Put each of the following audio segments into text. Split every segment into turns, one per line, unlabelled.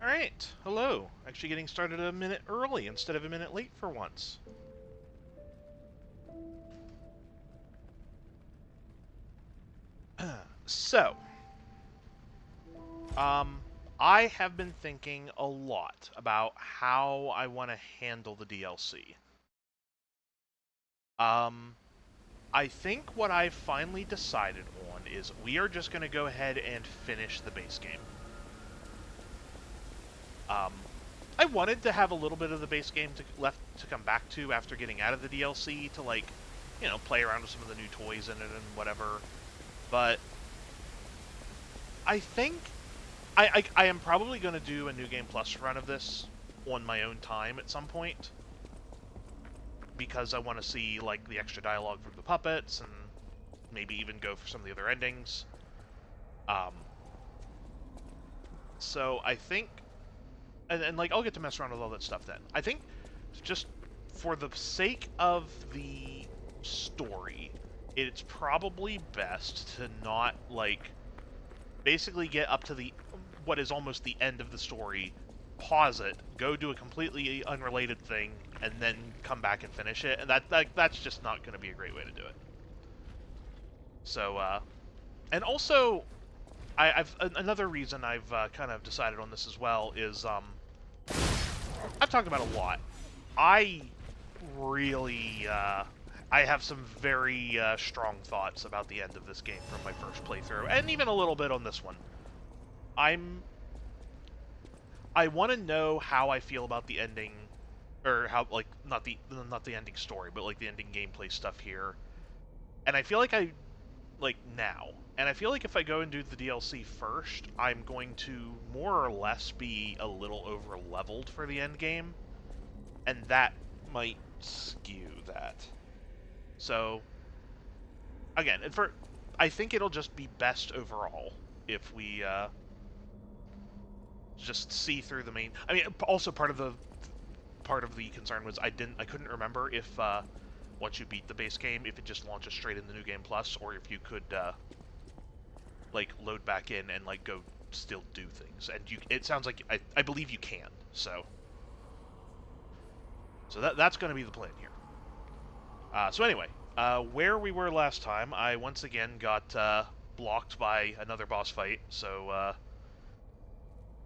Alright, hello. Actually getting started a minute early instead of a minute late for once. So, I have been thinking a lot about how I want to handle the DLC. I think what I've finally decided on is we are just going to go ahead and finish the base game. I wanted to have a little bit of the base game left to come back to after getting out of the DLC to, like, you know, play around with some of the new toys in it and whatever. But I think I am probably going to do a New Game Plus run of this on my own time at some point, because I want to see, like, the extra dialogue from the puppets and maybe even go for some of the other endings. So I think, and like, I'll get to mess around with all that stuff then. I think just for the sake of the story, it's probably best to not, like, basically get up to what is almost the end of the story, pause it, go do a completely unrelated thing, and then come back and finish it. And that's just not going to be a great way to do it. So, and also, I've another reason I've kind of decided on this as well is, I've talked about a lot. I really, I have some very strong thoughts about the end of this game from my first playthrough, and even a little bit on this one. I want to know how I feel about the ending, or how, like, not the ending story, but like the ending gameplay stuff here. And I feel like now. And I feel like if I go and do the DLC first, I'm going to more or less be a little over-leveled for the end game, and that might skew that. So, again, I think it'll just be best overall if we just see through the main. I mean, also part of the concern was I couldn't remember if once you beat the base game, if it just launches straight in the New Game Plus, or if you could like load back in and like go still do things. And it sounds like I believe you can. So that's going to be the plan here. So anyway, where we were last time, I once again got blocked by another boss fight. So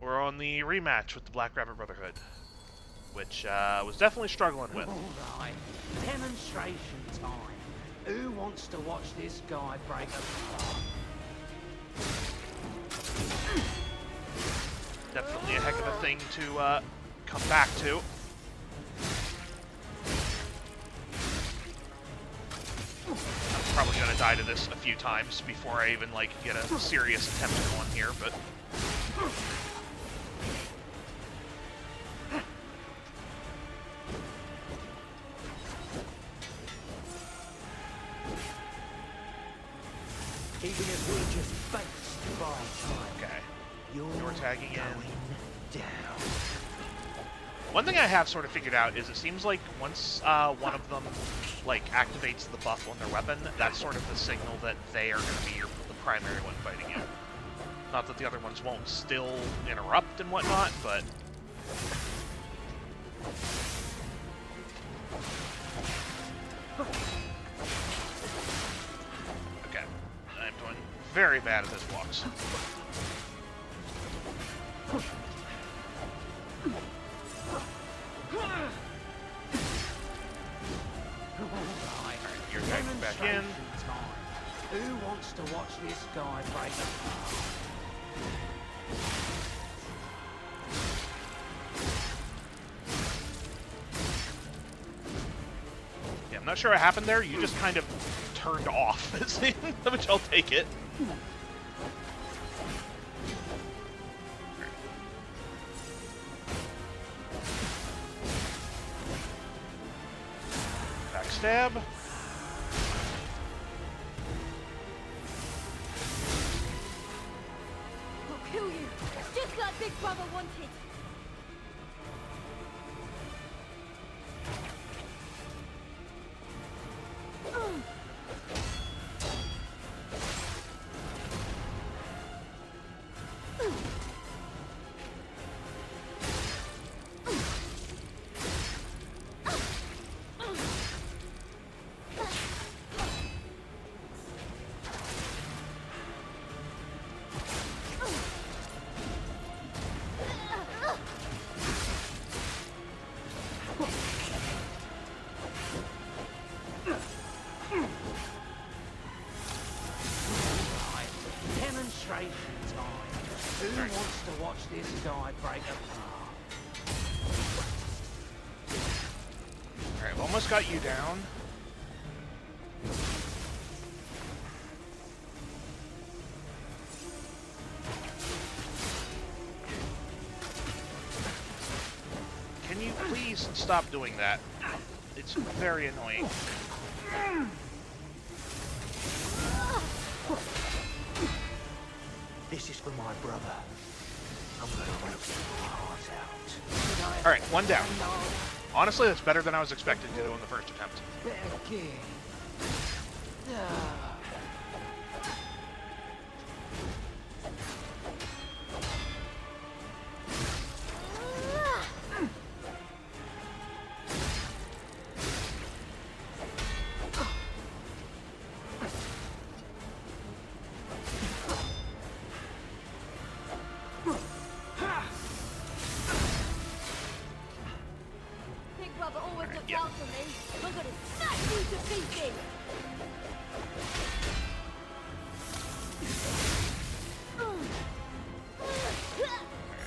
we're on the rematch with the Black Rabbit Brotherhood, which was definitely struggling with.
Alright, demonstration time. Who wants to watch this guy break apart?
Definitely a heck of a thing to come back to. I'm probably going to die to this a few times before I even, like, get a serious attempt at one here, but...
Even if we just face the ball time.
Okay.
You're
tagging in.
Down.
One thing I have sort of figured out is it seems like once one of them like activates the buff on their weapon, that's sort of the signal that they are going to be the primary one fighting you. Not that the other ones won't still interrupt and whatnot, but... Okay, I'm doing very bad at this walks. Alright, you're going back in.
Who wants to watch this guy break apart?
Yeah, I'm not sure what happened there. You just kind of turned off, which I'll take it. Backstab.
I'll kill you, just like Big Brother wanted.
Demonstration time. Who wants to watch this guy break apart?
Alright, I've almost got you down. Can you please stop doing that? It's very annoying.
This is for my brother. I'm gonna rip his heart out.
Alright, one down. Honestly, that's better than I was expecting to do in the first attempt.
Better get.
Big Brother always looks out for me. I'm gonna smash you to pieces.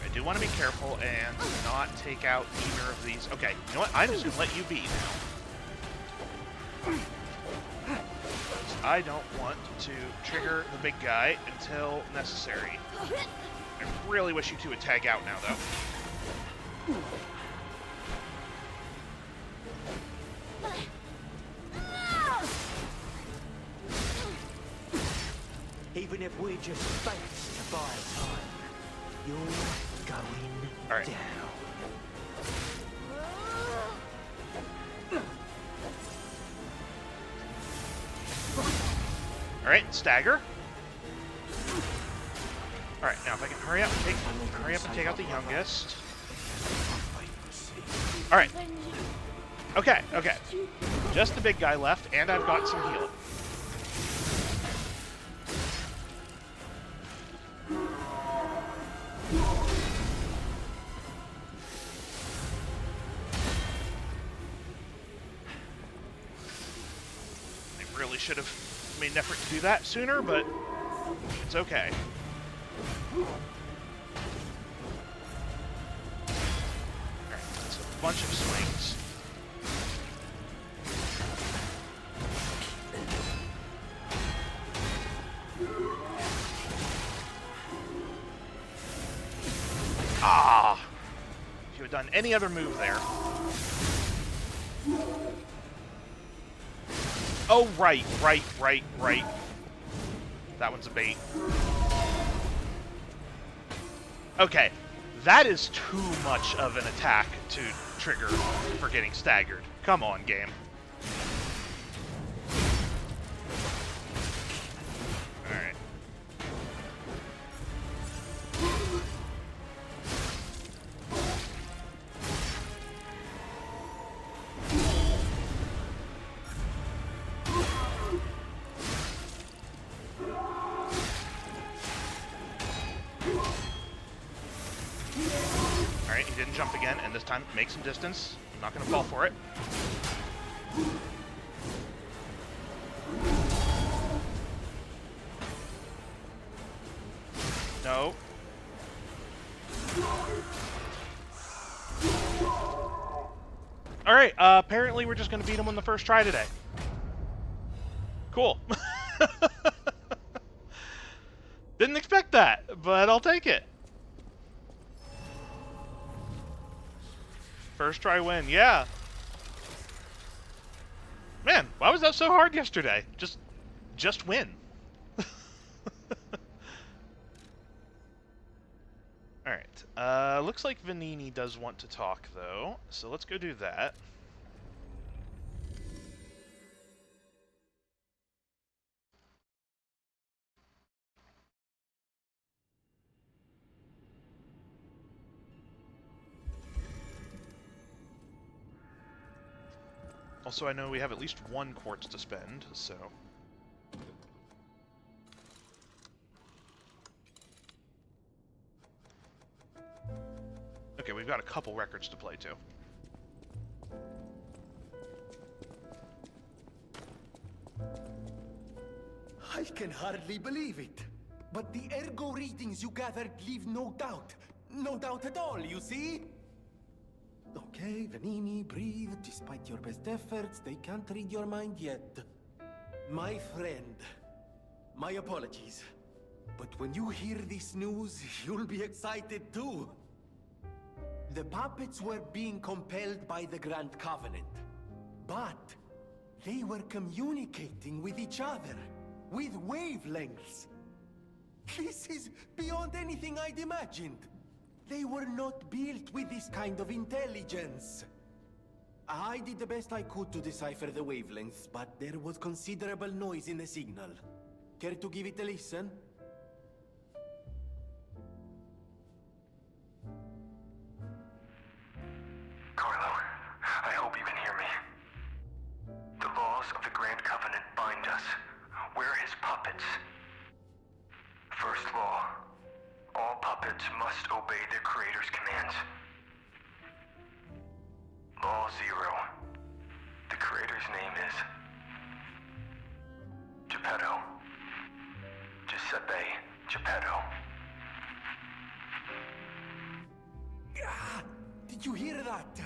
I do want to be careful and not take out either of these. Okay, you know what? I'm just going to let you be now. I don't want to trigger the big guy until necessary. I really wish you two would tag out now, though.
Even if we're just fakes to buy time, you're going
All right.
down.
Alright, stagger. Alright, now if I can hurry up and take out the youngest. Alright. Okay, okay. Just the big guy left, and I've got some healing. I really should have made an effort to do that sooner, but it's okay. Alright, that's a bunch of swings. Ah! If you had done any other move there. Oh, right. That one's a bait. Okay. That is too much of an attack to trigger for getting staggered. Come on, game. Alright. Alright, he didn't jump again, and this time make some distance. I'm not going to fall for it. No. Alright, apparently we're just going to beat him on the first try today. Cool. Didn't expect that, but I'll take it. First try win, yeah. Man, why was that so hard yesterday? Just win. Alright, looks like Venini does want to talk, though, so let's go do that. Also, I know we have at least one quartz to spend, so... Okay, we've got a couple records to play, too.
I can hardly believe it. But the ergo readings you gathered leave no doubt. No doubt at all, you see? Okay, Venini, breathe. Despite your best efforts, they can't read your mind yet. My friend, my apologies. But when you hear this news, you'll be excited too. The puppets were being compelled by the Grand Covenant. But they were communicating with each other, with wavelengths. This is beyond anything I'd imagined. They were not built with this kind of intelligence. I did the best I could to decipher the wavelengths, but there was considerable noise in the signal. Care to give it a listen?
Carlo, I hope you can hear me. The laws of the Grand Covenant bind us. We're his puppets. First law. All puppets must obey their creator's commands. Law 0. The creator's name is... Geppetto. Giuseppe Geppetto.
Ah, did you hear that?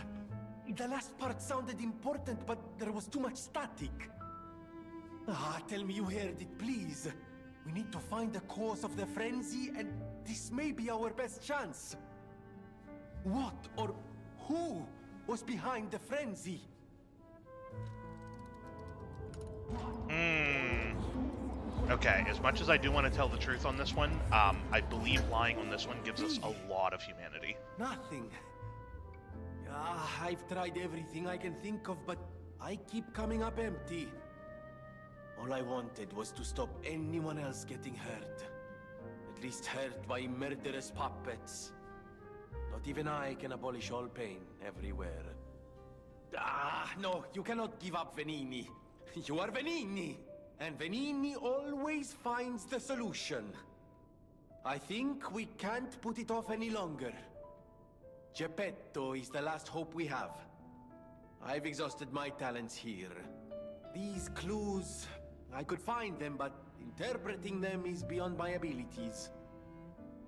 The last part sounded important, but there was too much static. Tell me you heard it, please. We need to find the cause of the frenzy, and this may be our best chance. What or who was behind the frenzy?
Okay, as much as I do want to tell the truth on this one, I believe lying on this one gives us a lot of humanity.
Nothing. I've tried everything I can think of, but I keep coming up empty. All I wanted was to stop anyone else getting hurt. At least hurt by murderous puppets. Not even I can abolish all pain everywhere. No, you cannot give up, Venini. You are Venini, and Venini always finds the solution. I think we can't put it off any longer. Geppetto is the last hope we have. I've exhausted my talents here. These clues, I could find them, but interpreting them is beyond my abilities.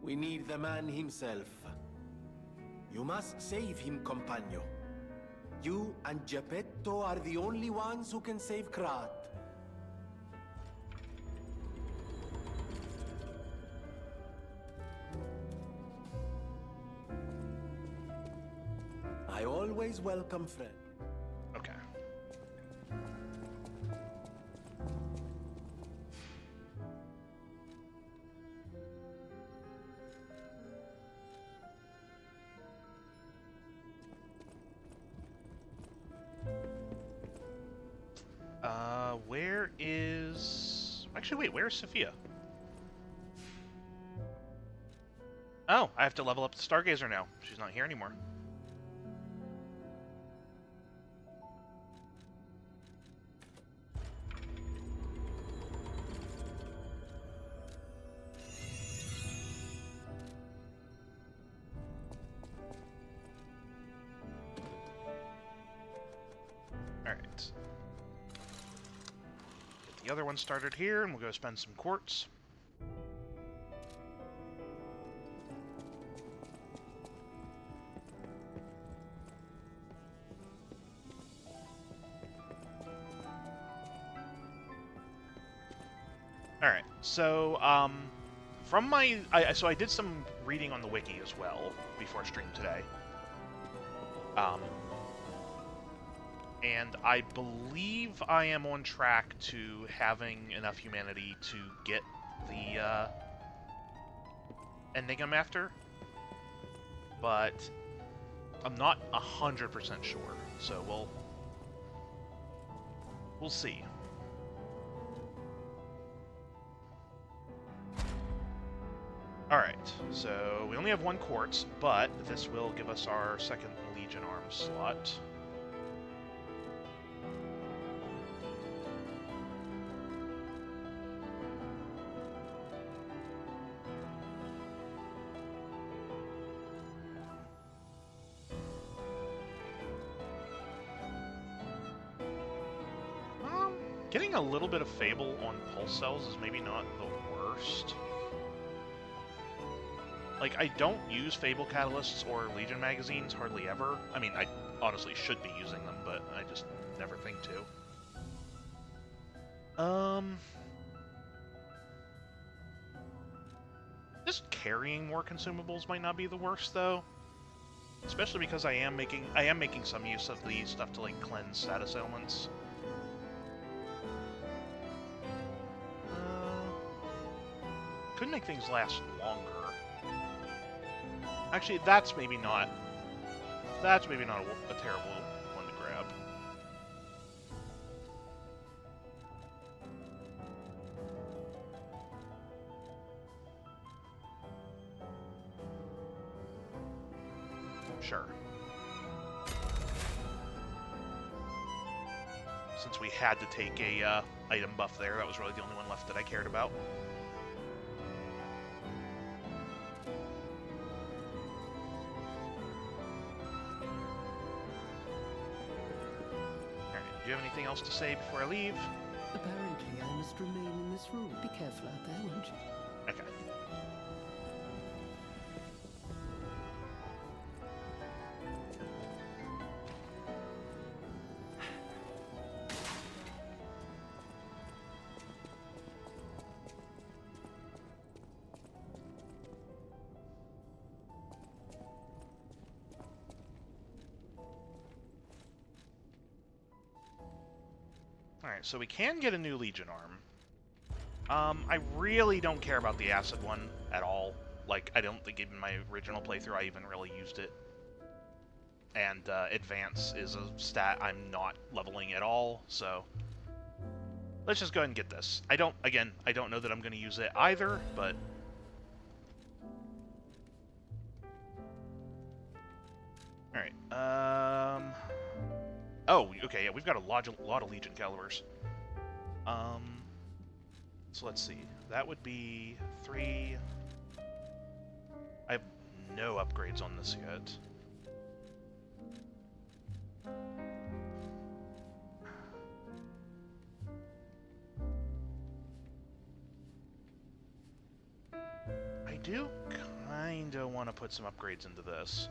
We need the man himself. You must save him, Compagno. You and Geppetto are the only ones who can save Krat. I always welcome friends.
Okay. Actually, wait, where's Sophia? Oh, I have to level up the Stargazer now. She's not here anymore. Alright. Get the other one started here, and we'll go spend some quartz. Alright, so, from my... so I did some reading on the wiki as well before stream today. And I believe I am on track to having enough humanity to get the, ending I'm after. But I'm not 100% sure, so we'll see. Alright, so we only have one quartz, but this will give us our second Legion arms slot. Getting a little bit of Fable on pulse cells is maybe not the worst. Like, I don't use Fable catalysts or Legion magazines hardly ever. I mean, I honestly should be using them, but I just never think to. Just carrying more consumables might not be the worst, though. Especially because I am making some use of the stuff to, like, cleanse status ailments. Could make things last longer. Actually, that's maybe not a terrible one to grab. Sure. Since we had to take a item buff there, that was really the only one left that I cared about. Do you have anything else to say before I leave?
Apparently, I must remain in this room. Be careful out there, won't you?
Okay. Alright, so we can get a new Legion arm. I really don't care about the acid one at all. Like, I don't think in my original playthrough I even really used it. And advance is a stat I'm not leveling at all, so let's just go ahead and get this. I don't know that I'm going to use it either, but alright, oh, okay, yeah, we've got a lot of Legion calibers. So let's see. That would be 3... I have no upgrades on this yet. I do kinda want to put some upgrades into this.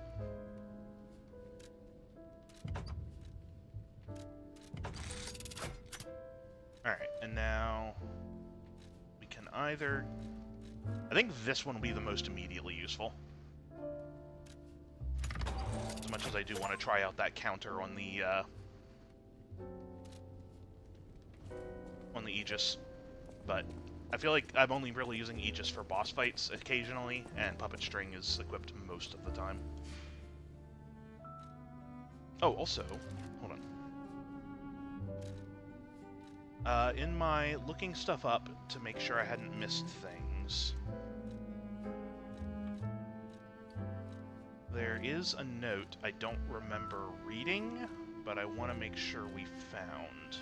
Alright, and now we can either... I think this one will be the most immediately useful. As much as I do want to try out that counter on the Aegis. But I feel like I'm only really using Aegis for boss fights occasionally, and Puppet String is equipped most of the time. Oh, also, hold on. In my looking stuff up to make sure I hadn't missed things, there is a note I don't remember reading, but I want to make sure we found.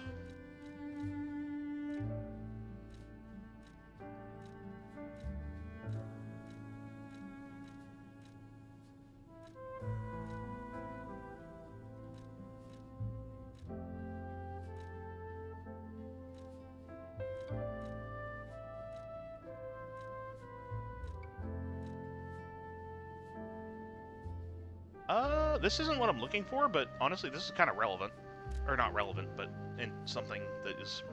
This isn't what I'm looking for, but honestly, this is kind of relevant. Or not relevant, but in something that is...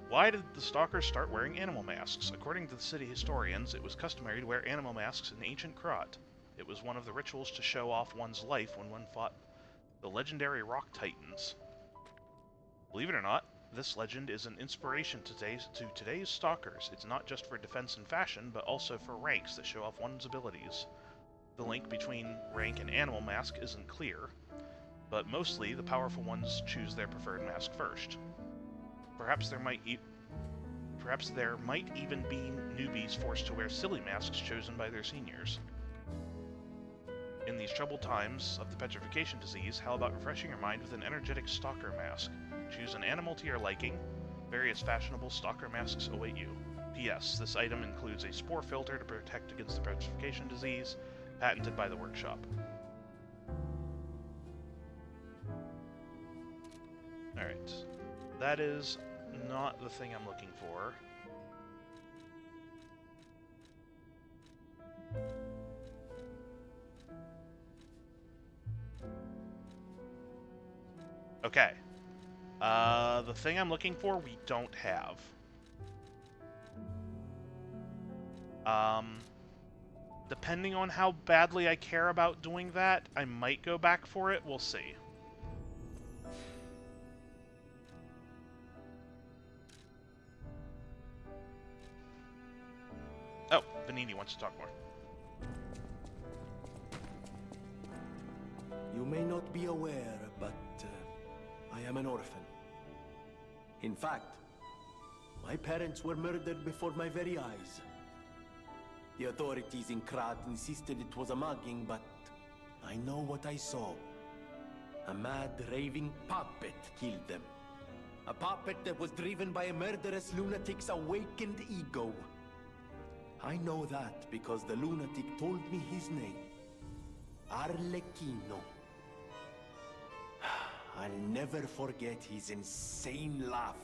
Why did the Stalkers start wearing animal masks? According to the city historians, it was customary to wear animal masks in ancient Krat. It was one of the rituals to show off one's life when one fought the legendary Rock Titans. Believe it or not, this legend is an inspiration to today's Stalkers. It's not just for defense and fashion, but also for ranks that show off one's abilities. The link between rank and animal mask isn't clear, but mostly the powerful ones choose their preferred mask first. Perhaps there might even be newbies forced to wear silly masks chosen by their seniors. In these troubled times of the petrification disease, how about refreshing your mind with an energetic stalker mask? Choose an animal to your liking. Various fashionable stalker masks await you. P.S. This item includes a spore filter to protect against the petrification disease, patented by the workshop. Alright. That is not the thing I'm looking for. Okay. The thing I'm looking for, we don't have. Depending on how badly I care about doing that, I might go back for it. We'll see. Oh, Venini wants to talk more.
You may not be aware, but I am an orphan. In fact, my parents were murdered before my very eyes. The authorities in Krat insisted it was a mugging, but I know what I saw. A mad, raving puppet killed them. A puppet that was driven by a murderous lunatic's awakened ego. I know that because the lunatic told me his name. Arlecchino. I'll never forget his insane laugh.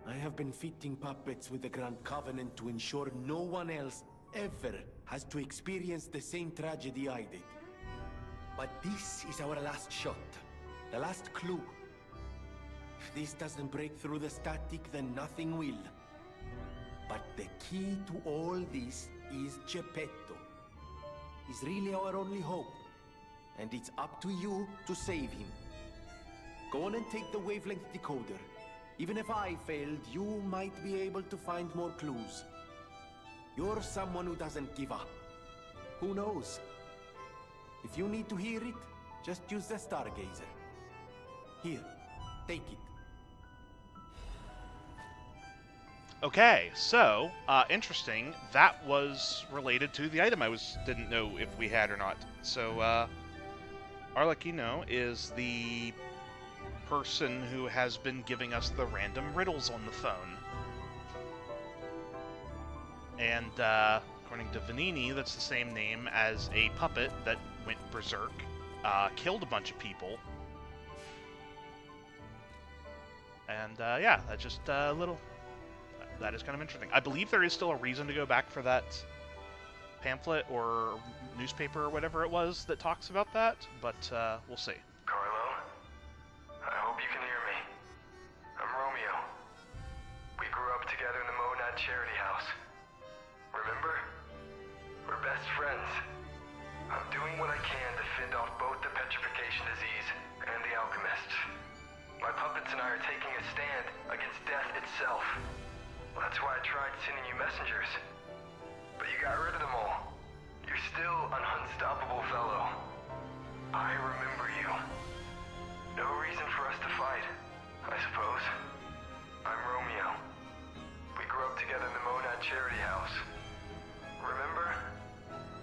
I have been fitting puppets with the Grand Covenant to ensure no one else ever has to experience the same tragedy I did. But this is our last shot. The last clue. If this doesn't break through the static, then nothing will. But the key to all this is Geppetto. He's really our only hope. And it's up to you to save him. Go on and take the wavelength decoder. Even if I failed, you might be able to find more clues. You're someone who doesn't give up. Who knows? If you need to hear it, just use the Stargazer. Here, take it.
Okay, so, interesting. That was related to the item I didn't know if we had or not. So, Arlecchino is the person who has been giving us the random riddles on the phone. And, according to Venini, that's the same name as a puppet that went berserk, killed a bunch of people. And, yeah, that's just a little... That is kind of interesting. I believe there is still a reason to go back for that pamphlet or newspaper or whatever it was that talks about that, but, we'll see.
Carlo? I hope you can hear me. I'm Romeo. We grew up together in the Monad Charity House. Remember? We're best friends. I'm doing what I can to fend off both the petrification disease and the alchemists. My puppets and I are taking a stand against death itself. That's why I tried sending you messengers. But you got rid of them all. You're still an unstoppable fellow. I remember you. No reason for us to fight, I suppose. I'm Romeo. We grew up together in the Monad Charity House. Remember?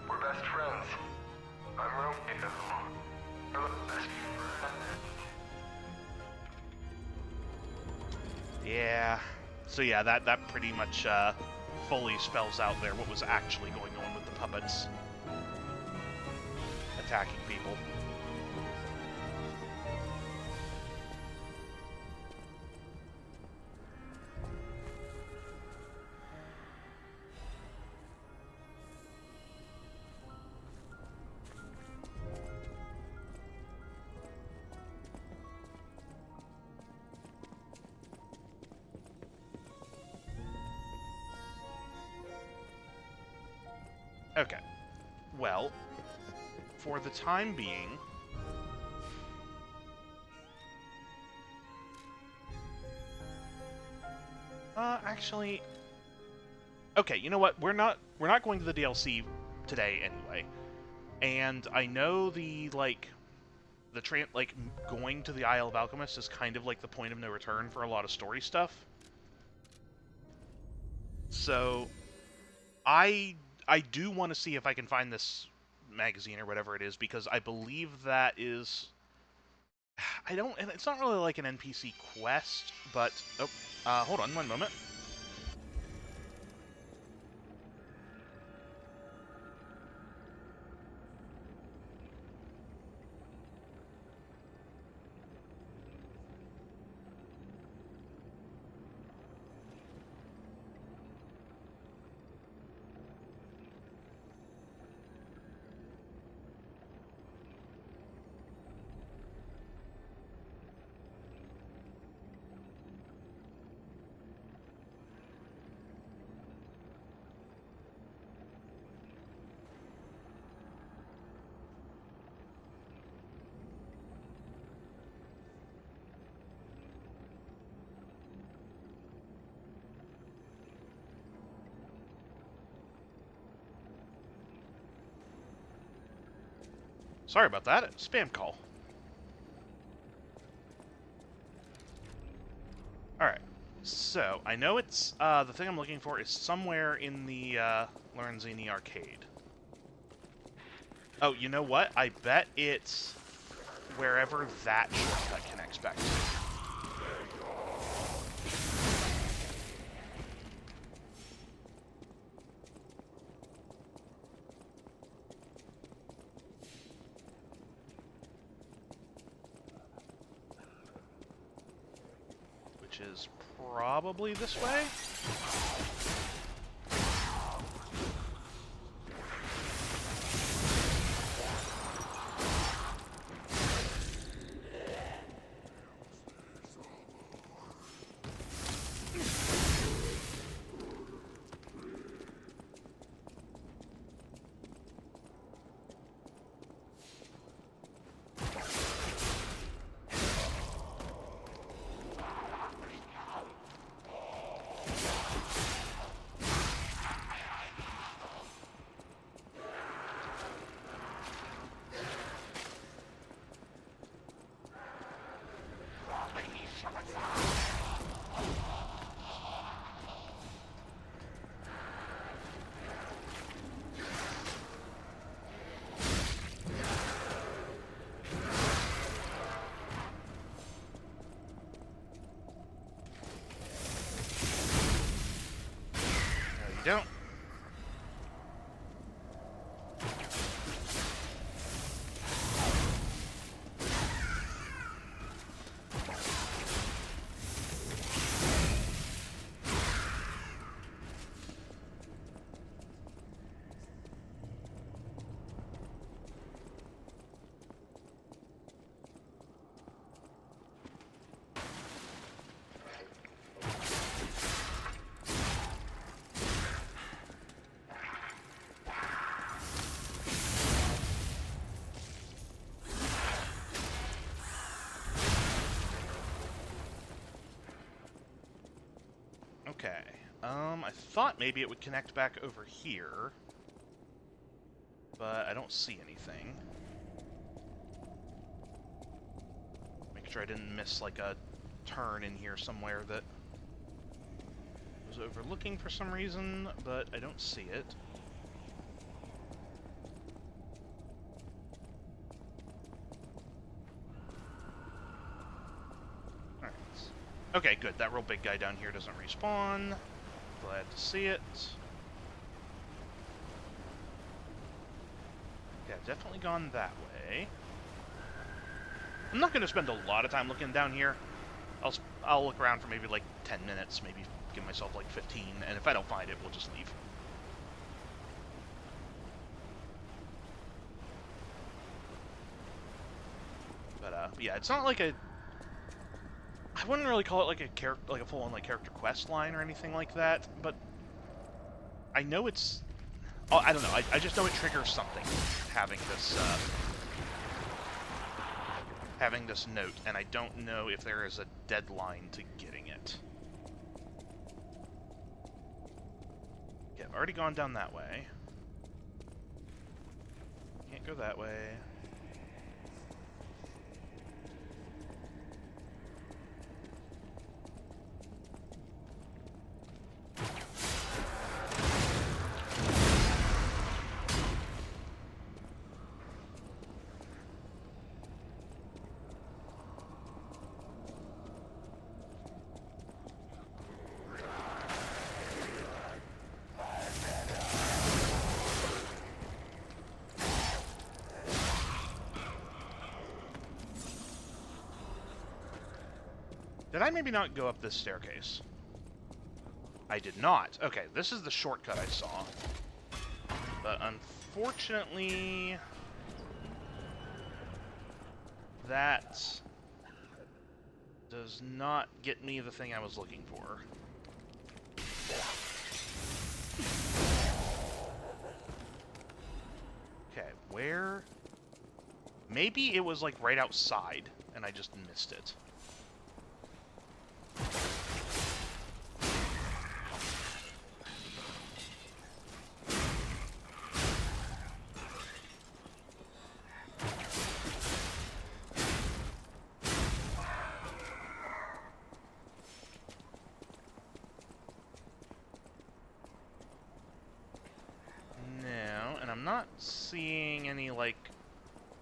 We're best friends. I'm Romeo. We're best friends.
Yeah. So yeah, that pretty much fully spells out there what was actually going on with the puppets attacking people. Okay. Well, for the time being, actually, okay, you know what? We're not going to the DLC today anyway. And I know going to the Isle of Alchemists is kind of like the point of no return for a lot of story stuff. So I do want to see if I can find this magazine or whatever it is, because I believe that is... and it's not really like an NPC quest, but... hold on one moment. Sorry about that. Spam call. Alright. So, I know it's, the thing I'm looking for is somewhere in the, Lorenzini arcade. Oh, you know what? I bet it's wherever that shortcut connects back to. Which is probably this way? Don't. Okay. I thought maybe it would connect back over here, but I don't see anything. Make Make sure I didn't miss, like, a turn in here somewhere that I was overlooking for some reason, but I don't see it. Alright. Okay, good. That real big guy down here doesn't respawn. Glad to see it. Yeah, definitely gone that way. I'm not going to spend a lot of time looking down here. I'll look around for maybe like 10 minutes, maybe give myself like 15, and if I don't find it, we'll just leave. But yeah, it's not like a... I wouldn't really call it like a character, like a full-on like character quest line or anything like that, but I know it's... Oh, I don't know. I just know it triggers something having this note, and I don't know if there is a deadline to getting it. Yeah, I've already gone down that way. Can't go that way. Did I maybe not go up this staircase? I did not. Okay, this is the shortcut I saw. But unfortunately... that does not get me the thing I was looking for. Okay, where... Maybe it was, like, right outside, and I just missed it. Not seeing any, like,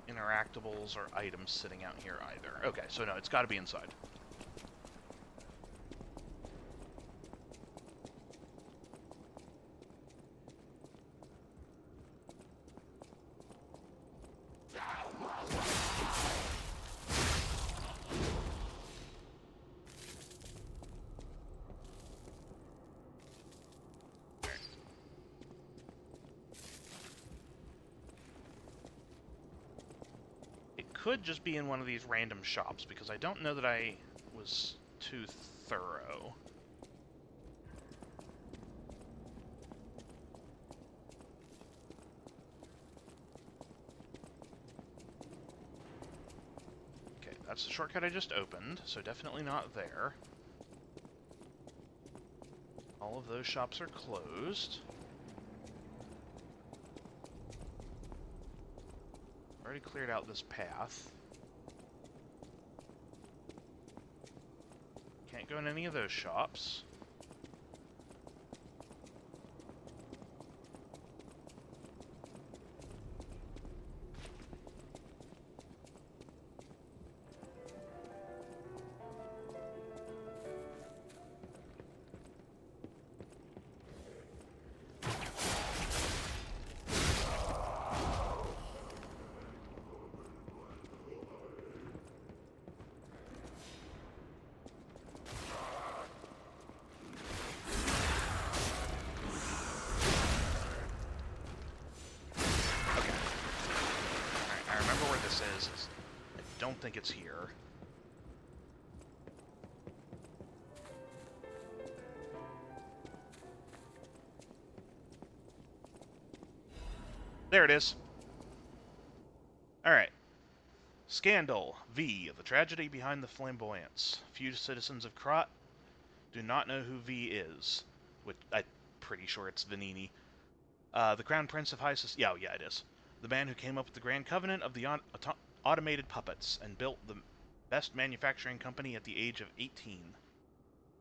interactables or items sitting out here either. Okay, so no, it's got to be inside. Could just be in one of these random shops, because I don't know that I was too thorough. Okay, that's the shortcut I just opened, so definitely not there. All of those shops are closed. Already cleared out this path. Can't go in any of those shops. I don't think it's here. There it is. Alright. Scandal. V. The tragedy behind the flamboyance. Few citizens of Krat do not know who V is. Which, I'm pretty sure it's Venini. The Crown Prince of High Society... Yeah, it is. The man who came up with the Grand Covenant of the automated puppets and built the best manufacturing company at the age of 18.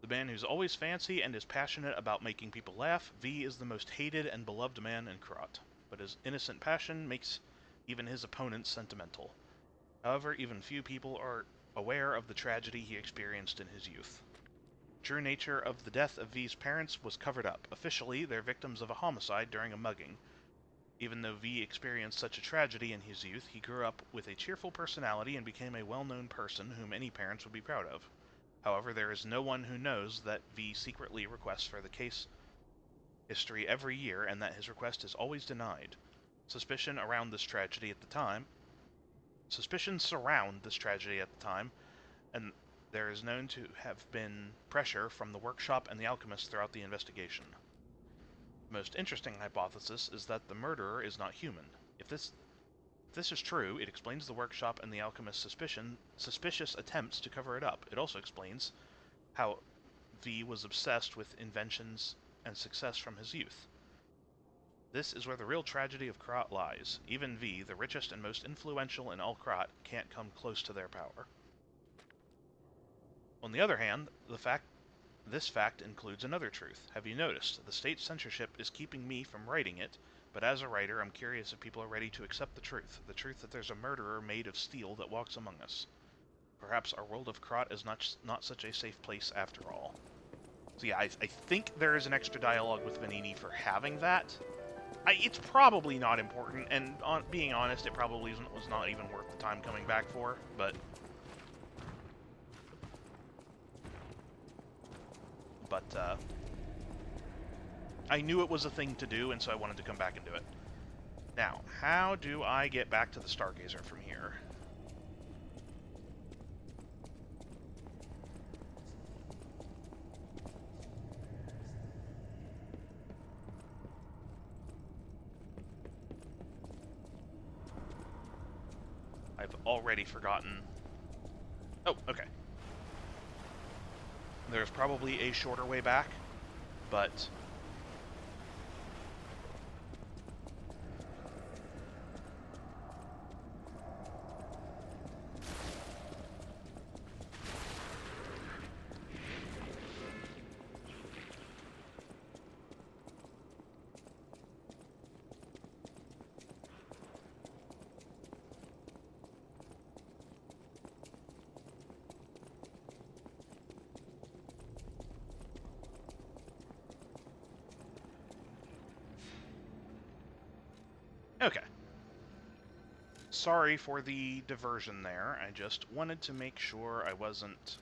The man who's always fancy and is passionate about making people laugh, V is the most hated and beloved man in Krat, but his innocent passion makes even his opponents sentimental. However, even few people are aware of the tragedy he experienced in his youth. The true nature of the death of V's parents was covered up. Officially, they're victims of a homicide during a mugging. Even though V experienced such a tragedy in his youth, he grew up with a cheerful personality and became a well-known person whom any parents would be proud of. However, there is no one who knows that V secretly requests for the case history every year and that his request is always denied. Suspicions surround this tragedy at the time, and there is known to have been pressure from the workshop and the alchemist throughout the investigation. The most interesting hypothesis is that the murderer is not human. If this is true, it explains the workshop and the alchemist's suspicious attempts to cover it up. It also explains how V was obsessed with inventions and success from his youth. This is where the real tragedy of Krat lies. Even V, the richest and most influential in all Krat, can't come close to their power. On the other hand, this fact includes another truth. Have you noticed? The state censorship is keeping me from writing it, but as a writer, I'm curious if people are ready to accept the truth that there's a murderer made of steel that walks among us. Perhaps our world of Krat is not such a safe place after all. So yeah, I think there is an extra dialogue with Venini for having that. It's probably not important, and being honest, it probably was not even worth the time coming back for, but... I knew it was a thing to do, and so I wanted to come back and do it. Now, how do I get back to the Stargazer from here? I've already forgotten. Oh, okay. There's probably a shorter way back, but... Okay. Sorry for the diversion there. I just wanted to make sure I wasn't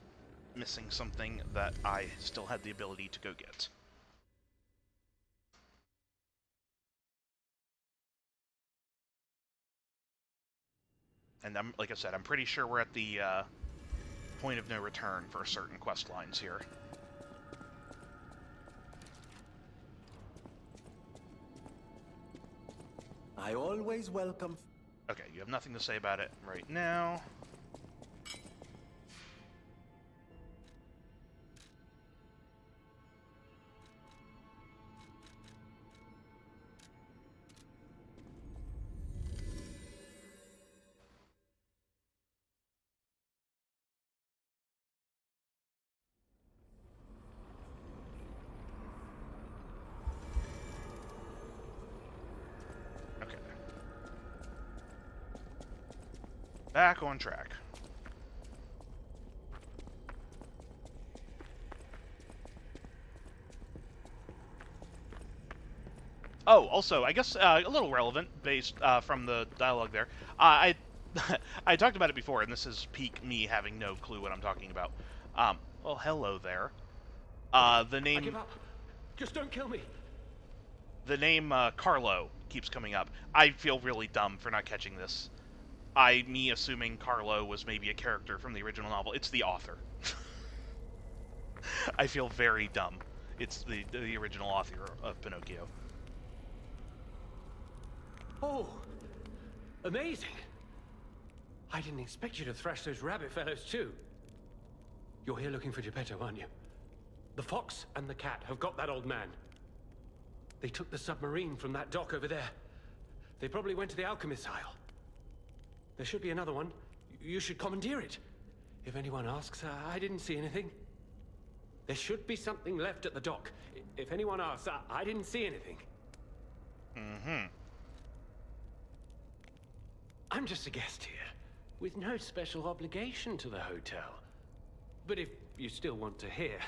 missing something that I still had the ability to go get. And like I said, I'm pretty sure we're at the point of no return for certain quest lines here.
I always welcome...
Okay, you have nothing to say about it right now. Back on track. Oh, also, I guess a little relevant based from the dialogue there. I talked about it before, and this is peak me having no clue what I'm talking about. Well, hello there. The name...
I give up. Just don't kill me.
The name Carlo keeps coming up. I feel really dumb for not catching this. Me assuming Carlo was maybe a character from the original novel. It's the author. I feel very dumb. It's the original author of Pinocchio.
Oh, amazing. I didn't expect you to thrash those rabbit fellows too. You're here looking for Geppetto, aren't you? The fox and the cat have got that old man. They took the submarine from that dock over there. They probably went to the alchemist's isle. There should be another one. You should commandeer it. If anyone asks, I didn't see anything. There should be something left at the dock. If anyone asks, I didn't see anything.
Mm-hmm.
I'm just a guest here, with no special obligation to the hotel. But if you still want to hear...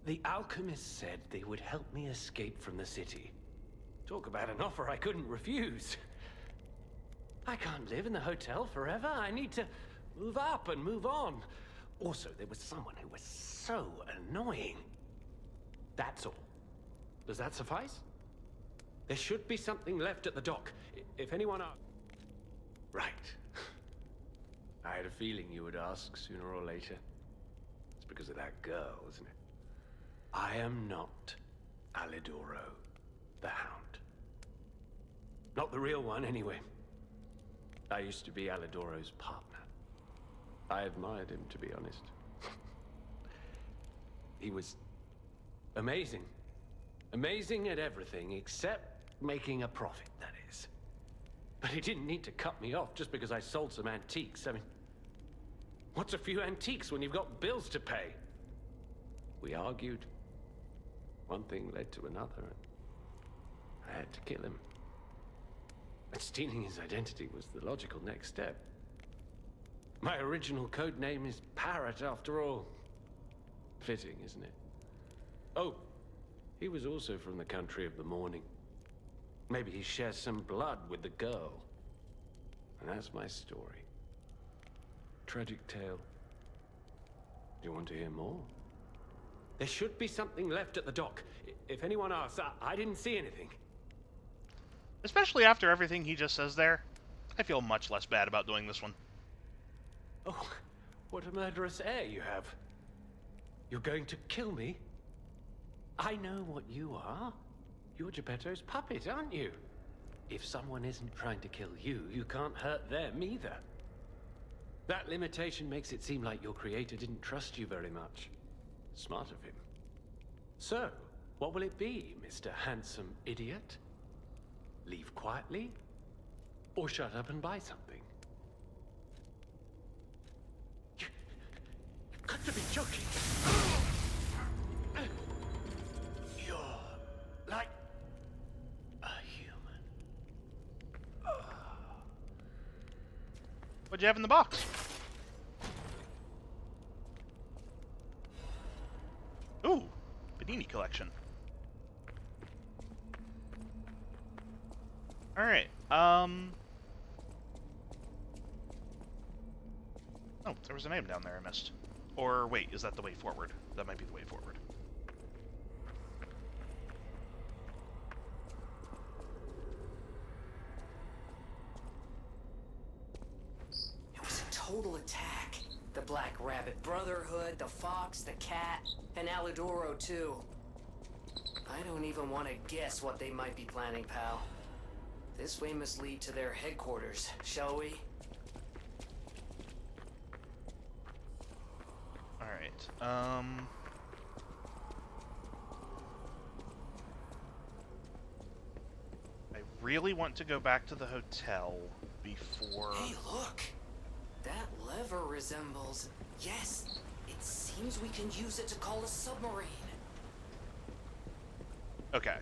The alchemist said they would help me escape from the city. Talk about an offer I couldn't refuse. I can't live in the hotel forever. I need to move up and move on. Also, there was someone who was so annoying. That's all. Does that suffice? There should be something left at the dock. If anyone asks... Right. I had a feeling you would ask sooner or later. It's because of that girl, isn't it? I am not Alidoro, the Hound. Not the real one, anyway. I used to be Alidoro's partner. I admired him, to be honest. He was amazing. Amazing at everything, except making a profit, that is. But he didn't need to cut me off just because I sold some antiques. I mean, what's a few antiques when you've got bills to pay? We argued. One thing led to another. I had to kill him. But stealing his identity was the logical next step. My original code name is Parrot, after all. Fitting, isn't it? Oh, he was also from the country of the morning. Maybe he shares some blood with the girl. And that's my story. Tragic tale. Do you want to hear more? There should be something left at the dock. If anyone asks, I didn't see anything.
Especially after everything he just says there, I feel much less bad about doing this one.
Oh, what a murderous air you have. You're going to kill me? I know what you are. You're Geppetto's puppet, aren't you? If someone isn't trying to kill you, you can't hurt them either. That limitation makes it seem like your creator didn't trust you very much. Smart of him. So, what will it be, Mr. Handsome Idiot? Leave quietly? Or shut up and buy something? You've got to be joking. You're like a human.
What'd you have in the box? Ooh, Panini collection. Alright, oh, there was a name down there I missed. Or, wait, is that the way forward? That might be the way forward.
It was a total attack. The Black Rabbit Brotherhood, the Fox, the Cat, and Alidoro, too. I don't even want to guess what they might be planning, pal. This way must lead to their headquarters, shall we?
Alright, I really want to go back to the hotel before...
Hey, look! That lever resembles... Yes! It seems we can use it to call a submarine.
Okay.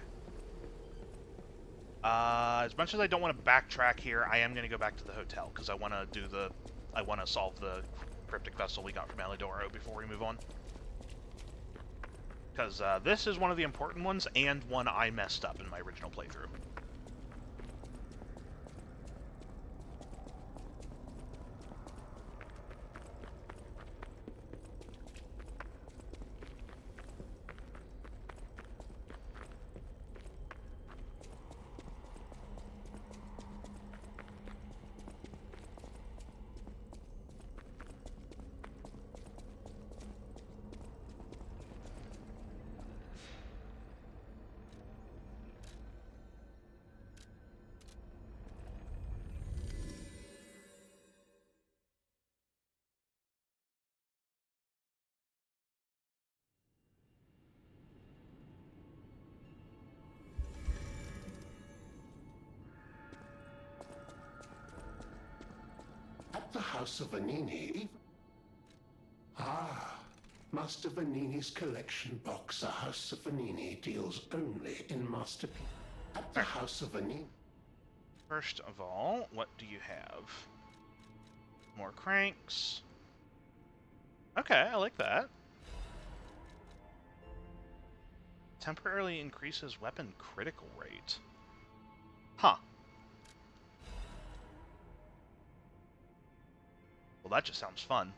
As much as I don't want to backtrack here, I am going to go back to the hotel, because I want to do the... I want to solve the cryptic vessel we got from Alidoro before we move on. Because this is one of the important ones, and one I messed up in my original playthrough.
At the House of Vanini? Ah, Master Vanini's collection box. The House of Vanini deals only in masterpieces. At the House of Vanini.
First of all, what do you have? More cranks. Okay, I like that. Temporarily increases weapon critical rate. Huh. Well, that just sounds fun.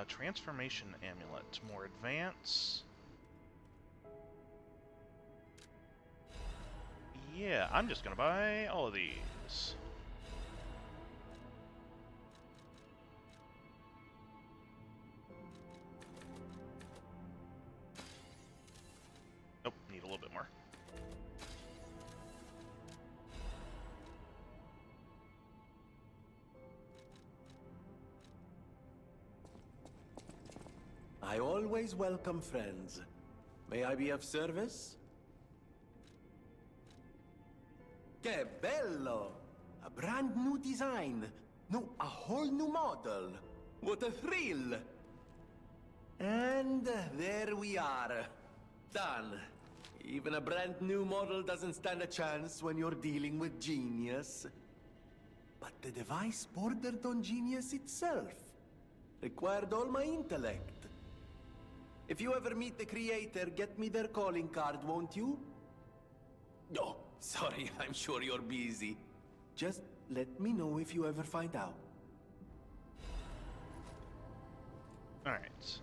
Transformation amulet. More advance. Yeah, I'm just gonna buy all of these. Nope, need a little bit more.
I always welcome friends. May I be of service? Que bello! A brand new design. No, a whole new model. What a thrill! And there we are. Done. Even a brand new model doesn't stand a chance when you're dealing with genius. But the device bordered on genius itself. Required all my intellect. If you ever meet the creator, get me their calling card, won't you? Oh, sorry, I'm sure you're busy. Just let me know if you ever find out.
Alright.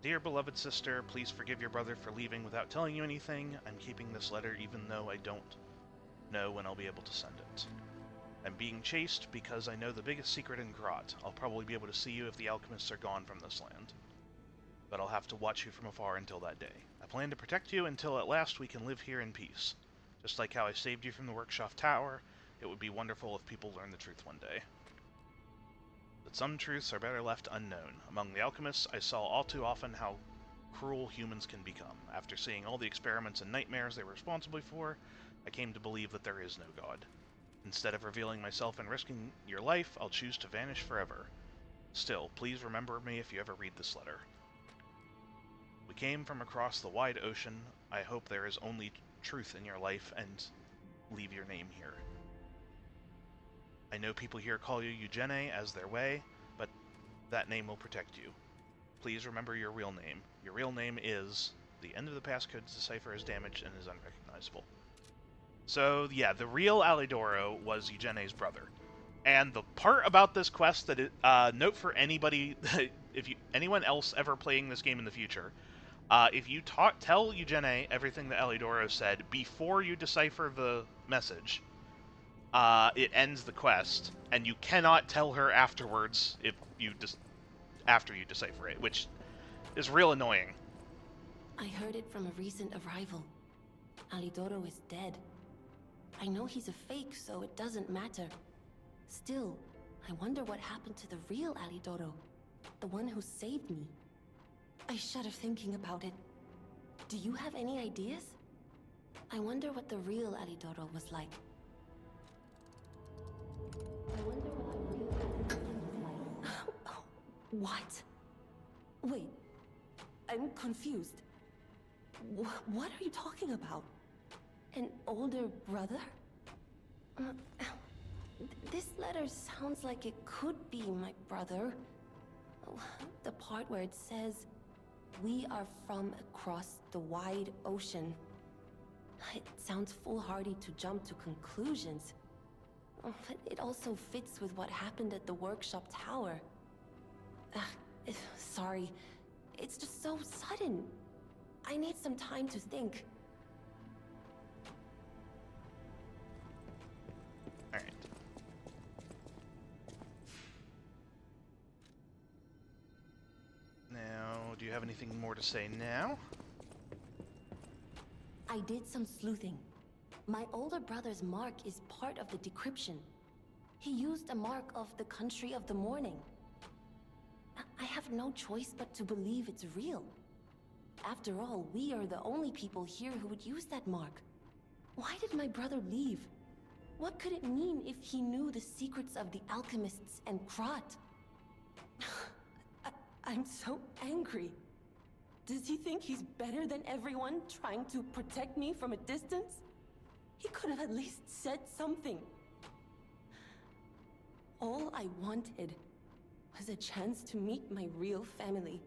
Dear beloved sister, please forgive your brother for leaving without telling you anything. I'm keeping this letter even though I don't know when I'll be able to send it. I'm being chased because I know the biggest secret in Grot. I'll probably be able to see you if the alchemists are gone from this land. But I'll have to watch you from afar until that day. I plan to protect you until at last we can live here in peace. Just like how I saved you from the workshop tower, it would be wonderful if people learned the truth one day. But some truths are better left unknown. Among the alchemists, I saw all too often how cruel humans can become. After seeing all the experiments and nightmares they were responsible for, I came to believe that there is no God. Instead of revealing myself and risking your life, I'll choose to vanish forever. Still, please remember me if you ever read this letter. We came from across the wide ocean. I hope there is only truth in your life, and leave your name here. I know people here call you Eugene as their way, but that name will protect you. Please remember your real name. Your real name is... The end of the passcode decipher is damaged and is unrecognizable. So, yeah, the real Alidoro was Eugene's brother. And the part about this quest that it, note for anybody, anyone else ever playing this game in the future, if you tell Eugene everything that Alidoro said before you decipher the message, it ends the quest, and you cannot tell her afterwards if you after you decipher it, which is real annoying.
I heard it from a recent arrival. Alidoro is dead. I know he's a fake, so it doesn't matter. Still, I wonder what happened to the real Alidoro, the one who saved me. I shudder thinking about it. Do you have any ideas? I wonder what the real Alidoro was like. What? Wait, I'm confused. What are you talking about? An older brother? This letter sounds like it could be my brother. The part where it says, "We are from across the wide ocean." It sounds foolhardy to jump to conclusions. But it also fits with what happened at the workshop tower. Sorry, it's just so sudden. I need some time to think.
Alright. Now, do you have anything more to say now?
I did some sleuthing. My older brother's mark is part of the decryption. He used a mark of the Country of the Morning. I have no choice but to believe it's real. After all, we are the only people here who would use that mark. Why did my brother leave? What could it mean if he knew the secrets of the alchemists and Krat? I'm so angry. Does he think he's better than everyone, trying to protect me from a distance? He could have at least said something. All I wanted was a chance to meet my real family.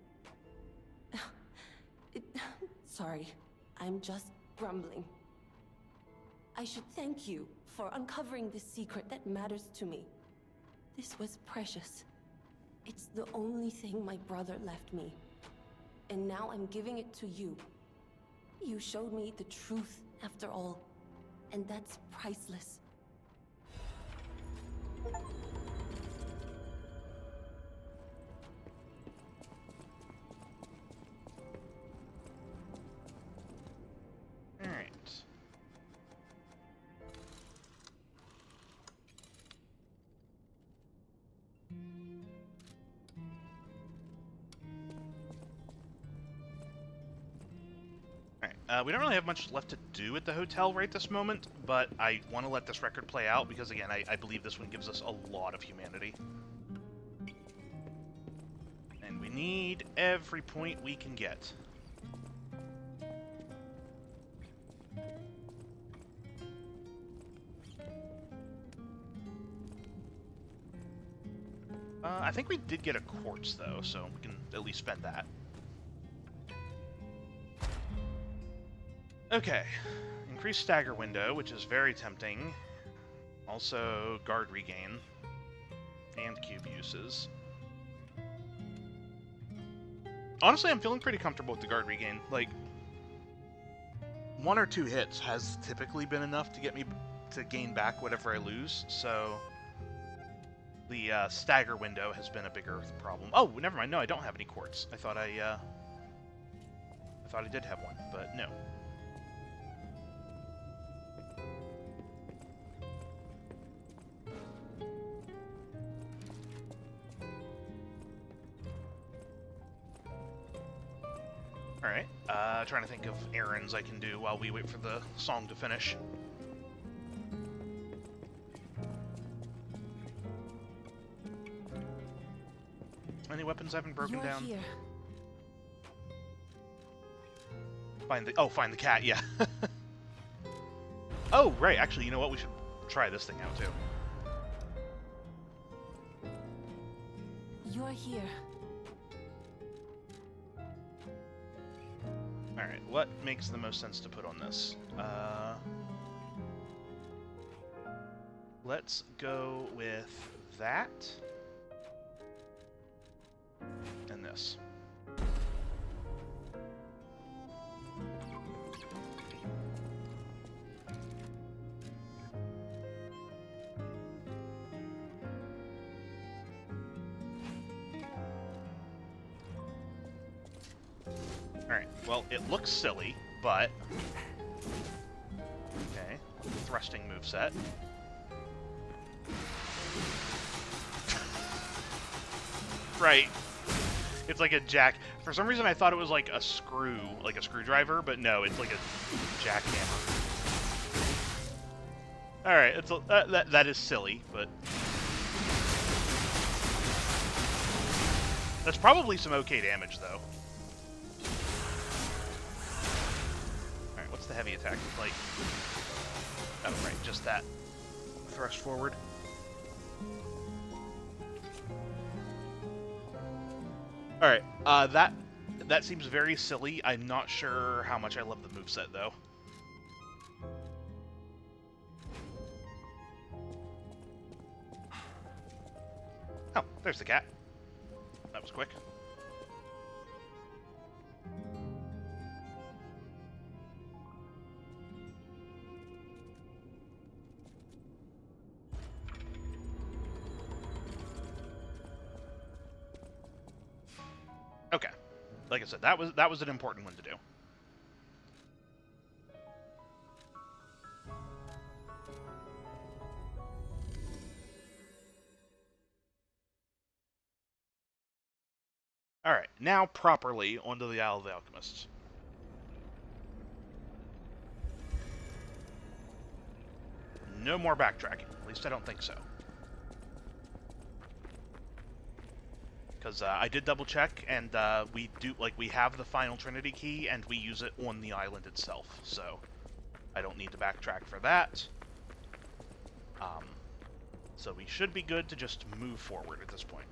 Sorry, I'm just grumbling. I should thank you for uncovering this secret that matters to me. This was precious. It's the only thing my brother left me. And now I'm giving it to you. You showed me the truth after all, and that's priceless.
We don't really have much left to do at the hotel right this moment, but I want to let this record play out because, again, I believe this one gives us a lot of humanity. And we need every point we can get. I think we did get a quartz, though, so we can at least spend that. Okay, increased stagger window, which is very tempting. Also, guard regain. And cube uses. Honestly, I'm feeling pretty comfortable with the guard regain. Like, 1 or 2 hits has typically been enough to get me to gain back whatever I lose, so... The stagger window has been a bigger problem. Oh, never mind, no, I don't have any quartz. I thought I did have one, but no. Alright, trying to think of errands I can do while we wait for the song to finish. Any weapons haven't broken
You're
down?
Here.
Find the cat, yeah. Oh, right, actually, you know what? We should try this thing out, too.
You're here.
Alright, what makes the most sense to put on this? Let's go with that. And this. Alright, well, it looks silly, but... Okay, thrusting moveset. Right. It's like a jack. For some reason, I thought it was like a screw, like a screwdriver, but no, it's like a jackhammer. All right, it's that is silly, but that's probably some okay damage, though. All right, what's the heavy attack like? Oh, right, just that thrust forward. Alright, that seems very silly. I'm not sure how much I love the moveset, though. Oh, there's the cat. That was quick. Okay. Like I said, that was an important one to do. Alright, now properly onto the Isle of the Alchemists. no more backtracking. At least I don't think so. Because I did double check, and we have the final Trinity key, and we use it on the island itself. So I don't need to backtrack for that. So we should be good to just move forward at this point.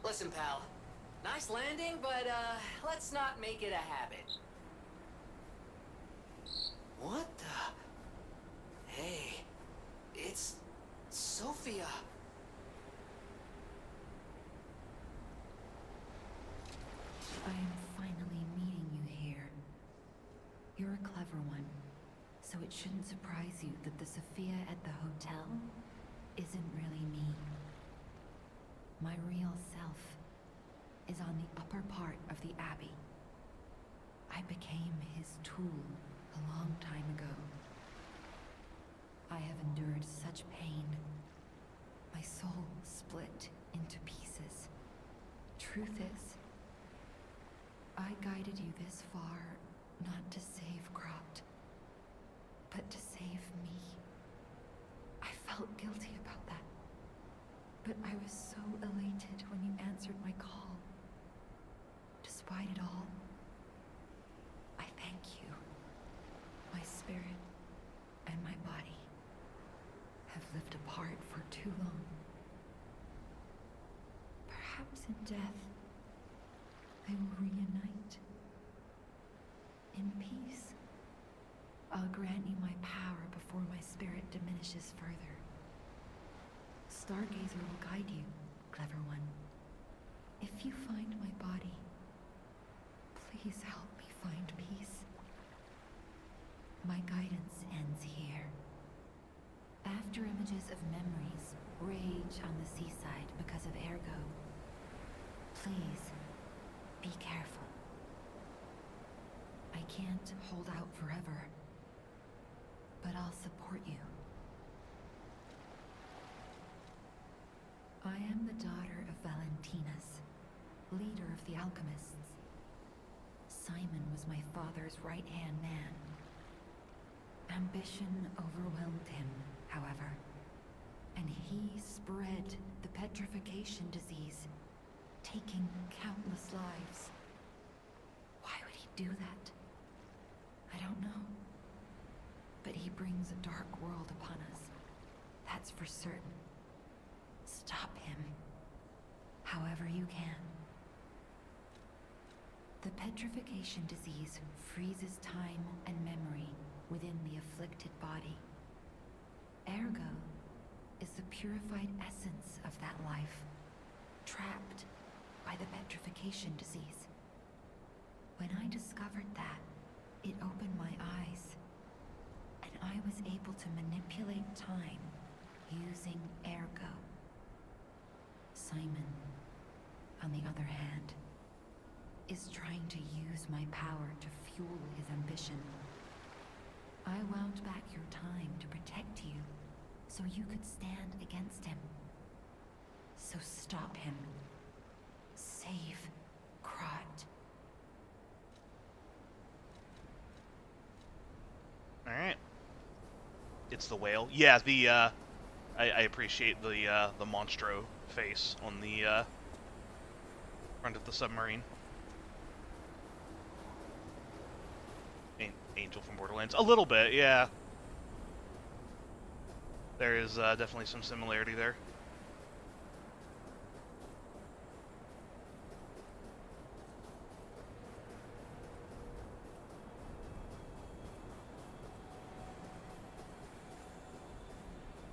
Listen, pal. Nice landing, but, let's not make it a habit. What the? Hey, it's Sophia.
I am finally meeting you here. You're a clever one, so it shouldn't surprise you that the Sophia at the hotel isn't really me. My real self is on the upper part of the Abbey. I became his tool a long time ago. I have endured such pain. My soul split into pieces. Truth is, I guided you this far not to save Cropt, but to save me. I felt guilty about that. But I was so elated when you answered my call. Despite it all, I thank you. My spirit and my body have lived apart for too long. Perhaps in death, they will reunite. In peace, I'll grant you my power before my spirit diminishes further. Stargazer will guide you, clever one. If you find my body, please help me find peace. My guidance ends here. After images of memories rage on the seaside because of Ergo, please be careful. I can't hold out forever, but I'll support you. I am the daughter of Valentinus, leader of the alchemists. Simon was my father's right-hand man. Ambition overwhelmed him, however, and he spread the petrification disease, taking countless lives. Why would he do that? I don't know. But he brings a dark world upon us. That's for certain. Stop him, however you can. The petrification disease freezes time and memory within the afflicted body. Ergo is the purified essence of that life, trapped by the petrification disease. When I discovered that, it opened my eyes, and I was able to manipulate time using Ergo. Simon, on the other hand, is trying to use my power to fuel his ambition. I wound back your time to protect you, so you could stand against him. So stop him. Save Cropt.
Alright. It's the whale. Yeah, I appreciate the Monstro face on the front of the submarine. Angel from Borderlands. A little bit, yeah. There is definitely some similarity there.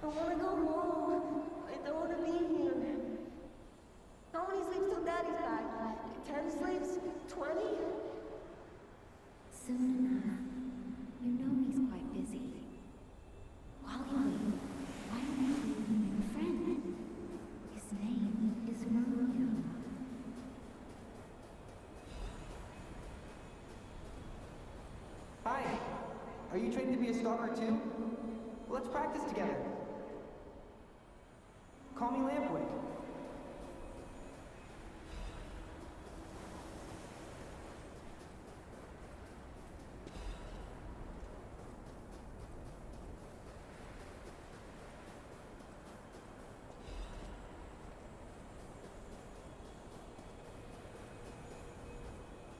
I wanna go home. I don't wanna be here. How many sleeps till Daddy's back? 10 sleeps? 20?
Soon enough. You know he's quite busy. While you wait, why don't you meet a new friend? His name is Mario.
Hi. Are you trained to be a stalker too? Let's practice together. Call me Lampwick.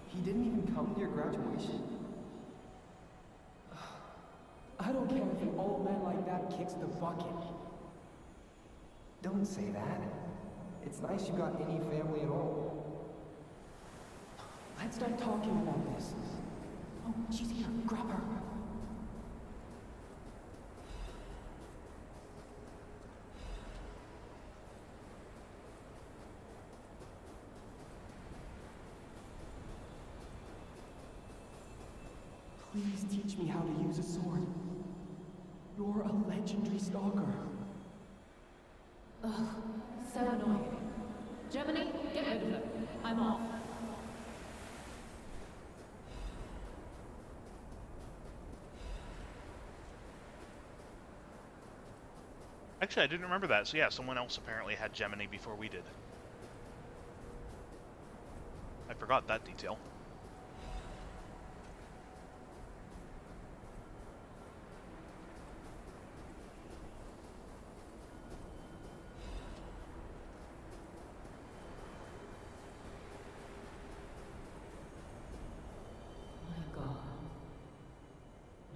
He didn't even come to your graduation? I don't care if an old man like that kicks the bucket. Don't say that. It's nice you got any family at all. Let's start talking about this. Oh, she's here. Grab her. Please teach me how to use a sword. You're a legendary stalker.
Ugh, so annoying. Germany, get rid of it. I'm off.
Actually, I didn't remember that. So yeah, someone else apparently had Gemini before we did. I forgot that detail.
My God.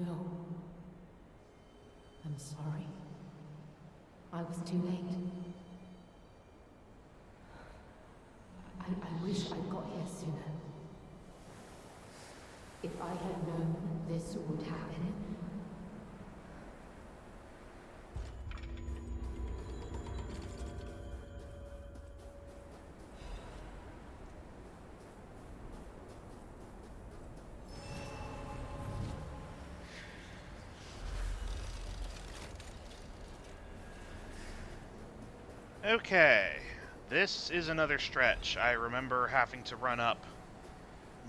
No. I'm sorry. I was too late. I wish I'd got here sooner. If I had known this would happen.
Okay, this is another stretch I remember having to run up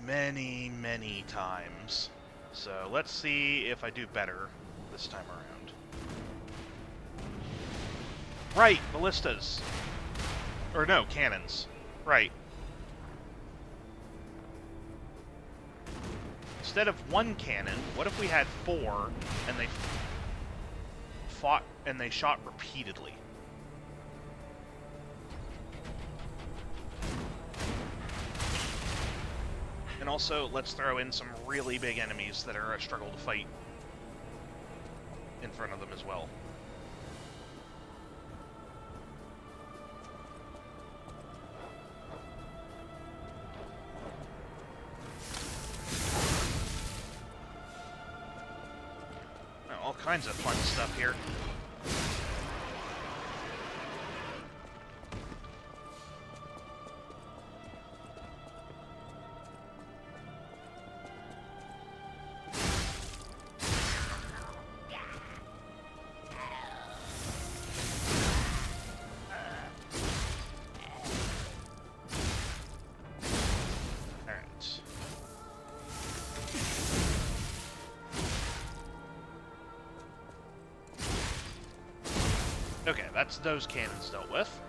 many, many times. So let's see if I do better this time around. Right, ballistas. Or no, cannons. Right. Instead of one cannon, what if we had 4 and they fought and they shot repeatedly? And also, let's throw in some really big enemies that are a struggle to fight in front of them as well. All kinds of fun stuff here. Okay, that's those cannons dealt with.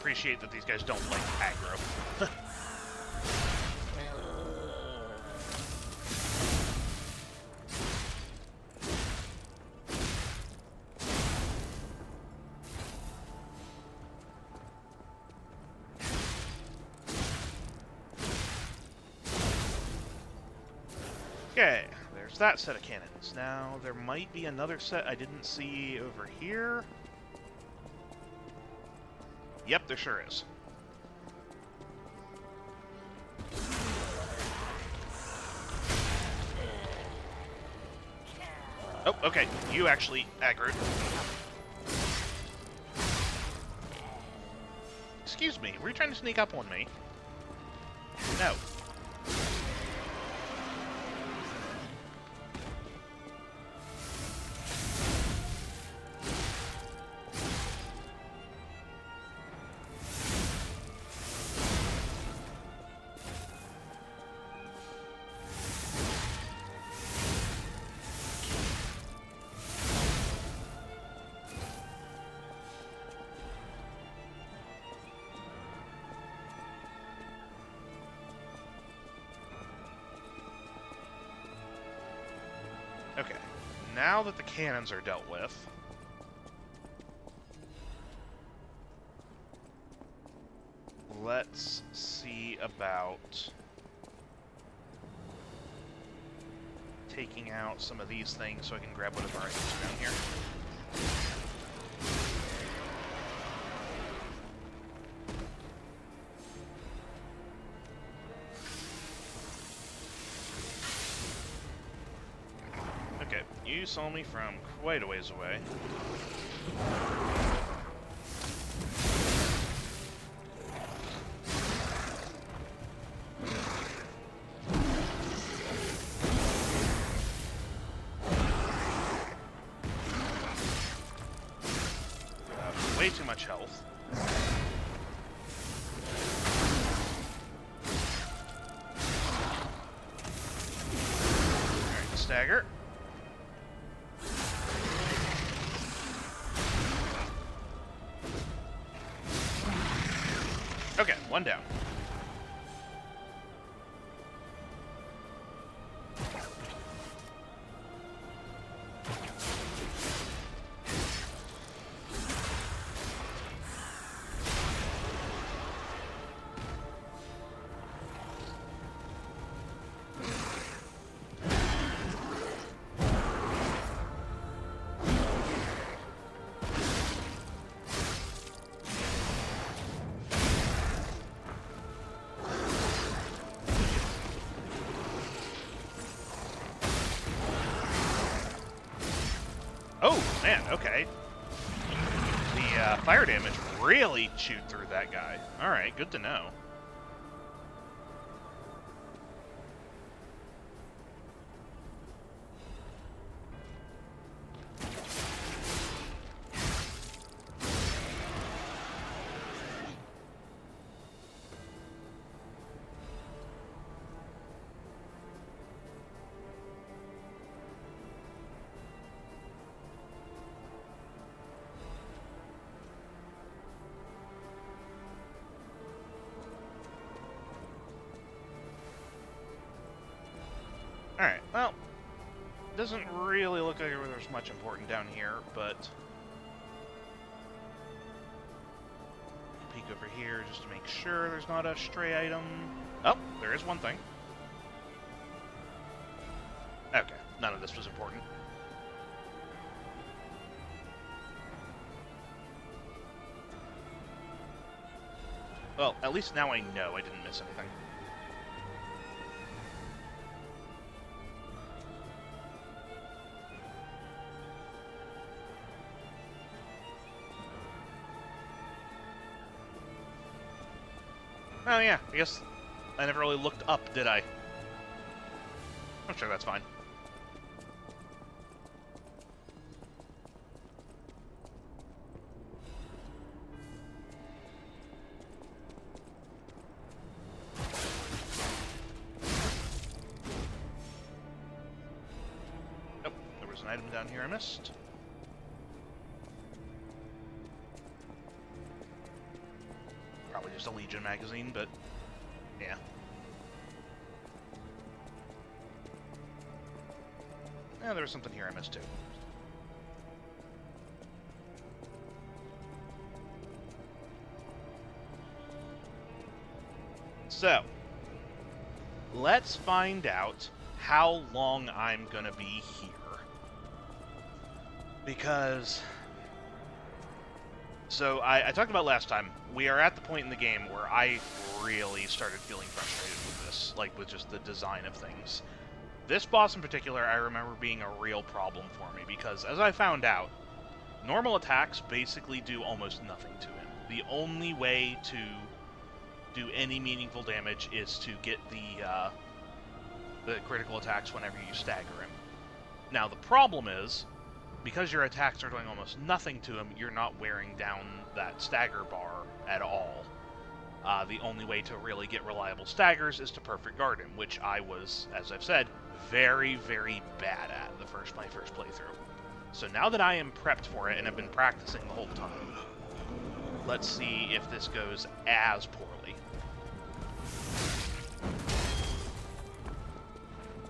appreciate that these guys don't like aggro. Okay, there's that set of cannons. Now, there might be another set I didn't see over here. Yep, there sure is. Oh, okay. You actually aggroed. Excuse me, were you trying to sneak up on me? No. Okay, now that the cannons are dealt with, let's see about taking out some of these things so I can grab whatever items are down here. Okay, you saw me from quite a ways away. Way too much health. Alright, stagger. Okay, one down. Oh, man, okay. The fire damage really chewed through that guy. Alright, good to know. Alright, well, doesn't really look like there's much important down here, but peek over here just to make sure there's not a stray item. Oh, there is one thing. Okay, none of this was important. Well, at least now I know I didn't miss anything. Oh yeah, I guess I never really looked up, did I? I'm sure that's fine. Nope, there was an item down here I missed. just a Legion magazine, but yeah. Yeah, there was something here I missed too. So, let's find out how long I'm gonna be here. Because, so I talked about last time, we are at the point in the game where I really started feeling frustrated with this, like with just the design of things. This boss in particular, I remember being a real problem for me, because as I found out, normal attacks basically do almost nothing to him. The only way to do any meaningful damage is to get the critical attacks whenever you stagger him. Now the problem is, because your attacks are doing almost nothing to him, you're not wearing down that stagger bar at all. The only way to really get reliable staggers is to perfect guard him, which I was, as I've said, very, very bad at my first playthrough. So now that I am prepped for it and have been practicing the whole time, let's see if this goes as poorly.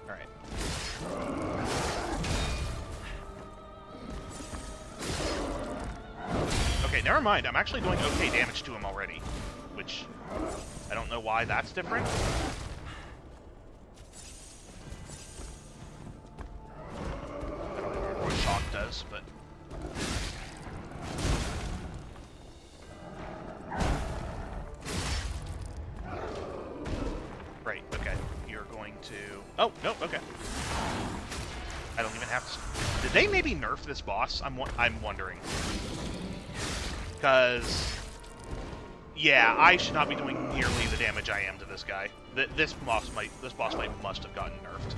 Alright. Okay, never mind. I'm actually doing okay damage to him already, which I don't know why that's different. I don't remember what shock does, but... Right, okay. You're going to... Oh, no, okay. I don't even have to... Did they maybe nerf this boss? I'm wondering. Because... Yeah, I should not be doing nearly the damage I am to this guy. This boss fight must have gotten nerfed.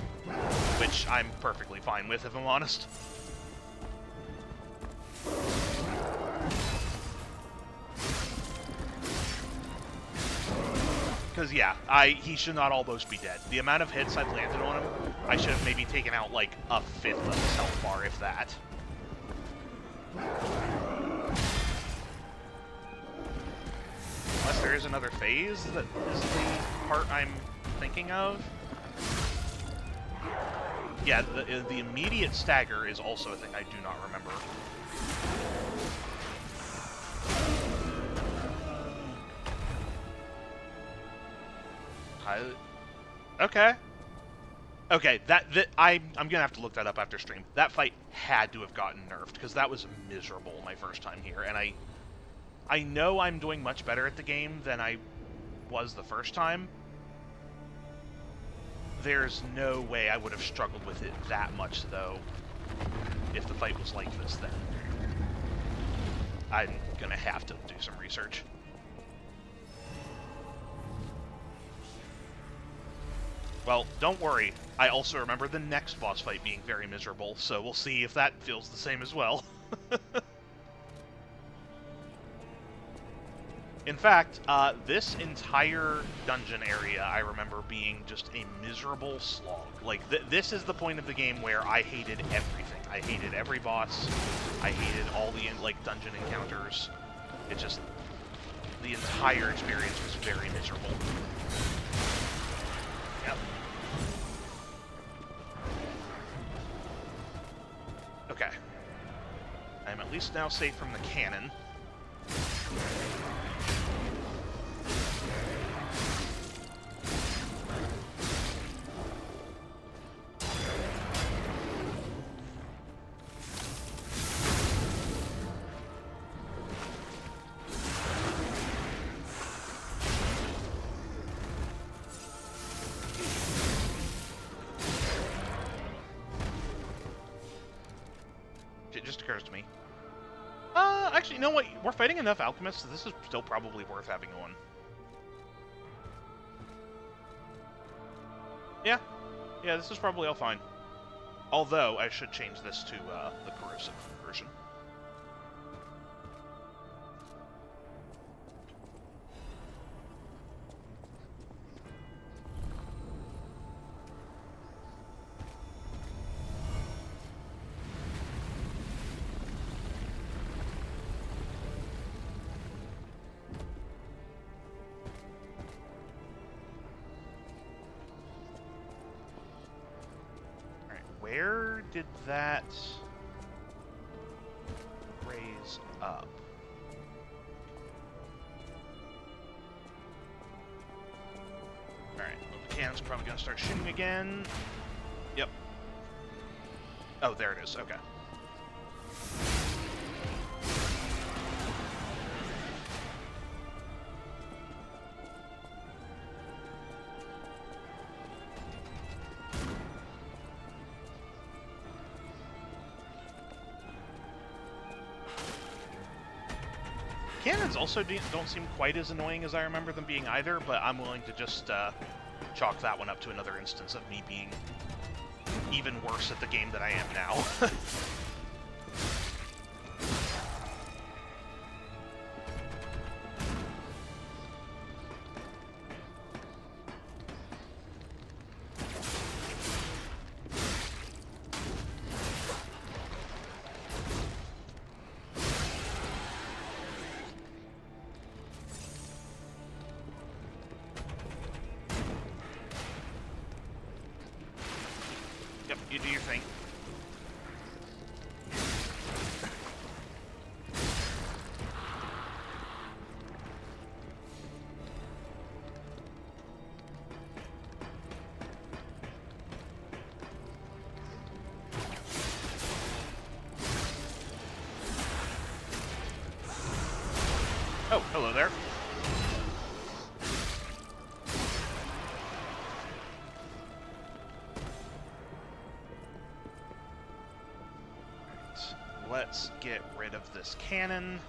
Which I'm perfectly fine with, if I'm honest. Because, yeah, he should not almost be dead. The amount of hits I've landed on him, I should have maybe taken out, like, a fifth of his health bar, if that. Unless there is another phase that is the part I'm thinking of. Yeah, the immediate stagger is also a thing I do not remember. Okay. Okay, I'm gonna have to look that up after stream. That fight had to have gotten nerfed, because that was miserable my first time here, and I know I'm doing much better at the game than I was the first time. There's no way I would have struggled with it that much, though, if the fight was like this then. I'm gonna have to do some research. Well, don't worry. I also remember the next boss fight being very miserable, so we'll see if that feels the same as well. In fact, this entire dungeon area I remember being just a miserable slog. Like, this is the point of the game where I hated everything. I hated every boss. I hated all the, like, dungeon encounters. It just... The entire experience was very miserable. Yep. Okay. I'm at least now safe from the cannon. It just occurs to me. Actually, you know what? We're fighting enough alchemists, so this is still probably worth having on. Yeah. Yeah, this is probably all fine. Although, I should change this to the corrosive version. where did that raise up? Alright, well, the cannon's probably going to start shooting again. Yep. Oh, there it is. Okay. Cannons also don't seem quite as annoying as I remember them being either, but I'm willing to just chalk that one up to another instance of me being even worse at the game than I am now. Yep, you do your thing. Oh, hello there. Let's get rid of this cannon.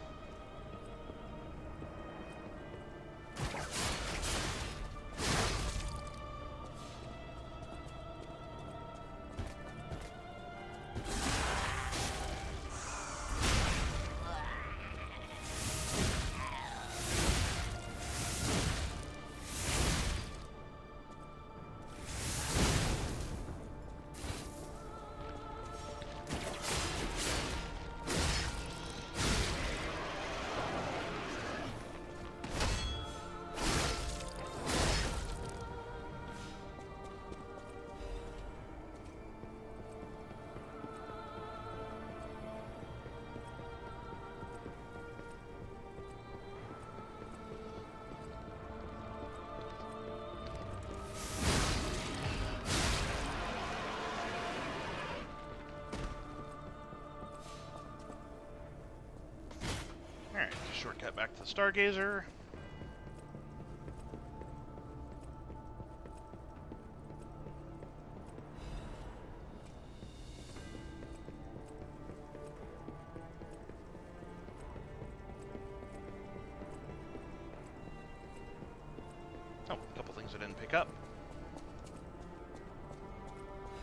Alright, shortcut back to the Stargazer. Oh, a couple things I didn't pick up.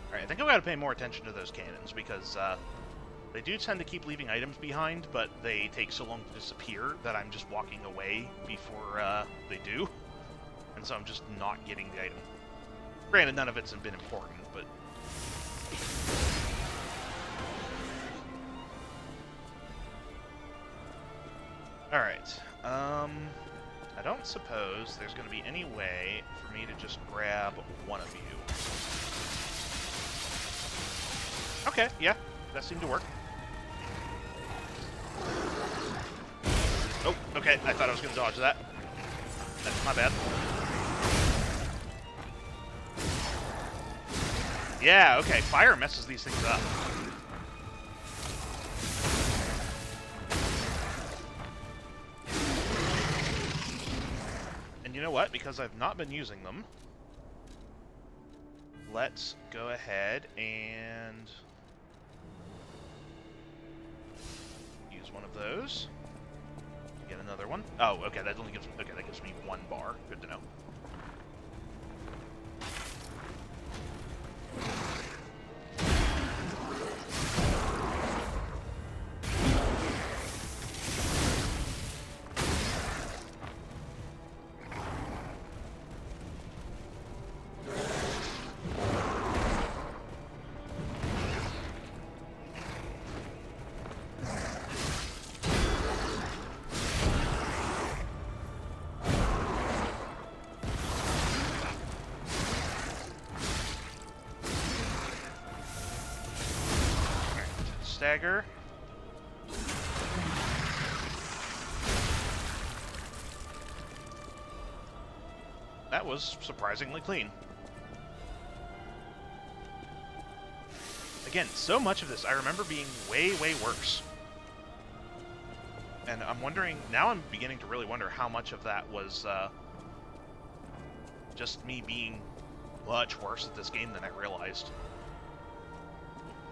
Alright, I think I've got to pay more attention to those cannons, because they do tend to keep leaving items behind, but they take so long to disappear that I'm just walking away before they do. And so I'm just not getting the item. Granted, none of it's been important, but... Alright, I don't suppose there's going to be any way for me to just grab one of you. Okay, yeah, that seemed to work. Oh, okay, I thought I was going to dodge that. That's my bad. Yeah, okay, fire messes these things up. And you know what? Because I've not been using them, let's go ahead and use one of those. Get another one. Oh, okay, that only gives that gives me 1 bar. Good to know. stagger. That was surprisingly clean. Again, so much of this I remember being way, way worse. And I'm wondering, now I'm beginning to really wonder how much of that was just me being much worse at this game than I realized.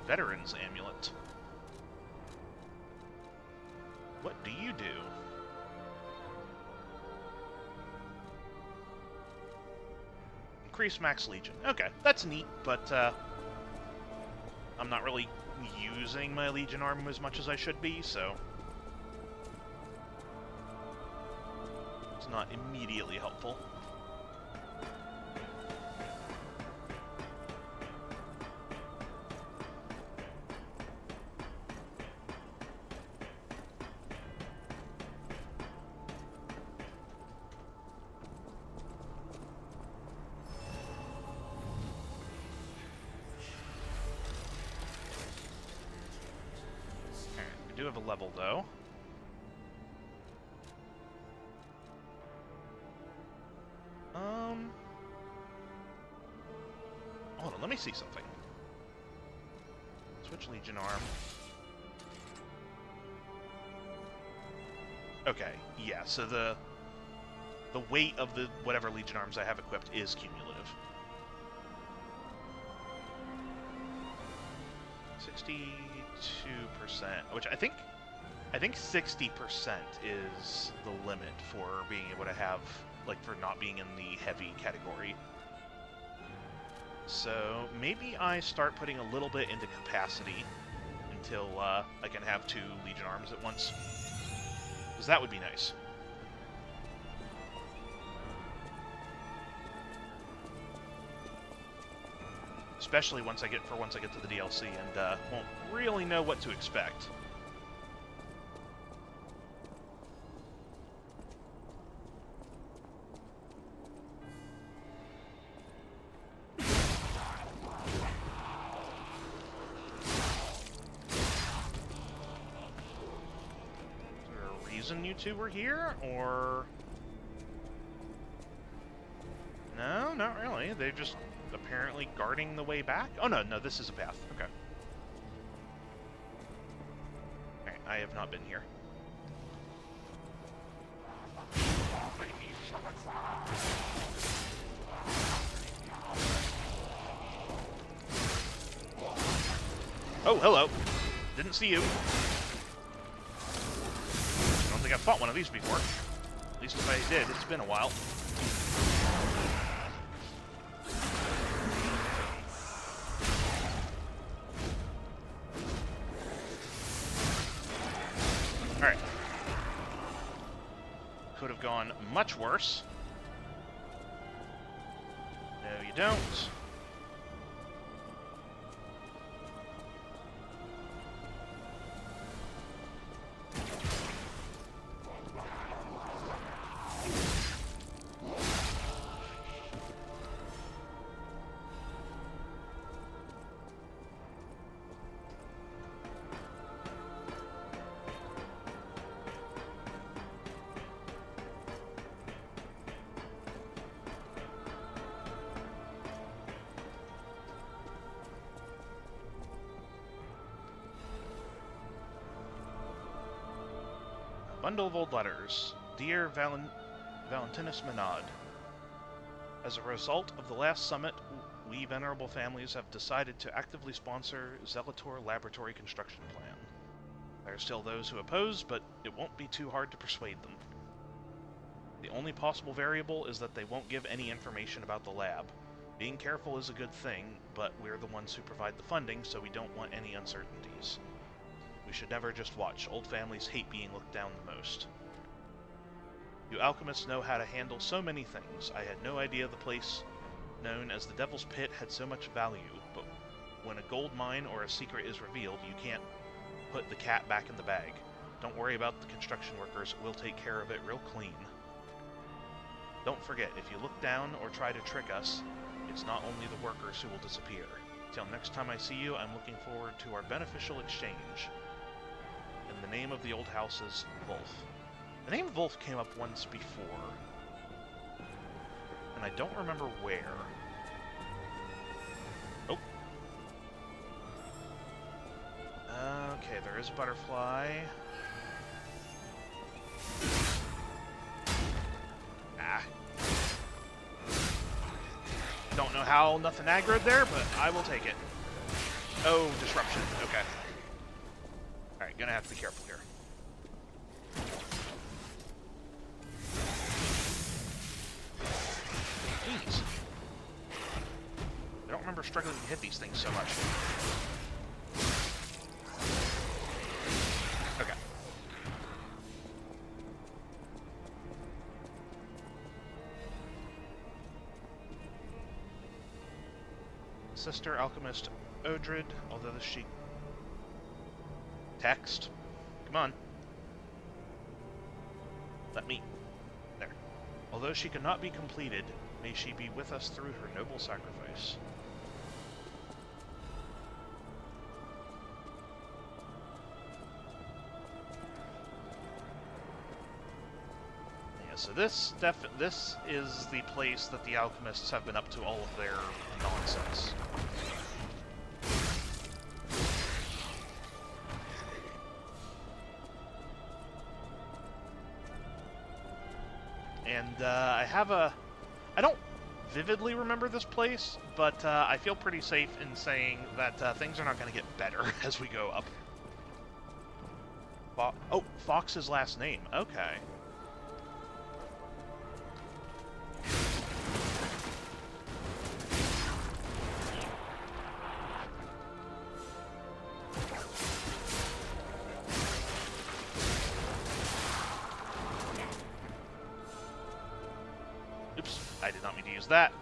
Veteran's Amulet. What do you do? Increase max legion. Okay, that's neat, but I'm not really using my legion arm as much as I should be, so it's not immediately helpful. Do have a level though. Hold on, let me see something. Switch Legion Arm. Okay, yeah, so the weight of the whatever Legion Arms I have equipped is cumulative. 62%, which I think 60% is the limit for being able to have, like, for not being in the heavy category. So maybe I start putting a little bit into capacity until I can have 2 Legion Arms at once, because that would be nice. Especially once I get to the DLC and won't really know what to expect. Is there a reason you two were here, or no? Not really. They're just apparently guarding the way back? Oh, no, this is a path. Okay. Alright, I have not been here. Oh, hello. Didn't see you. I don't think I've fought one of these before. At least if I did, it's been a while. Alright. Could have gone much worse. No, you don't. Bundle of old letters. Dear Valentinus Menad, as a result of the last summit, we venerable families have decided to actively sponsor Zelator Laboratory Construction Plan. There are still those who oppose, but it won't be too hard to persuade them. The only possible variable is that they won't give any information about the lab. Being careful is a good thing, but we're the ones who provide the funding, so we don't want any uncertainties. We should never just watch. Old families hate being looked down the most. You alchemists know how to handle so many things. I had no idea the place known as the Devil's Pit had so much value, but when a gold mine or a secret is revealed, you can't put the cat back in the bag. Don't worry about the construction workers. We'll take care of it real clean. Don't forget, if you look down or try to trick us, it's not only the workers who will disappear. Till next time I see you, I'm looking forward to our beneficial exchange. And the name of the old house is Wolf. The name Wolf came up once before, and I don't remember where. Oh. Okay, there is a butterfly. Ah. Don't know how nothing aggroed there, but I will take it. Oh, disruption. Okay. Alright, gonna have to be careful here. Jeez. I don't remember struggling to hit these things so much. Okay. Sister Alchemist Odrid, although she... Text? Come on. Let me... There. Although she cannot be completed, may she be with us through her noble sacrifice. Yeah, so this is the place that the alchemists have been up to all of their nonsense. And I don't vividly remember this place, but I feel pretty safe in saying that things are not going to get better as we go up. Oh, Fox's last name. Okay. Oops, I did not mean to use that.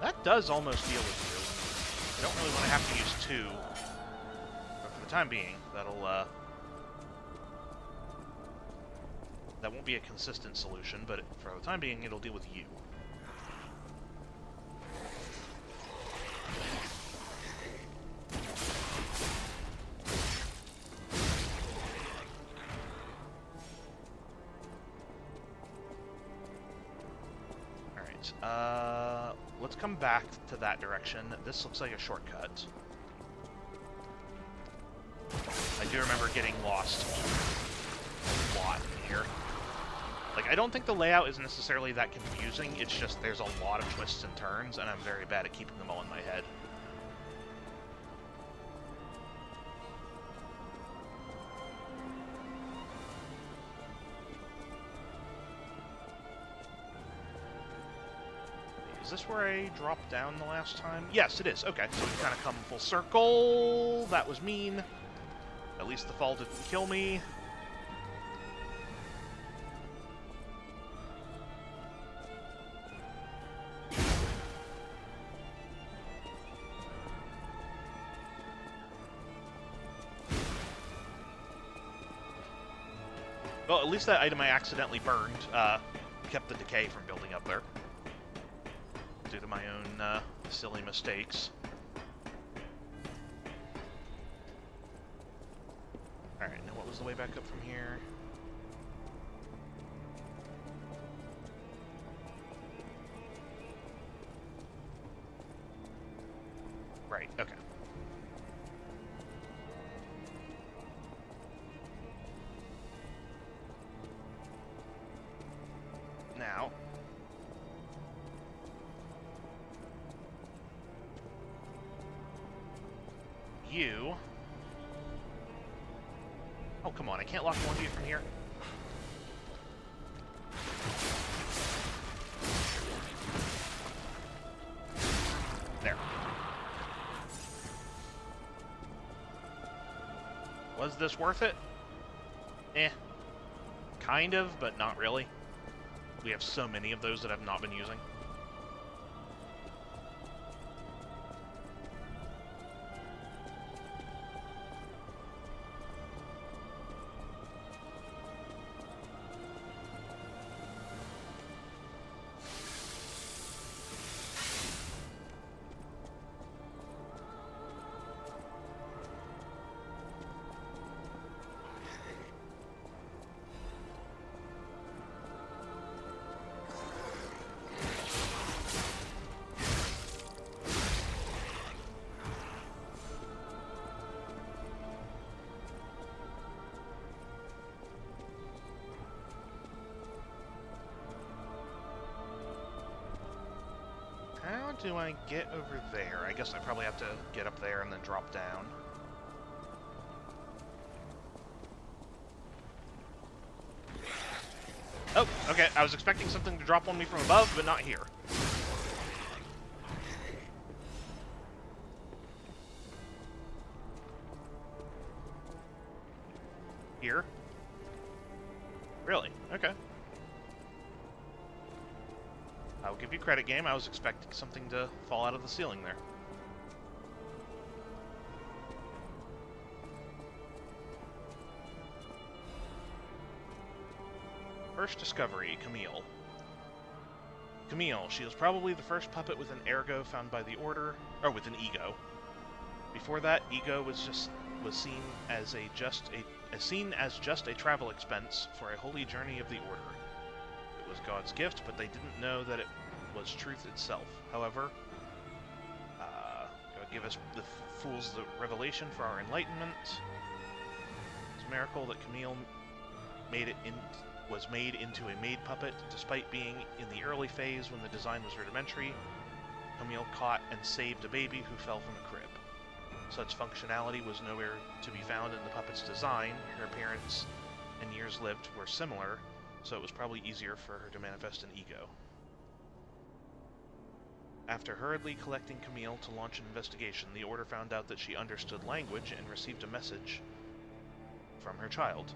That does almost deal with you. I don't really want to have to use two, but for the time being, that'll, that won't be a consistent solution, but for the time being, it'll deal with you. Let's come back to that direction. This looks like a shortcut. I do remember getting lost a lot in here. Like, I don't think the layout is necessarily that confusing, it's just there's a lot of twists and turns, and I'm very bad at keeping them all in my head. Is this where I dropped down the last time? Yes, it is. Okay, so we've kind of come full circle. That was mean. At least the fall didn't kill me. Well, at least that item I accidentally burned kept the decay from building up there. Due to my own silly mistakes. Alright, now what was the way back up from here? Right, okay. Now... you... Oh, come on, I can't lock one of you from here? There. Was this worth it? Eh. Kind of, but not really. We have so many of those that I've not been using. do I get over there? I guess I probably have to get up there and then drop down. Oh, okay. I was expecting something to drop on me from above, but not here. Here? Really? Okay. I'll give you credit, game. I was expecting something to fall out of the ceiling there. First discovery, Camille. Camille, she was probably the first puppet with an ergo found by the Order, or with an ego. Before that, ego was seen as just a travel expense for a holy journey of the Order. It was God's gift, but they didn't know that it was truth itself. However, God gave us the fools the revelation for our enlightenment. It's a miracle that Camille was made into a maid puppet, despite being in the early phase when the design was rudimentary. Camille caught and saved a baby who fell from a crib. Such functionality was nowhere to be found in the puppet's design. Her appearance and years lived were similar, so it was probably easier for her to manifest an ego. After hurriedly collecting Camille to launch an investigation, the Order found out that she understood language and received a message from her child.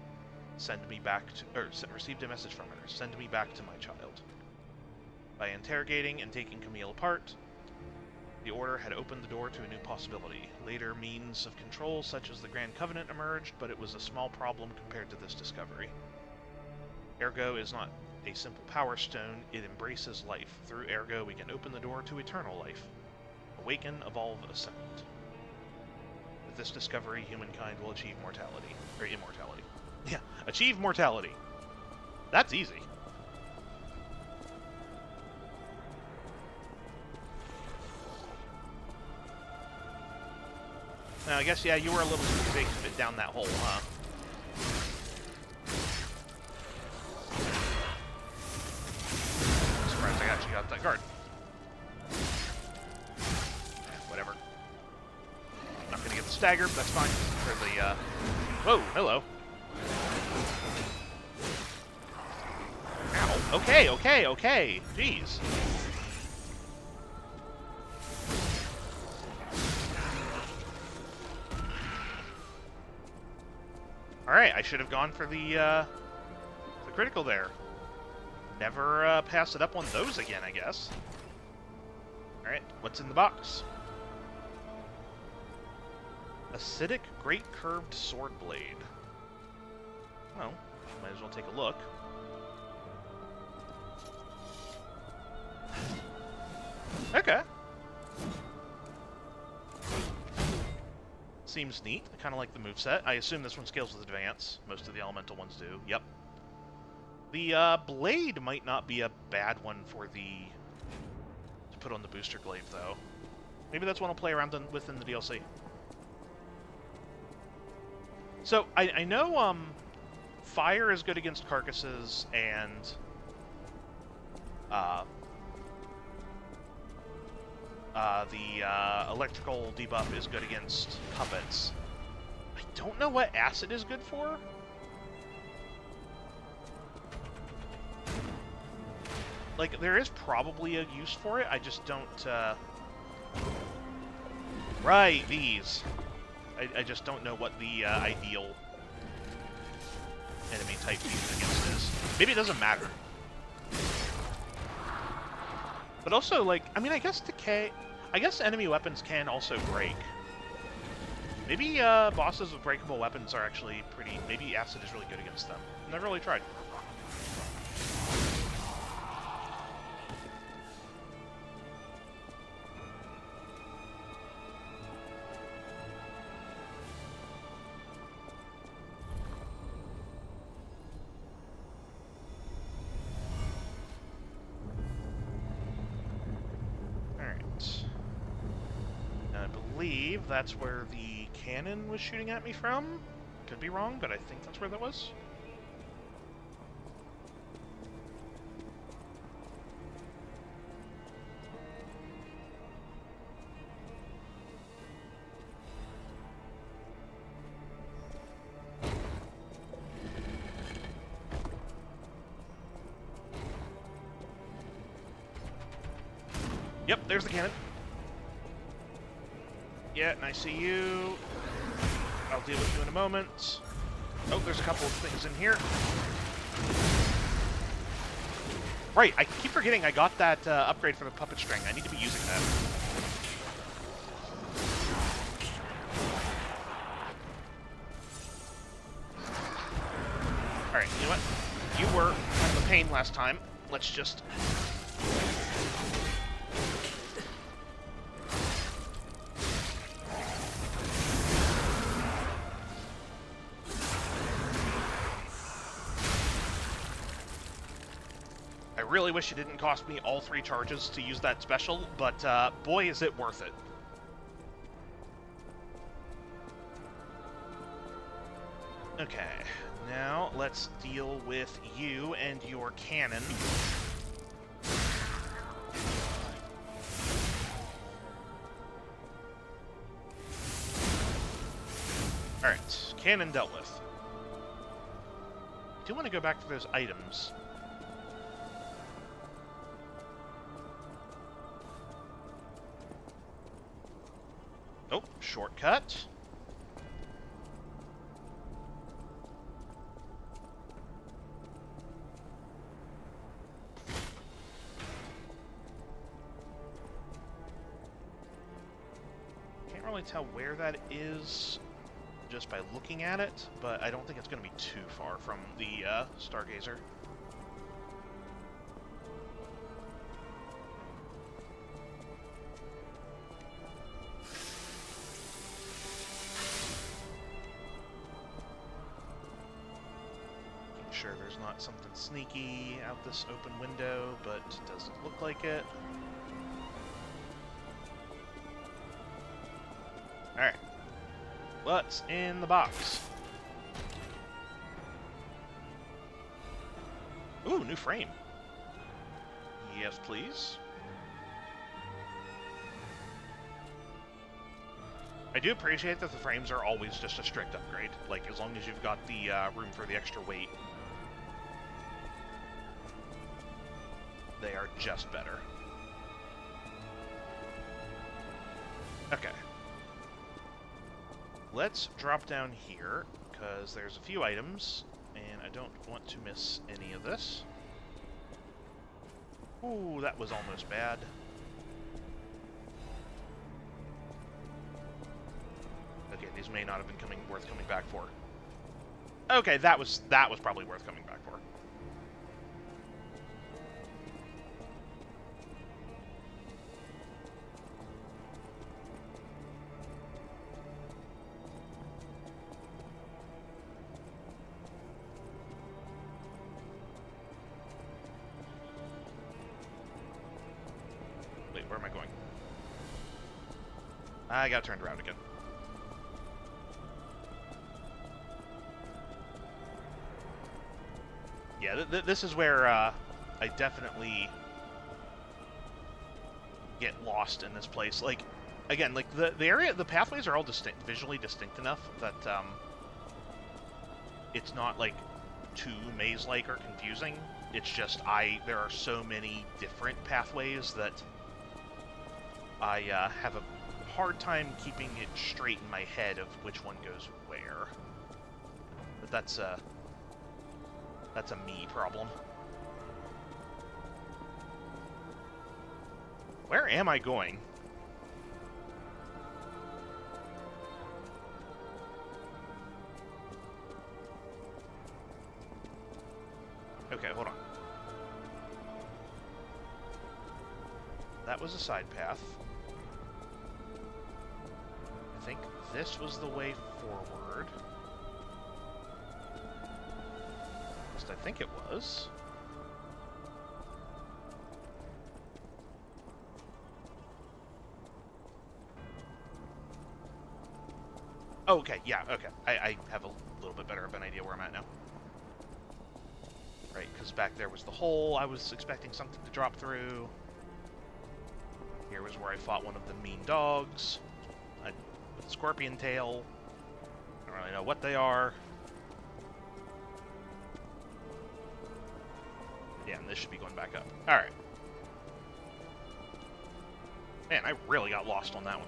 Received a message from her. Send me back to my child. By interrogating and taking Camille apart, the Order had opened the door to a new possibility. Later means of control, such as the Grand Covenant, emerged, but it was a small problem compared to this discovery. Ergo is not a simple power stone, it embraces life. Through Ergo, we can open the door to eternal life. Awaken, evolve, ascend. With this discovery, humankind will achieve mortality. Or immortality. Yeah, achieve mortality. That's easy. Now, I guess, yeah, you were a little too big to fit down that hole, huh? I'm surprised I actually got that guard. Whatever. Not gonna get the stagger, but that's fine. For the, Whoa, hello. Ow. Okay. Jeez. Alright, I should have gone for the critical there. Never pass it up on those again, I guess. Alright, what's in the box? Acidic Great Curved Sword Blade. Well, might as well take a look. Okay. Seems neat. I kind of like the moveset. I assume this one scales with advance. Most of the elemental ones do. Yep. The blade might not be a bad one for to put on the booster glaive, though. Maybe that's one I'll play around within the DLC. So, I know fire is good against carcasses, and the electrical debuff is good against puppets. I don't know what acid is good for. Like, there is probably a use for it, I just don't, Right, these. I just don't know what the ideal enemy type to use against is. Maybe it doesn't matter. But also, like, I mean, I guess enemy weapons can also break. Maybe bosses with breakable weapons are actually pretty... Maybe acid is really good against them. Never really tried. That's where the cannon was shooting at me from. Could be wrong, but I think that's where that was. Yep, there's the cannon. Yeah, and I see you. I'll deal with you in a moment. Oh, there's a couple of things in here. Right, I keep forgetting I got that upgrade for the puppet string. I need to be using that. Alright, you know what? You were kind of a pain last time. Let's just... I really wish it didn't cost me all 3 charges to use that special, but boy is it worth it. Okay, now let's deal with you and your cannon. Alright, cannon dealt with. I do want to go back to those items. Oh, shortcut. Can't really tell where that is just by looking at it, but I don't think it's going to be too far from the Stargazer. Sure there's not something sneaky out this open window, but it doesn't look like it. Alright. What's in the box? Ooh, new frame. Yes, please. I do appreciate that the frames are always just a strict upgrade. Like, as long as you've got the room for the extra weight. They are just better. Okay. Let's drop down here, because there's a few items, and I don't want to miss any of this. Ooh, that was almost bad. Okay, these may not have been worth coming back for. Okay, that was probably worth coming back for. Wait, where am I going? I got turned around again. Yeah, this is where I definitely get lost in this place. Like, again, like the area, the pathways are all visually distinct enough that it's not like too maze-like or confusing. It's just there are so many different pathways that I have a hard time keeping it straight in my head of which one goes where. But that's a me problem. Where am I going? Okay, hold on. That was a side path. I think this was the way forward. At least I think it was. Oh, okay, yeah, okay. I have a little bit better of an idea where I'm at now. Right, because back there was the hole I was expecting something to drop through. Here was where I fought one of the mean dogs. With a scorpion tail. I don't really know what they are. Yeah, and this should be going back up. Alright. Man, I really got lost on that one.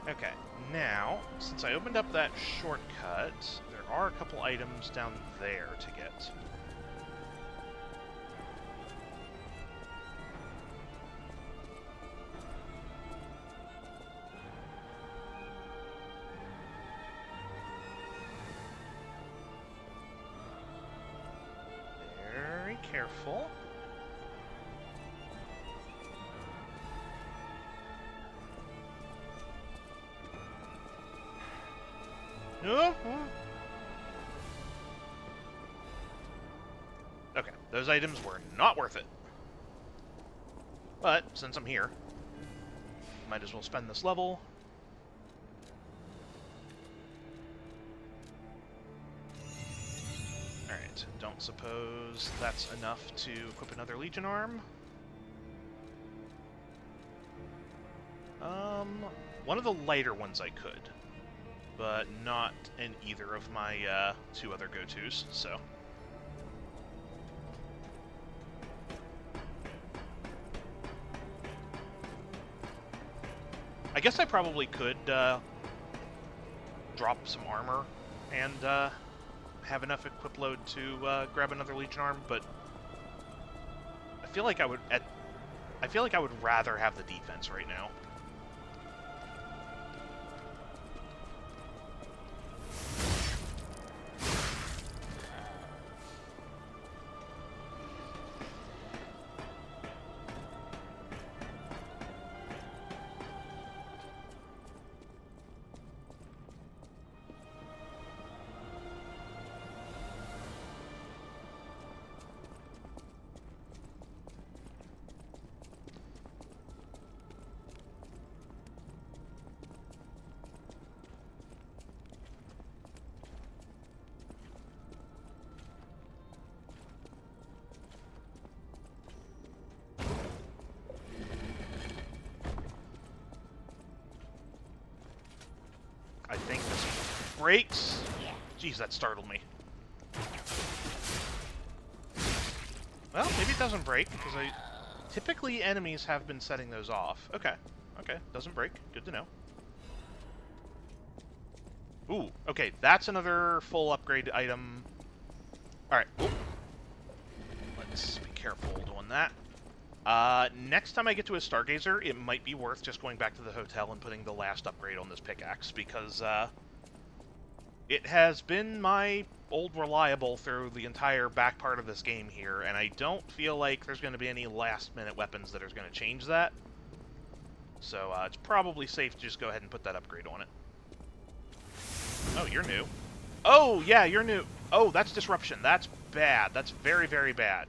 Okay, now, since I opened up that shortcut, there are a couple items down there to get. Very careful. No. Okay, those items were not worth it. But, since I'm here, might as well spend this level. Alright, don't suppose that's enough to equip another Legion arm. One of the lighter ones I could, but not in either of my two other go-tos, so. I guess I probably could drop some armor and have enough equip load to grab another Legion arm, but I feel like I would rather have the defense right now. I think this breaks. Jeez, that startled me. Well, maybe it doesn't break, because typically enemies have been setting those off. Okay, okay, doesn't break. Good to know. Ooh, okay, that's another full upgrade item. Alright, let's be careful doing that. Next time I get to a Stargazer, it might be worth just going back to the hotel and putting the last upgrade on this pickaxe, because, it has been my old reliable through the entire back part of this game here, and I don't feel like there's going to be any last-minute weapons that are going to change that. So, it's probably safe to just go ahead and put that upgrade on it. Oh, you're new. Oh, yeah, you're new. Oh, that's disruption. That's bad. That's very, very bad.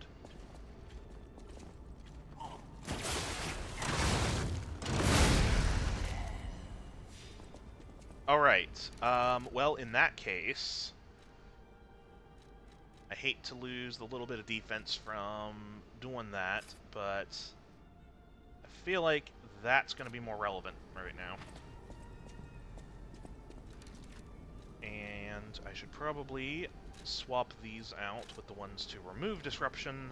Alright, well, in that case, I hate to lose the little bit of defense from doing that, but I feel like that's going to be more relevant right now. And I should probably swap these out with the ones to remove disruption.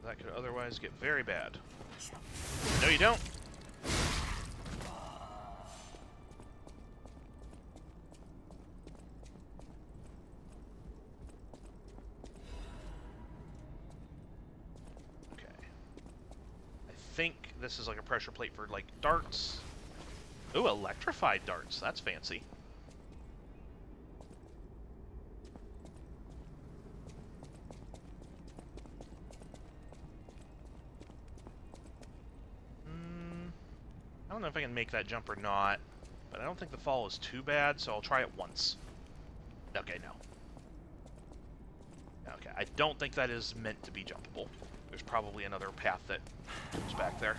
That could otherwise get very bad. No, you don't. I think this is like a pressure plate for like darts. Ooh, electrified darts. That's fancy. I don't know if I can make that jump or not, but I don't think the fall is too bad, so I'll try it once. Okay, no. Okay, I don't think that is meant to be jumpable. There's probably another path that goes back there.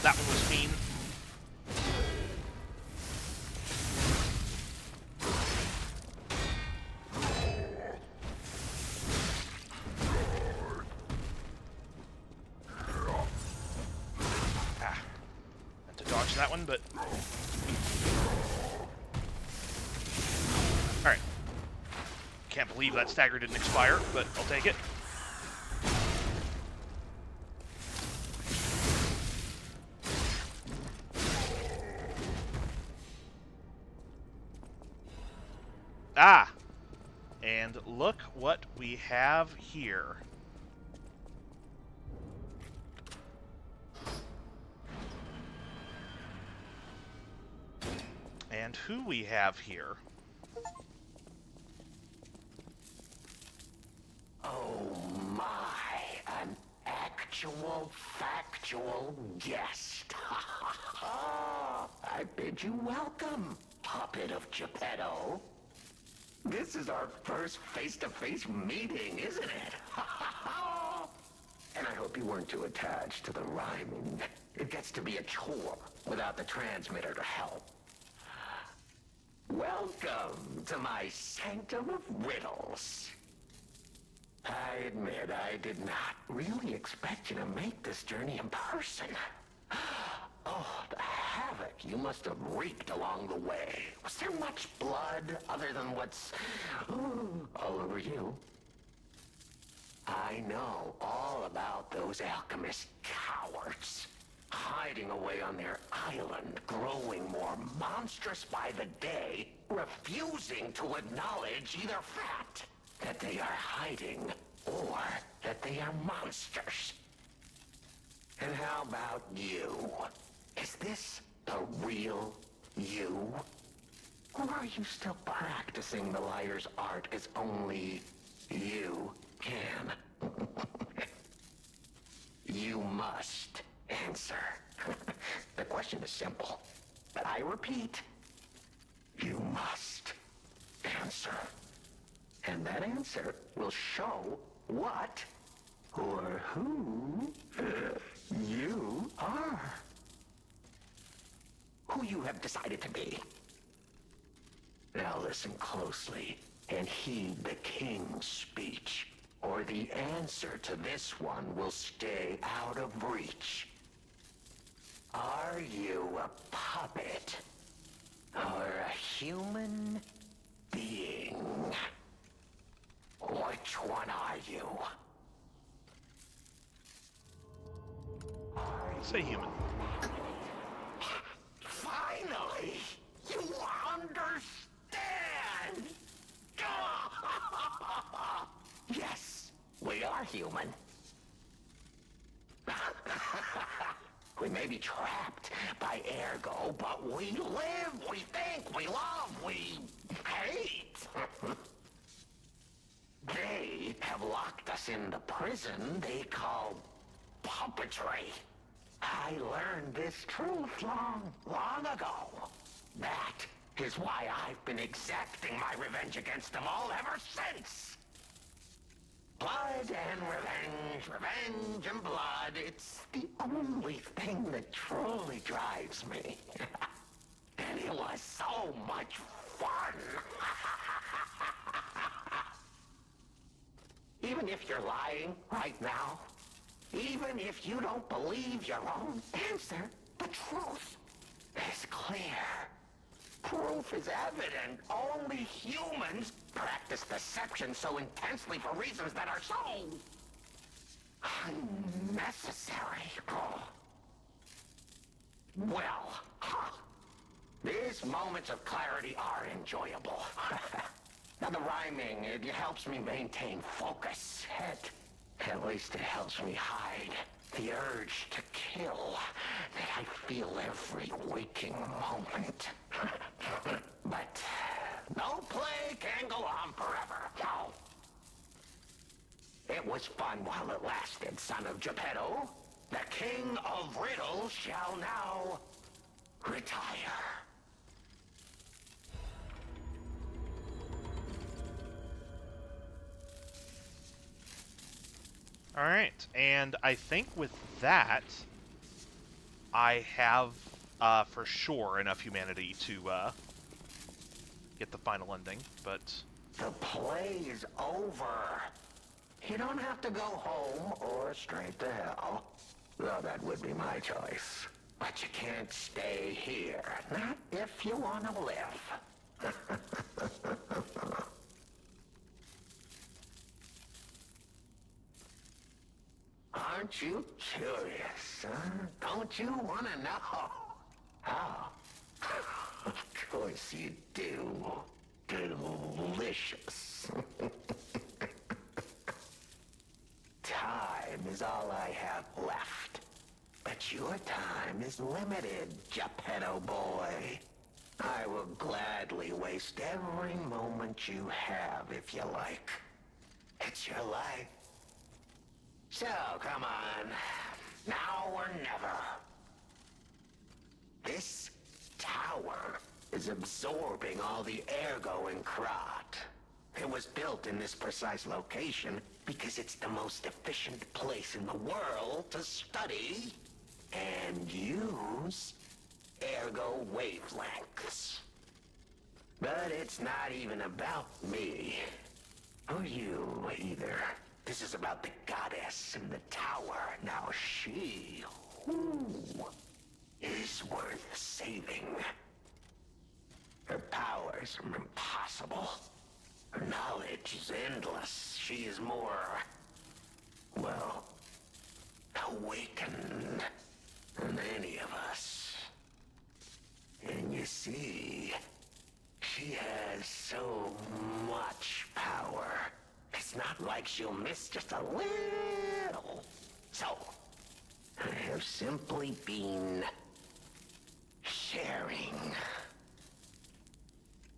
That one was mean. to dodge that one, but... Alright. Can't believe that stagger didn't expire, but I'll take it. Ah! And look what we have here. And who we have here.
Oh my, an actual factual guest. I bid you welcome, puppet of Geppetto. This is our first face-to-face meeting, isn't it? And I hope you weren't too attached to the rhyming. It gets to be a chore without the transmitter to help. Welcome to my sanctum of riddles. I admit I did not really expect you to make this journey in person. Oh, the havoc you must have wreaked along the way. Was there much blood other than what's all over you? I know all about those alchemist cowards. Hiding away on their island, growing more monstrous by the day, refusing to acknowledge either fact that they are hiding or that they are monsters. And how about you? Is this the real you? Or are you still practicing the liar's art as only you can? You must answer. The question is simple, but I repeat, you must answer. And that answer will show what or who you are. Who you have decided to be. Now listen closely and heed the king's speech, or the answer to this one will stay out of reach. Are you a puppet or a human being? Which one are you?
Say human.
Finally! You understand! Yes, we are human. We may be trapped by Ergo, but we live, we think, we love, we hate. They have locked us in the prison they call puppetry. I learned this truth long ago. That is why I've been exacting my revenge against them all ever since. Blood and revenge, revenge and blood. It's the only thing that truly drives me. And it was so much fun. Even if you're lying right now, even if you don't believe your own answer, the truth is clear. Proof is evident. Only humans practice deception so intensely for reasons that are so unnecessary. Well, these moments of clarity are enjoyable. Now the rhyming, it helps me maintain focus. At least it helps me hide the urge to kill that I feel every waking moment. But no play can go on forever. No. It was fun while it lasted, son of Geppetto. The king of riddles shall now retire.
Alright, and I think with that, I have, for sure, enough humanity to, get the final ending, but...
The play is over. You don't have to go home or straight to hell. Though that would be my choice. But you can't stay here. Not if you want to live. Aren't you curious, huh? Don't you want to know? Oh, of course you do. Delicious. Time is all I have left. But your time is limited, Geppetto boy. I will gladly waste every moment you have if you like. It's your life. So, come on. Now or never. This tower is absorbing all the ergo in Krat. It was built in this precise location because it's the most efficient place in the world to study and use ergo wavelengths. But it's not even about me. Or you, either. This is about the goddess in the tower. Now she, is worth saving. Her powers are impossible. Her knowledge is endless. She is more, well, awakened than any of us. And you see, she has so much power. It's not like she'll miss just a little. So, I have simply been sharing.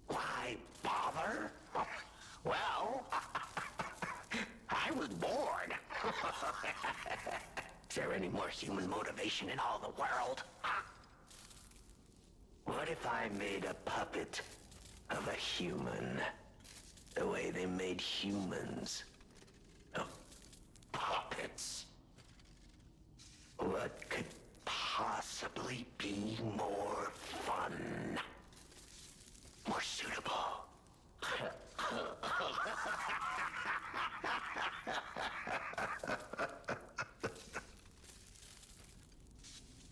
Why bother? Well, I was bored. Is there any more human motivation in all the world? What if I made a puppet of a human? The way they made humans of puppets. What could possibly be more fun? More suitable?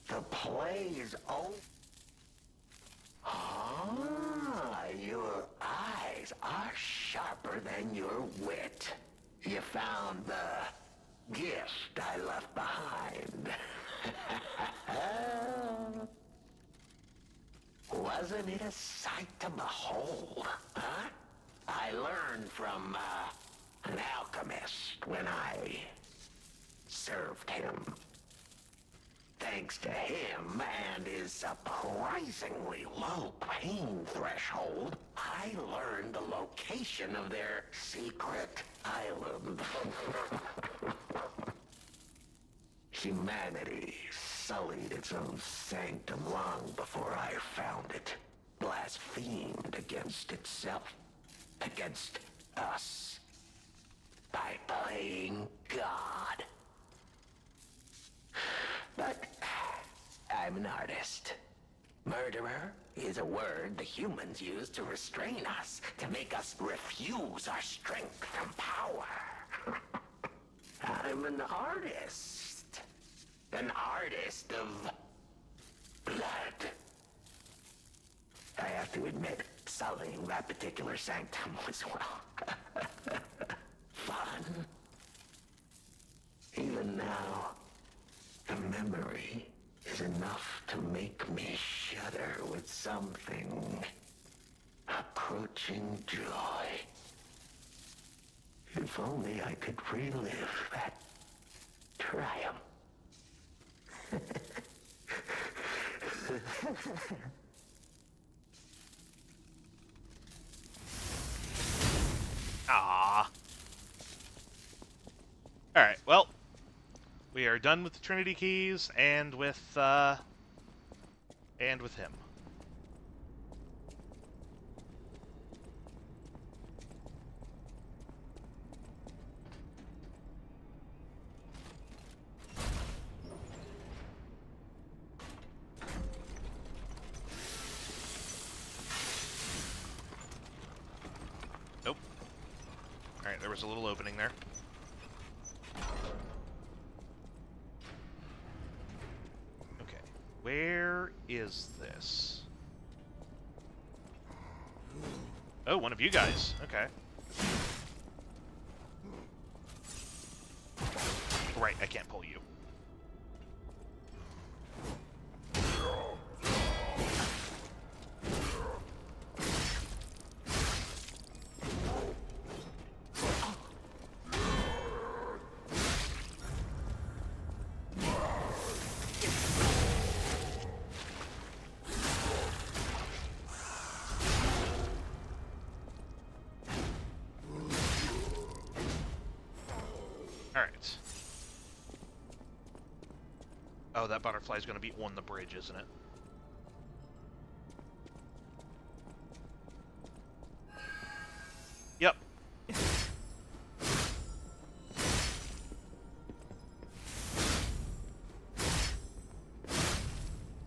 The play is over. Ah, your eyes are sharper than your wit. You found the gift I left behind. Wasn't it a sight to behold, huh? I learned from an alchemist when I served him. Thanks to him and his surprisingly low pain threshold, I learned the location of their secret island. Humanity sullied its own sanctum long before I found it. Blasphemed against itself, against us, by playing God. But I'm an artist. Murderer is a word the humans use to restrain us, to make us refuse our strength and power. I'm an artist. An artist of blood. I have to admit, sullying that particular sanctum was, well, fun. Even now, the memory is enough to make me shudder with something approaching joy. If only I could relive that triumph.
Ah. Alright, well, we are done with the Trinity Keys and with him. Nope. Alright, there was a little opening there. Where Where is this? Oh, one of you guys. Okay. Right, I can't pull you. Alright. Oh, that butterfly's gonna be on the bridge, isn't it? Yep.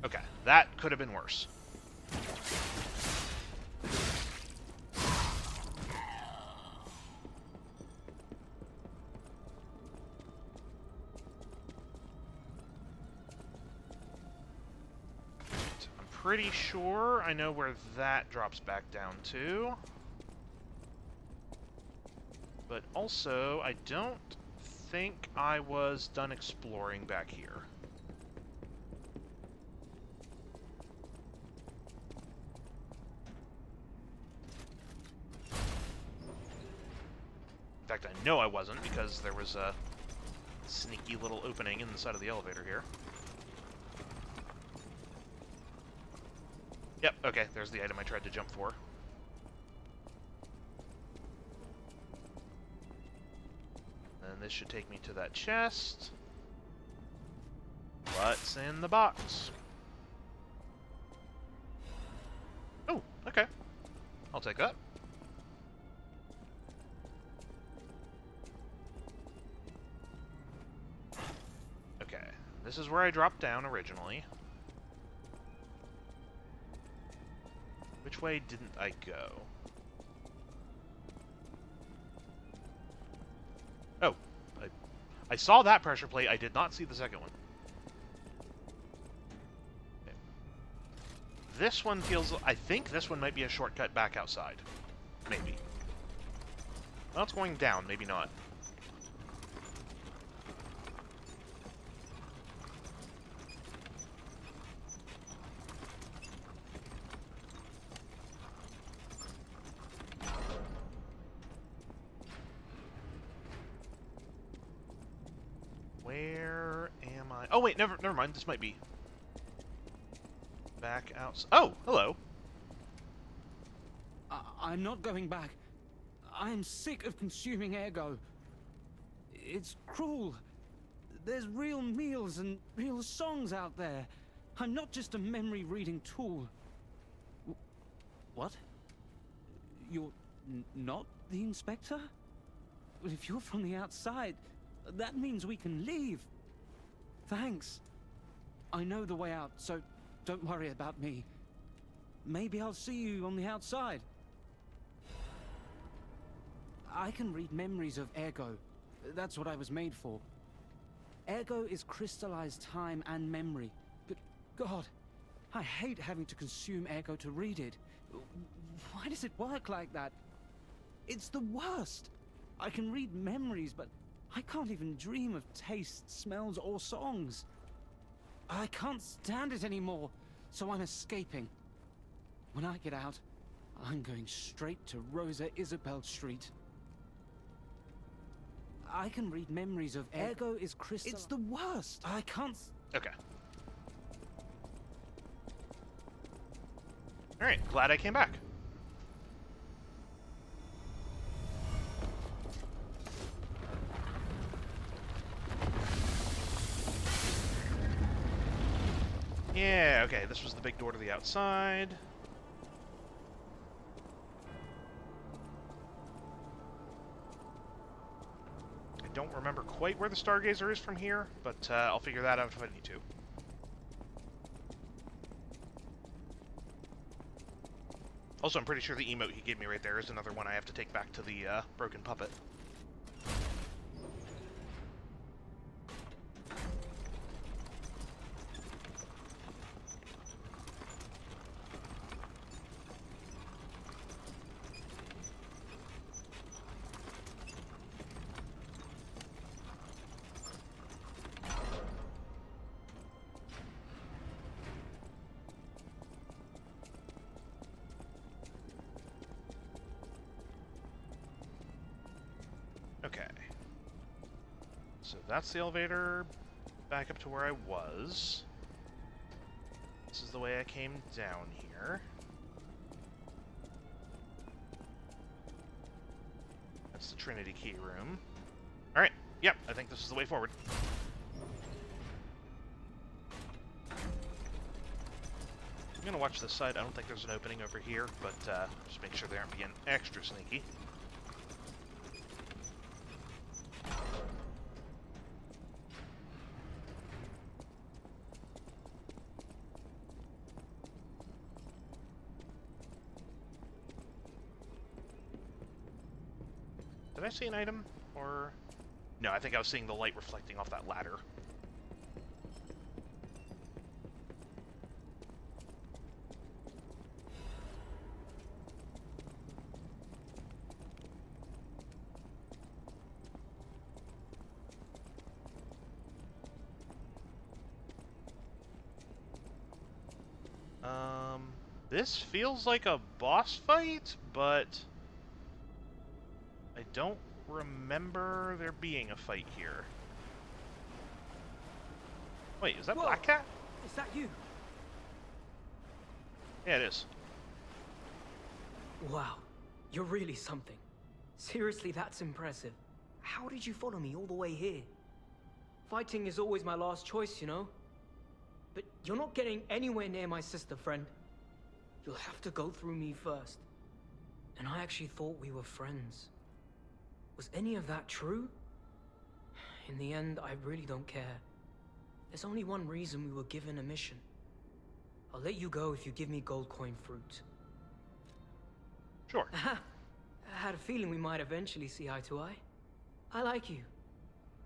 Okay, that could have been worse. Pretty sure I know where that drops back down to. But also, I don't think I was done exploring back here. In fact, I know I wasn't because there was a sneaky little opening in the side of the elevator here. Yep, okay, there's the item I tried to jump for. And this should take me to that chest. What's in the box? Oh, okay. I'll take that. Okay, this is where I dropped down originally. Which way didn't I go? Oh, I saw that pressure plate. I did not see the second one. Okay. This one feels... I think this one might be a shortcut back outside. Maybe. Well, it's going down. Maybe not. Where am I? Oh wait, never mind. This might be back out. Oh, hello.
I'm not going back. I'm sick of consuming ergo. It's cruel. There's real meals and real songs out there. I'm not just a memory-reading tool. What? You're not the Inspector? Well, if you're from the outside, that means we can leave. Thanks. I know the way out, so don't worry about me. Maybe I'll see you on the outside. I can read memories of ergo. That's what I was made for. Ergo is crystallized time and memory. But God, I hate having to consume ergo to read it. Why does it work like that? It's the worst. I can read memories, but I can't even dream of tastes, smells, or songs. I can't stand it anymore, so I'm escaping. When I get out, I'm going straight to Rosa Isabel Street. I can read memories of ergo is crystal. It's the worst. I can't.
Okay. All right. Glad I came back. Yeah, okay, this was the big door to the outside. I don't remember quite where the Stargazer is from here, but I'll figure that out if I need to. Also, I'm pretty sure the emote he gave me right there is another one I have to take back to the broken puppet. So that's the elevator back up to where I was. This is the way I came down here. That's the Trinity key room. Alright, yep, I think this is the way forward. I'm gonna watch this side. I don't think there's an opening over here, but just make sure they aren't being extra sneaky. Did I see an item? Or... No, I think I was seeing the light reflecting off that ladder. This feels like a boss fight, but I don't remember there being a fight here. Wait, is that Black Cat?
Is that you?
Yeah, it is.
Wow, you're really something. Seriously, that's impressive. How did you follow me all the way here? Fighting is always my last choice, you know? But you're not getting anywhere near my sister, friend. You'll have to go through me first. And I actually thought we were friends. Was any of that true? In the end, I really don't care. There's only one reason we were given a mission. I'll let you go if you give me gold coin fruit.
Sure.
I had a feeling we might eventually see eye to eye. I like you.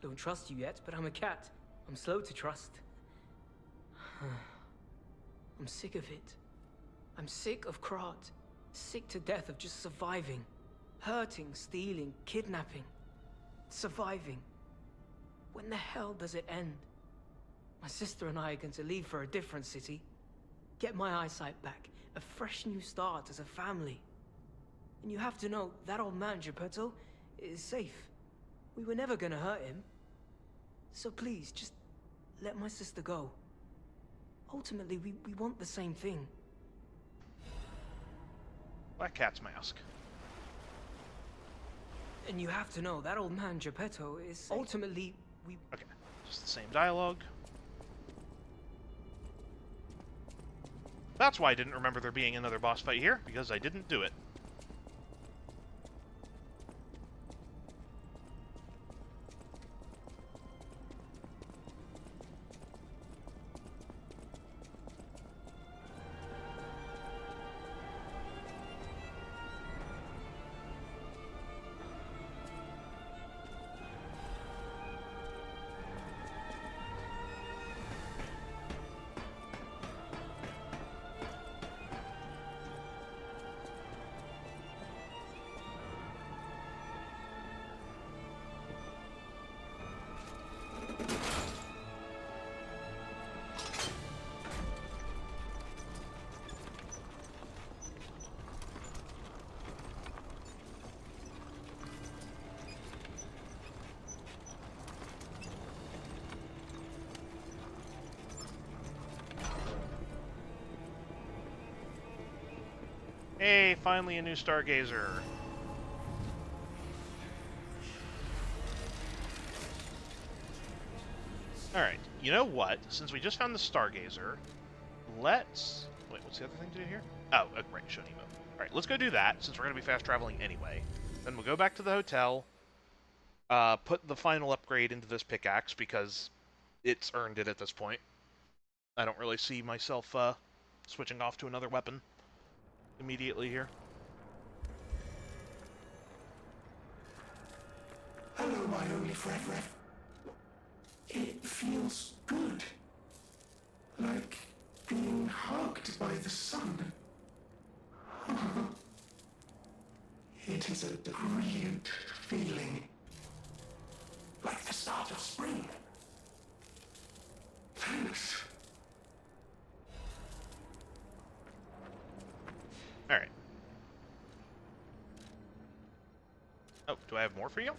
Don't trust you yet, but I'm a cat. I'm slow to trust. I'm sick of it. I'm sick of Krat. Sick to death of just surviving. Hurting, stealing, kidnapping. Surviving. When the hell does it end? My sister and I are going to leave for a different city. Get my eyesight back. A fresh new start as a family. And you have to know, that old man, Geppetto, is safe. We were never gonna hurt him. So please, just let my sister go. Ultimately, we want the same thing.
Black Cat's mask.
And you have to know, that old man, Geppetto, is safe. Ultimately, we...
Okay, just the same dialogue. That's why I didn't remember there being another boss fight here, because I didn't do it. Hey, finally a new Stargazer. Alright, you know what? Since we just found the Stargazer, let's... Wait, what's the other thing to do here? Oh, right, show Nemo. Alright, let's go do that, since we're going to be fast traveling anyway. Then we'll go back to the hotel, put the final upgrade into this pickaxe, because it's earned it at this point. I don't really see myself switching off to another weapon immediately here.
Hello, my only friend. It feels good. Like being hugged by the sun. It is a brilliant feeling. Like the start of spring. Thanks.
Alright. Oh, do I have more for you?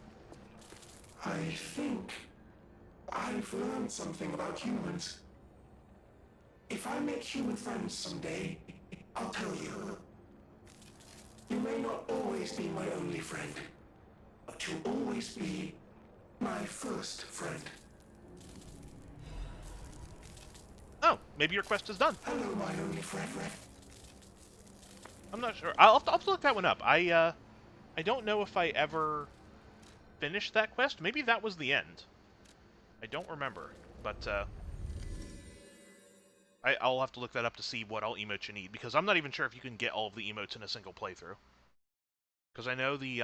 I think I've learned something about humans. If I make human friends someday, I'll tell you. You may not always be my only friend, but you'll always be my first friend.
Oh, maybe your quest is done.
Hello, my only friend.
I'm not sure. I'll have to look that one up. I don't know if I ever finished that quest. Maybe that was the end. I don't remember, but I'll have to look that up to see what all emotes you need, because I'm not even sure if you can get all of the emotes in a single playthrough. Because I know the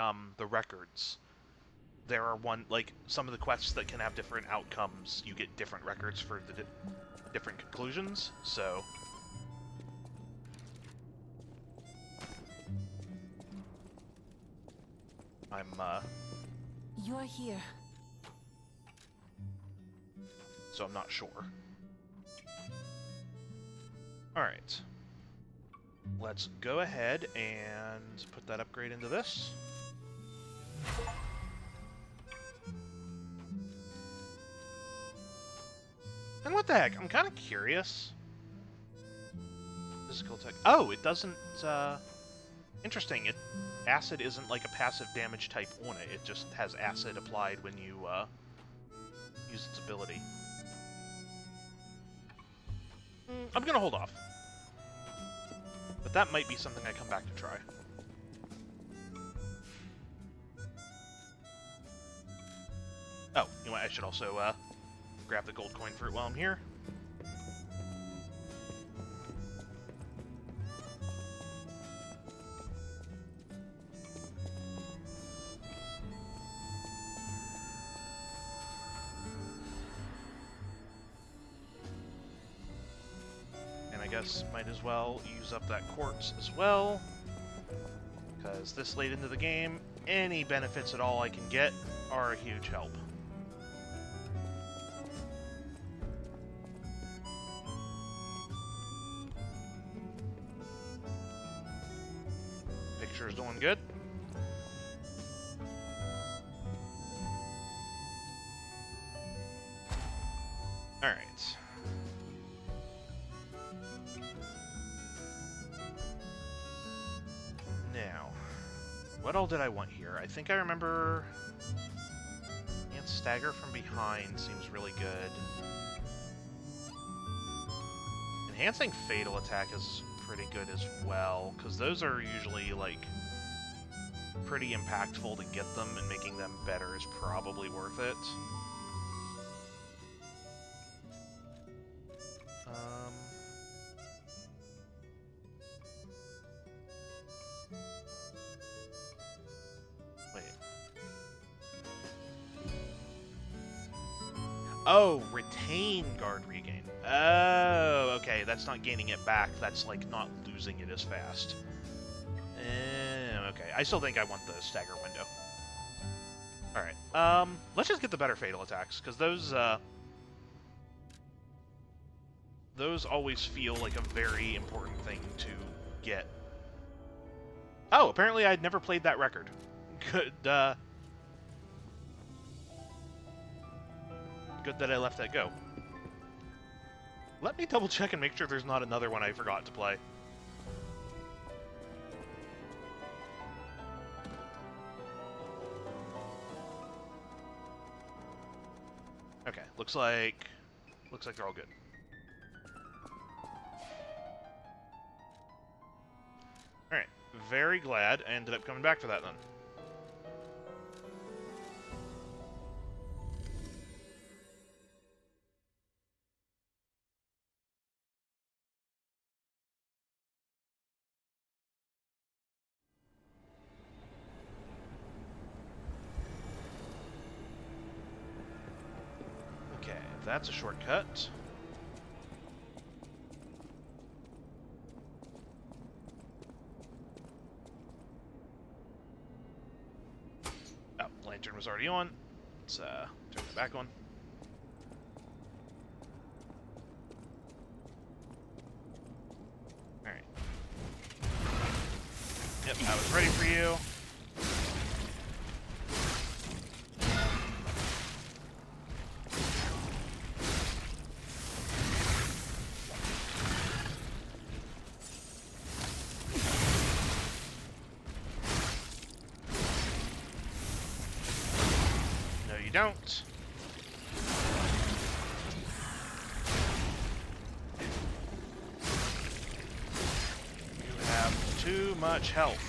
records, there are some of the quests that can have different outcomes. You get different records for the different conclusions. So I'm
You're here.
so I'm not sure. Alright. Let's go ahead and put that upgrade into this. And what the heck? I'm kind of curious. Physical tech. Oh, it doesn't, interesting. Acid isn't like a passive damage type on it. It just has acid applied when you, use its ability. I'm gonna hold off. But that might be something I come back to try. Oh, you know what? I should also grab the gold coin fruit while I'm here. Might as well use up that quartz as well, because this late into the game, any benefits at all I can get are a huge help. Picture's doing good. Alright. Now, what all did I want here? I think I remember... And stagger from behind seems really good. Enhancing fatal attack is pretty good as well, because those are usually, like, pretty impactful to get them, and making them better is probably worth it. Oh, retain guard regain. Oh, okay, that's not gaining it back, that's like not losing it as fast. Okay, I still think I want the stagger window. Alright, let's just get the better fatal attacks, because those always feel like a very important thing to get. Oh, apparently I'd never played that record. Good, good that I left that go. Let me double check and make sure there's not another one I forgot to play. Okay, looks like they're all good. Alright, very glad I ended up coming back for that then. That's a shortcut. Oh, lantern was already on. Let's turn it back on. Alright. Yep, I was ready for you. don't. You have too much health.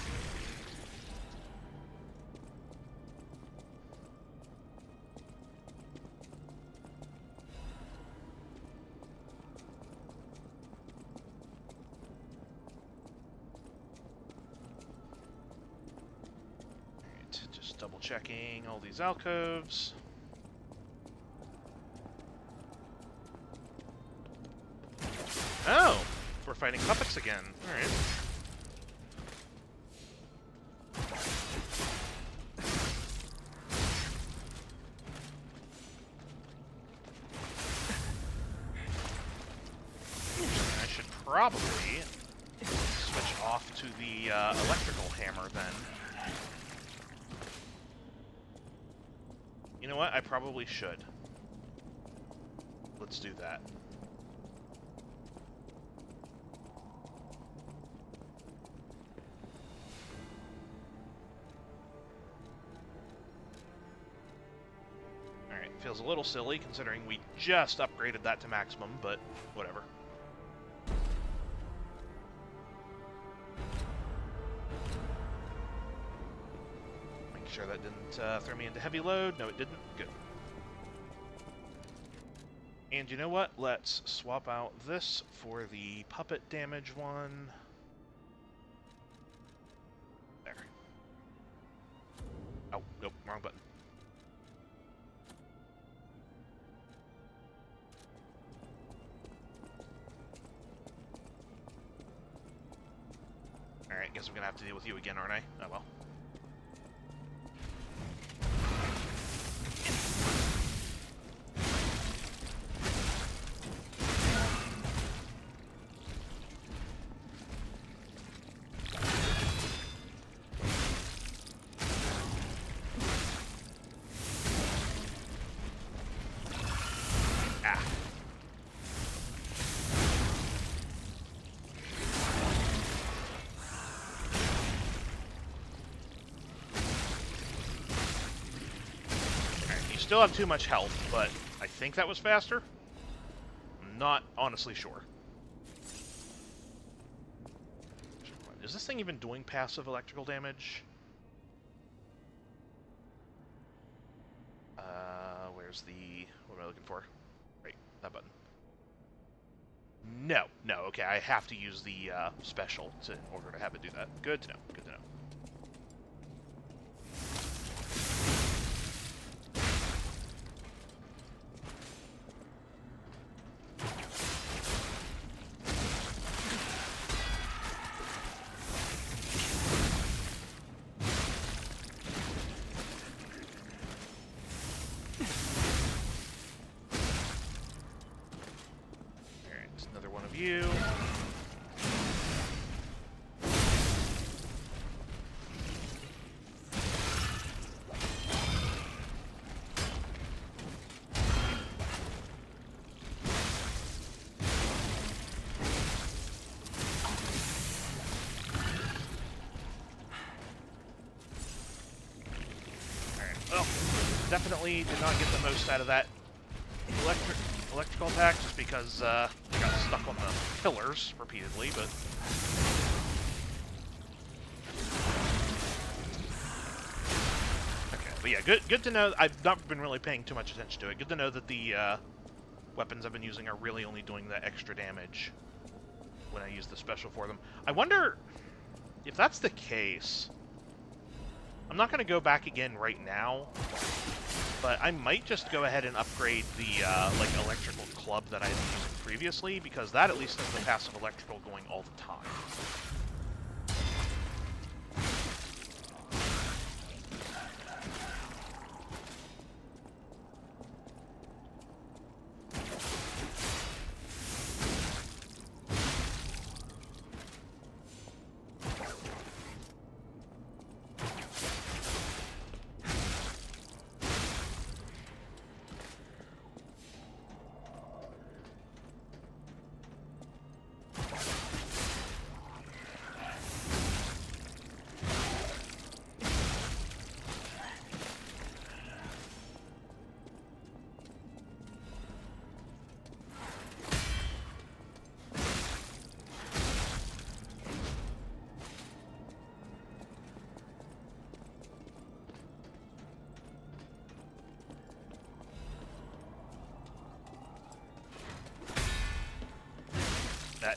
Double checking all these alcoves. Oh, we're fighting puppets again. All right. I should probably switch off to the electrical hammer then. You know what? I probably should. Let's do that. Alright, feels a little silly considering we just upgraded that to maximum, but whatever. Sure that didn't throw me into heavy load. No, it didn't. Good. And you know what? Let's swap out this for the puppet damage one. There. Oh, nope, wrong button. Alright, guess I'm gonna have to deal with you again, aren't I? Oh well. Still have too much health, but I think that was faster. I'm not honestly sure. Is this thing even doing passive electrical damage? Where's the... what am I looking for? Right, that button. No, okay, I have to use the special in order to have it do that. Good to know, good to know. You. Alright, well, definitely did not get the most out of that electrical attack just because I got stuck on the pillars repeatedly, but... Okay, but yeah, good to know. I've not been really paying too much attention to it. Good to know that the weapons I've been using are really only doing the extra damage when I use the special for them. I wonder if that's the case. I'm not going to go back again right now, but I might just go ahead and upgrade the like electrical club that I had been using previously, because that at least has the passive electrical going all the time.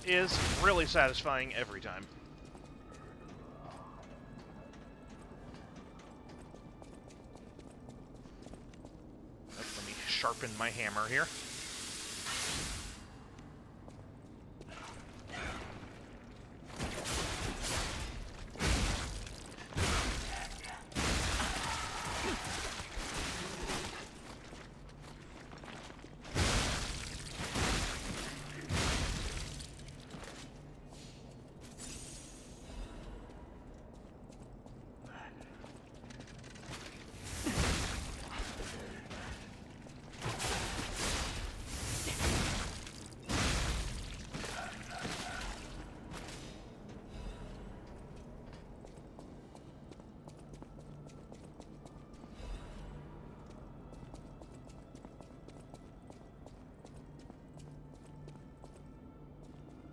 is really satisfying every time. Let me sharpen my hammer here.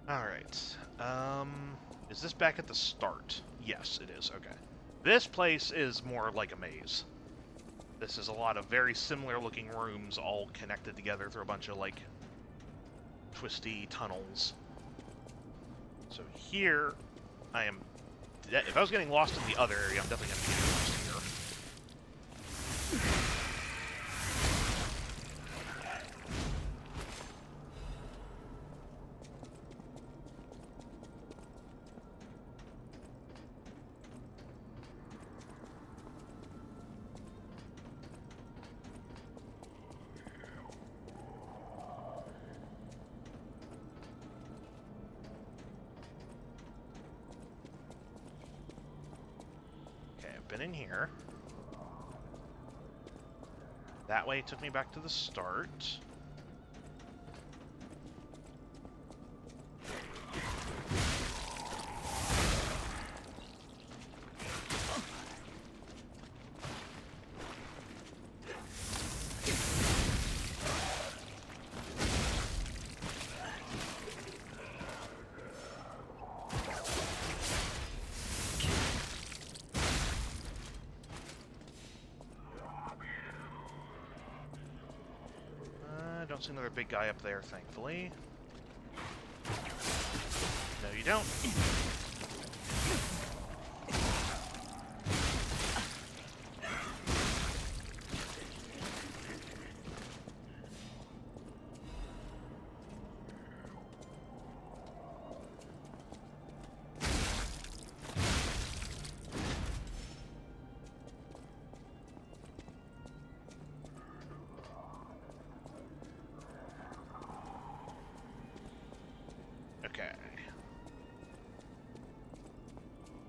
Alright, is this back at the start? Yes, it is, okay. This place is more like a maze. This is a lot of very similar looking rooms all connected together through a bunch of, like, twisty tunnels. So here, I am... If I was getting lost in the other area, I'm definitely going to be getting lost here. Been in here. That way took me back to the start. Don't see another big guy up there, thankfully. No, you don't.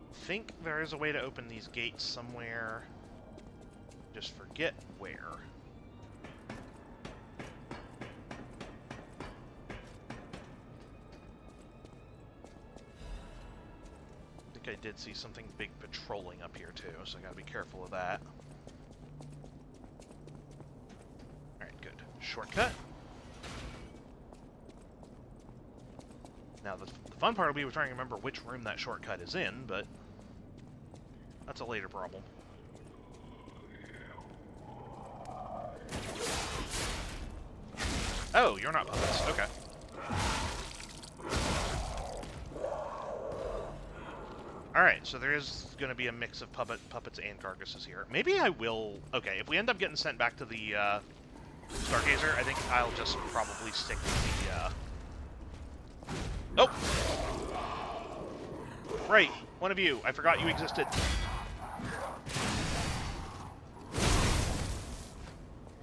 I think there is a way to open these gates somewhere. Just forget where. I think I did see something big patrolling up here too, so I gotta be careful of that. Alright, good. Shortcut. Now the fun part will be trying to remember which room that shortcut is in, but that's a later problem. Oh, you're not puppets. Okay. Alright, so there is going to be a mix of puppets and carcasses here. Maybe I will... Okay, if we end up getting sent back to the Stargazer, I think I'll just probably stick with the... Oh! Right, one of you. I forgot you existed.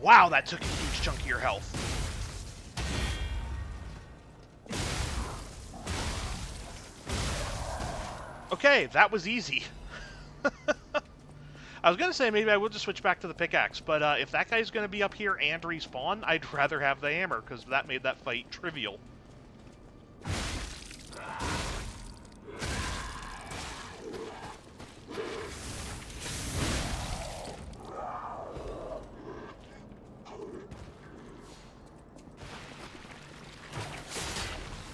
Wow, that took a huge chunk of your health. Okay, that was easy. I was going to say maybe I will just switch back to the pickaxe, but if that guy's going to be up here and respawn, I'd rather have the hammer, because that made that fight trivial.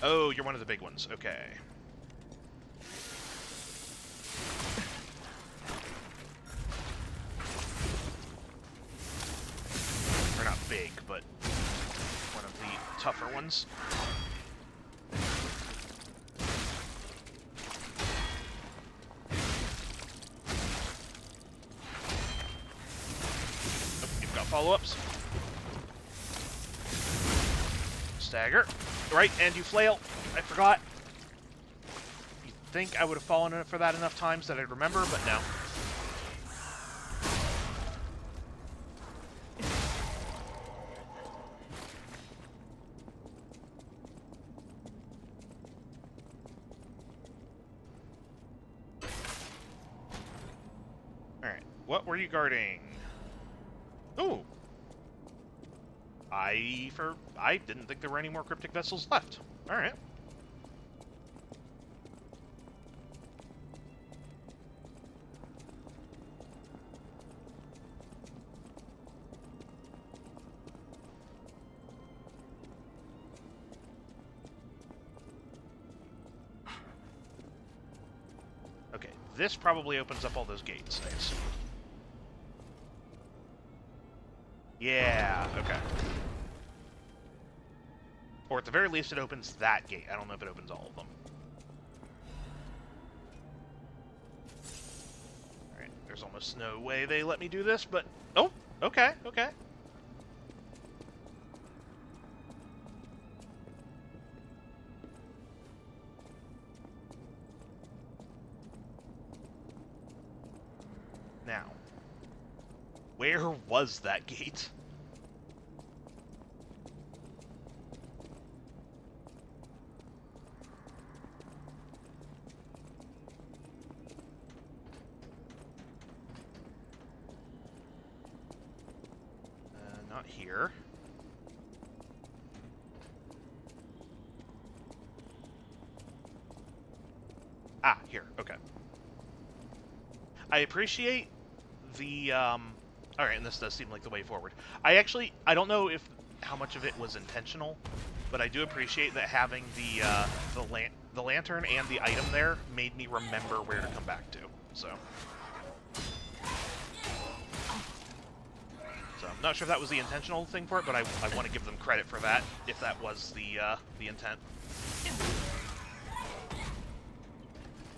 Oh, you're one of the big ones. Okay. They're not big, but one of the tougher ones. follow-ups. Stagger. Right, and you flail. I forgot. You'd think I would have fallen for that enough times that I'd remember, but no. Alright, what were you guarding? Ooh! I didn't think there were any more cryptic vessels left. Alright. Okay, this probably opens up all those gates, I assume. Yeah, okay. Or at the very least, it opens that gate. I don't know if it opens all of them. Alright, there's almost no way they let me do this, but... Oh, okay, okay. Now, where was that gate? Not here. Ah, here. Okay. I appreciate the, Alright, and this does seem like the way forward. I don't know how much of it was intentional, but I do appreciate that having the lantern and the item there made me remember where to come back to, so... I'm not sure if that was the intentional thing for it, but I want to give them credit for that, if that was the intent.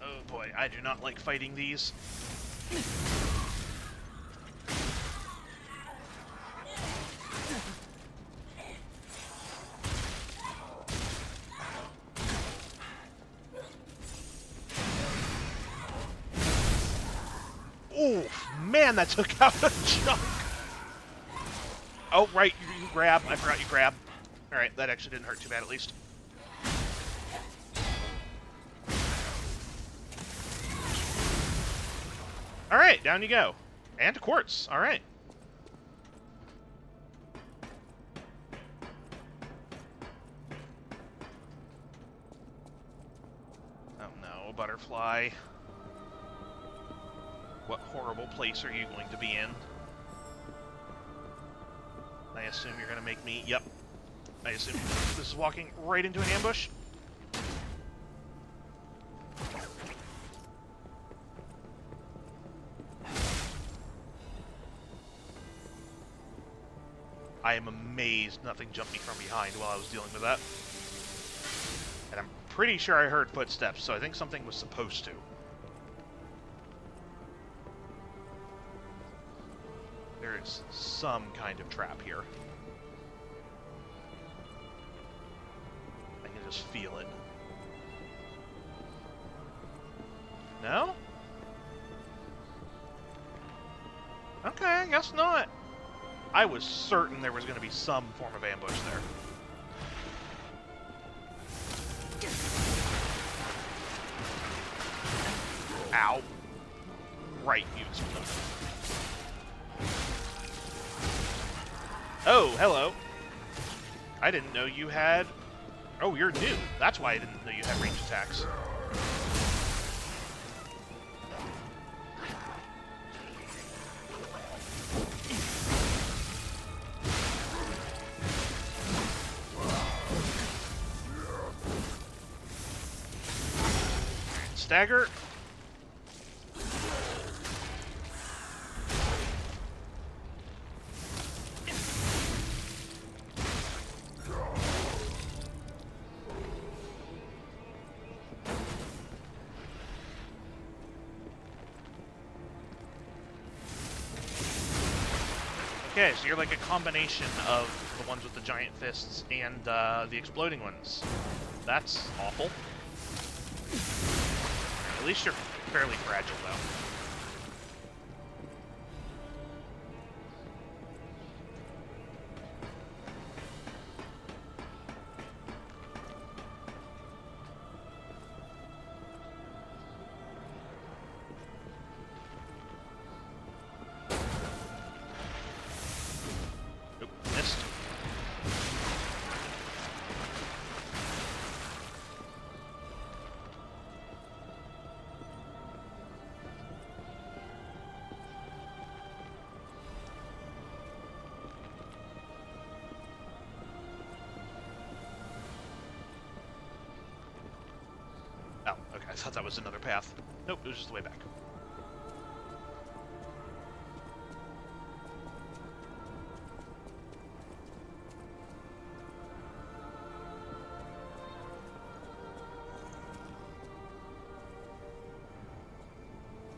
Oh boy, I do not like fighting these. Oh, man, that took out a chunk! Oh, right, you grab. I forgot you grab. Alright, that actually didn't hurt too bad, at least. Alright, down you go. And quartz. Alright. Oh no, butterfly. What horrible place are you going to be in? I assume you're going to make me... Yep. I assume this is walking right into an ambush. I am amazed nothing jumped me from behind while I was dealing with that. And I'm pretty sure I heard footsteps, so I think something was supposed to. There is some kind of trap here. I can just feel it. No? Okay, I guess not. I was certain there was going to be some form of ambush there. Ow. Right, you explode. Oh, hello. I didn't know you had... Oh, you're new. That's why I didn't know you had range attacks. Stagger. Okay, so you're like a combination of the ones with the giant fists and the exploding ones. That's awful. At least you're fairly fragile, though. Nope, missed. Oh, okay, I thought that was another path. Nope, it was just the way back.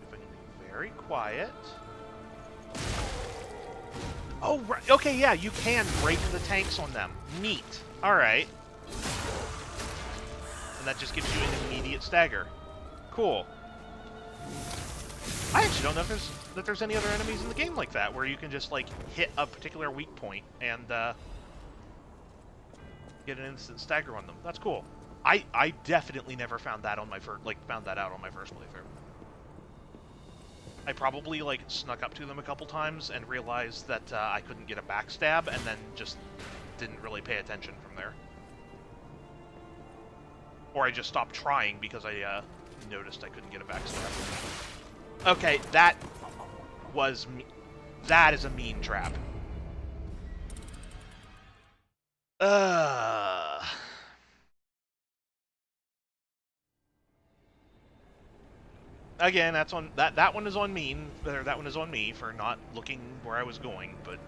If I can be very quiet. Oh, right. Okay, yeah, you can break the tanks on them. Neat. All right. And that just gives you an immediate stagger. Cool. I actually don't know if there's any other enemies in the game like that, where you can just like hit a particular weak point and get an instant stagger on them. That's cool. I definitely never found that on my found that out on my first playthrough. I probably like snuck up to them a couple times and realized that I couldn't get a backstab, and then just didn't really pay attention from there. Or I just stopped trying because I noticed I couldn't get a backstab. Okay, that is a mean trap. Again, that one is on me. That one is on me for not looking where I was going, but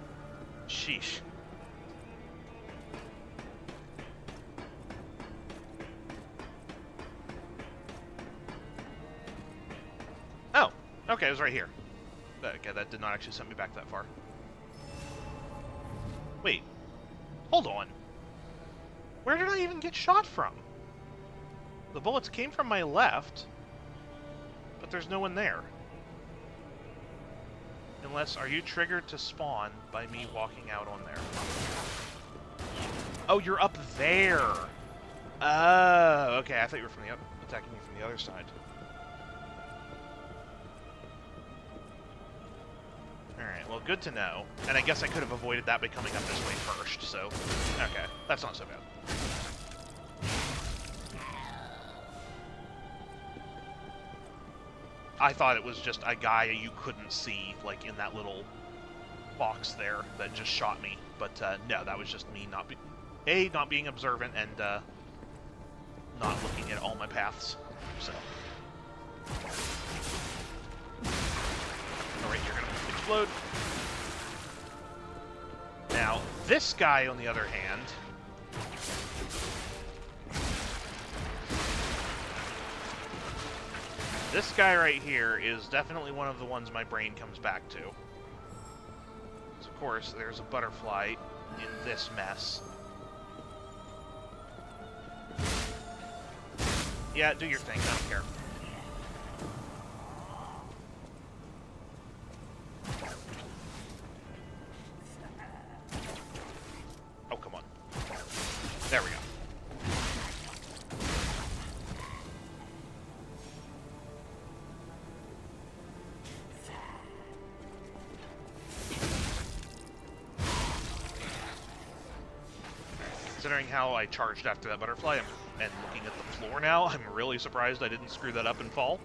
sheesh. Oh, okay, it was right here. Okay, that did not actually send me back that far. Wait, hold on. Where did I even get shot from? The bullets came from my left, but there's no one there. Unless, are you triggered to spawn by me walking out on there? Oh, you're up there! Oh, okay, I thought you were attacking me from the other side. Alright, well, good to know. And I guess I could have avoided that by coming up this way first, so... Okay, that's not so bad. I thought it was just a guy you couldn't see, like, in that little box there that just shot me. But, no, that was just me not being observant and, not looking at all my paths, so... Alright, you're gonna explode. Now, this guy, on the other hand... This guy right here is definitely one of the ones my brain comes back to. So, of course, there's a butterfly in this mess. Yeah, do your thing, I don't care. Oh, come on. There we go. Considering how I charged after that butterfly and looking at the floor now, I'm really surprised I didn't screw that up and fall.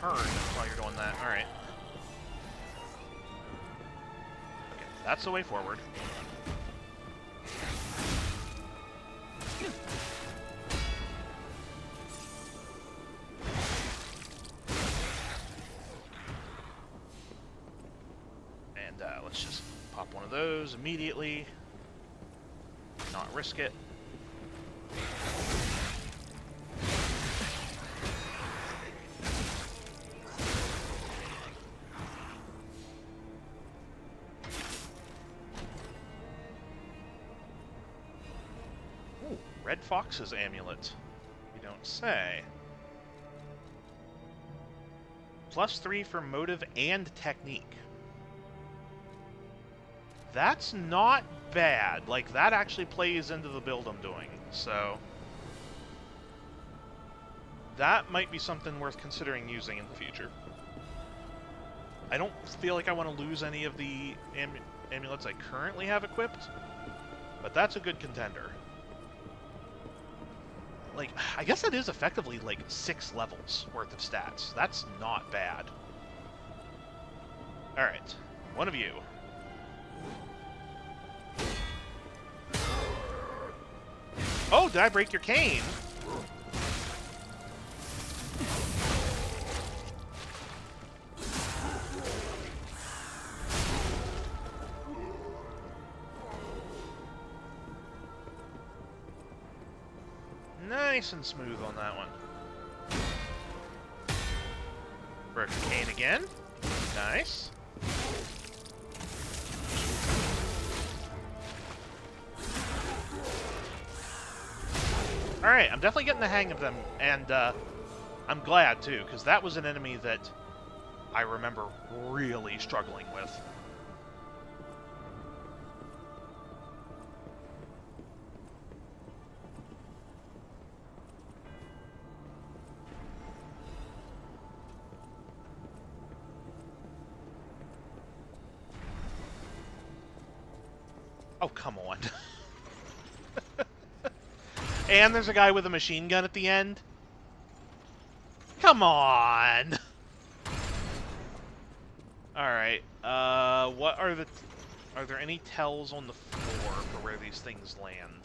turn while you're doing that. Alright. Okay, that's the way forward. And let's just pop one of those immediately. Not risk it. Ooh, Red Fox's amulet. You don't say. +3 for motive and technique. That's not bad. Like, that actually plays into the build I'm doing, so... that might be something worth considering using in the future. I don't feel like I want to lose any of the amulets I currently have equipped, but that's a good contender. Like, I guess that is effectively, like, 6 levels worth of stats. That's not bad. Alright, one of you. Oh, did I break your cane? Nice and smooth on that one. Broke your cane again. Nice. Alright, I'm definitely getting the hang of them, and I'm glad, too, because that was an enemy that I remember really struggling with. Oh, come on. And there's a guy with a machine gun at the end. Come on! Alright, what are the... are there any tells on the floor for where these things land?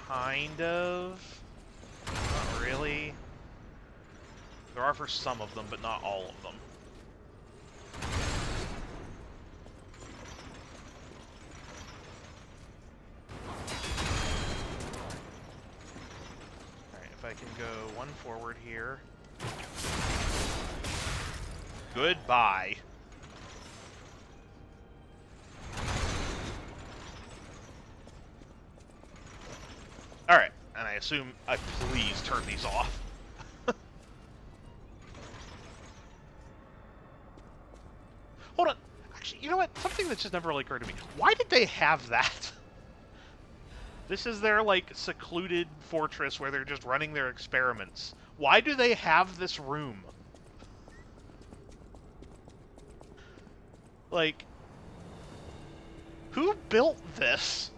Kind of. Not really. There are for some of them, but not all of them. I can go one forward here. Goodbye. Alright, and I assume I please turn these off. Hold on. Actually, you know what? Something that just never really occurred to me. Why did they have that? This is their, like, secluded fortress where they're just running their experiments. Why do they have this room? Like, who built this?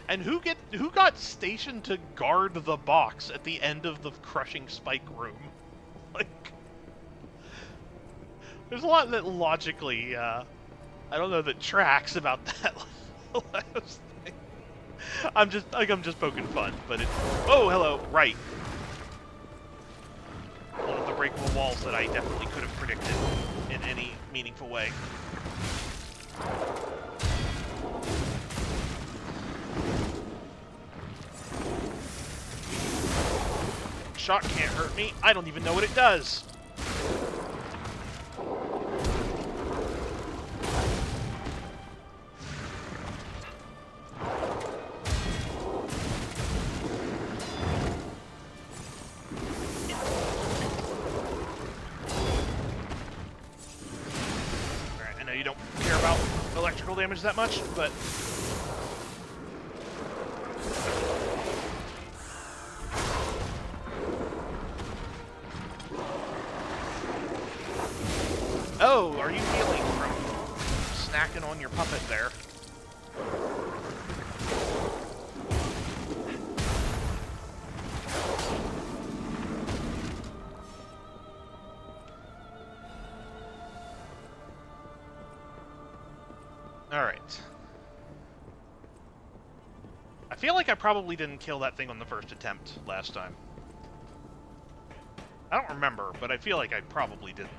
And who got stationed to guard the box at the end of the crushing spike room? Like, there's a lot that logically, I don't know, that tracks about that last thing. I'm just poking fun, but it's... oh, hello, right. One of the breakable walls that I definitely could have predicted in any meaningful way. Shot can't hurt me. I don't even know what it does. Alright, I know you don't care about electrical damage that much, but... are you healing from snacking on your puppet there? Alright. I feel like I probably didn't kill that thing on the first attempt last time. I don't remember, but I feel like I probably didn't.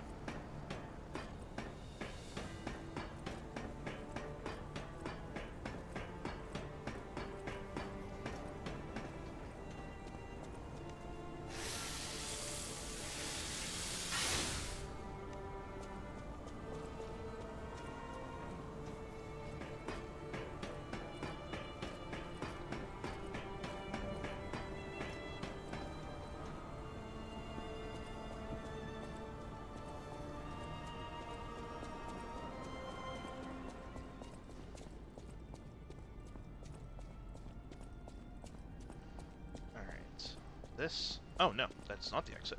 This? Oh, no, that's not the exit.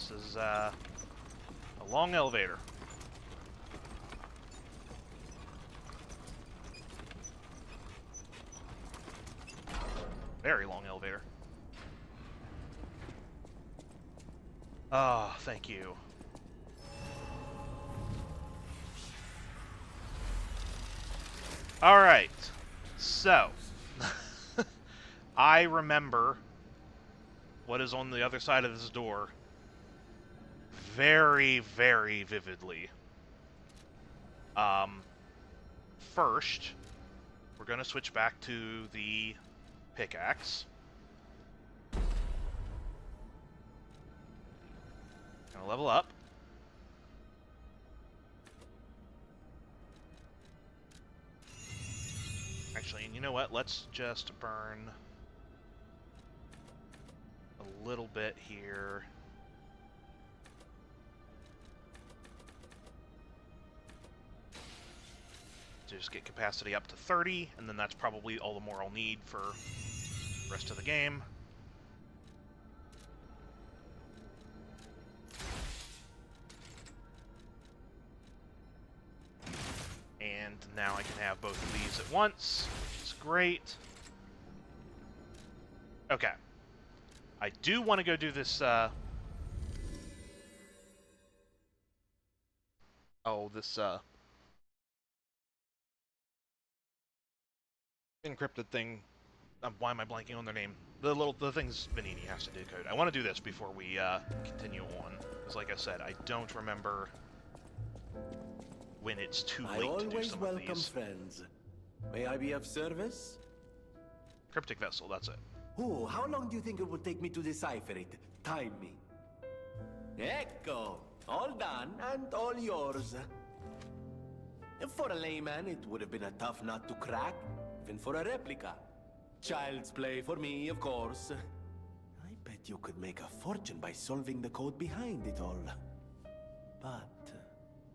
This is a long elevator. Very long elevator. Ah, thank you. Alright, so I remember what is on the other side of this door very, very vividly. First, we're going to switch back to the pickaxe. Gonna level up. Actually, and you know what? Let's just burn a little bit here. To just get capacity up to 30, and then that's probably all the more I'll need for the rest of the game. And now I can have both of these at once, which is great. Okay. I do want to go do this, encrypted thing. Why am I blanking on their name? The things Venini has to decode. I want to do this before we continue on, because like I said, I don't remember when it's too late to do some of these.
I always welcome friends. May I be of service?
Cryptic vessel, that's it.
Oh, how long do you think it would take me to decipher it? Time me. Ecco! All done, and all yours. For a layman, it would have been a tough nut to crack, even for a replica. Child's play for me, of course. I bet you could make a fortune by solving the code behind it all. But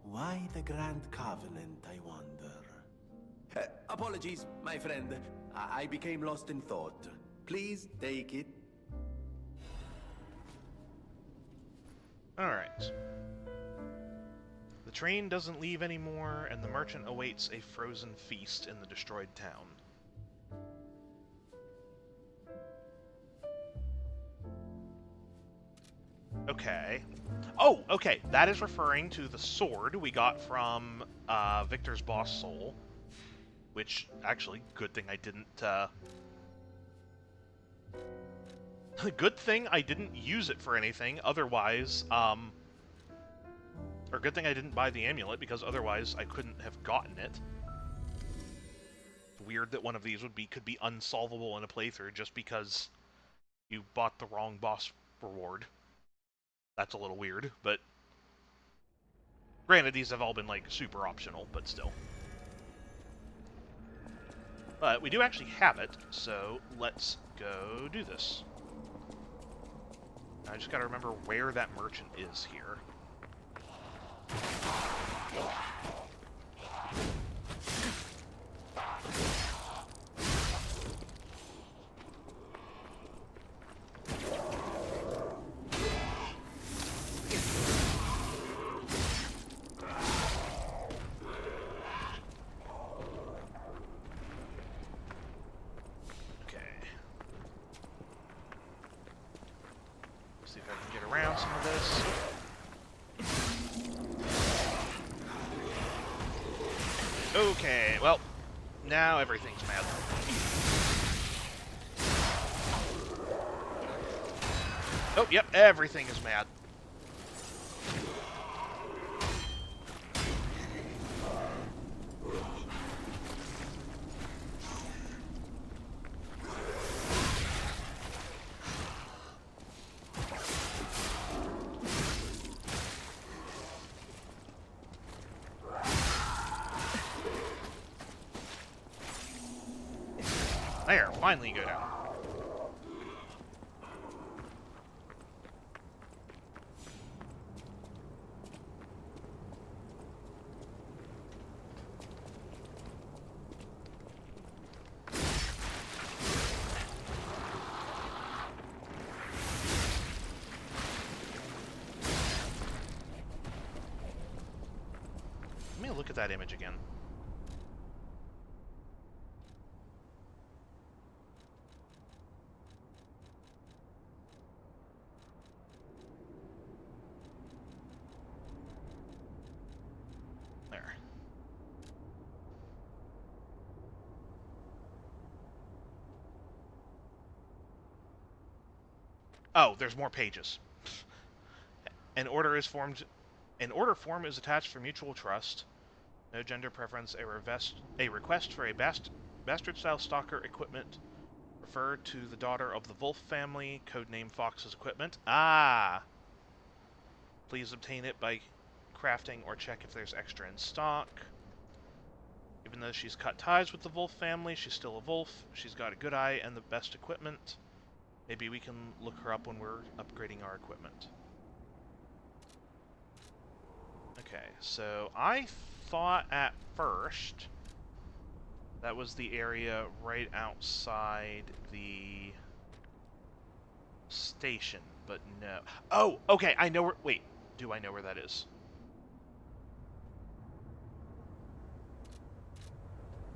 why the Grand Covenant, I wonder? Apologies, my friend. I became lost in thought. Please take it.
Alright. The train doesn't leave anymore, and the merchant awaits a frozen feast in the destroyed town. Okay. Oh, okay. That is referring to the sword we got from Victor's boss soul. Which, actually, good thing I didn't, good thing I didn't use it for anything, otherwise, or good thing I didn't buy the amulet, because otherwise I couldn't have gotten it. Weird that one of these could be unsolvable in a playthrough just because you bought the wrong boss reward. That's a little weird, but granted, these have all been, like, super optional, but still. But we do actually have it, so let's go do this. I just gotta remember where that merchant is here. See if I can get around some of this. Okay, well, now everything's mad. Oh, yep, everything is mad. There, finally go down. Let me look at that image again. There. Oh, there's more pages. An order is formed. An order form is attached for mutual trust. No gender preference. A request for a bastard-style stalker equipment. Refer to the daughter of the Wolf family. Codename Fox's equipment. Ah! Please obtain it by crafting or check if there's extra in stock. Even though she's cut ties with the Wolf family, she's still a Wolf. She's got a good eye and the best equipment. Maybe we can look her up when we're upgrading our equipment. Okay, so I thought at first that was the area right outside the station, but no. Oh, okay, I know where... Wait, do I know where that is?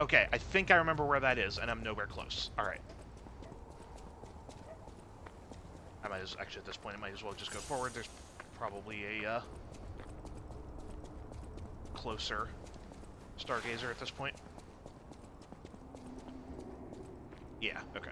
Okay, I think I remember where that is, and I'm nowhere close. Alright. I might as... Actually, at this point, I might as well just go forward. There's probably a, closer Stargazer at this point. Yeah, okay.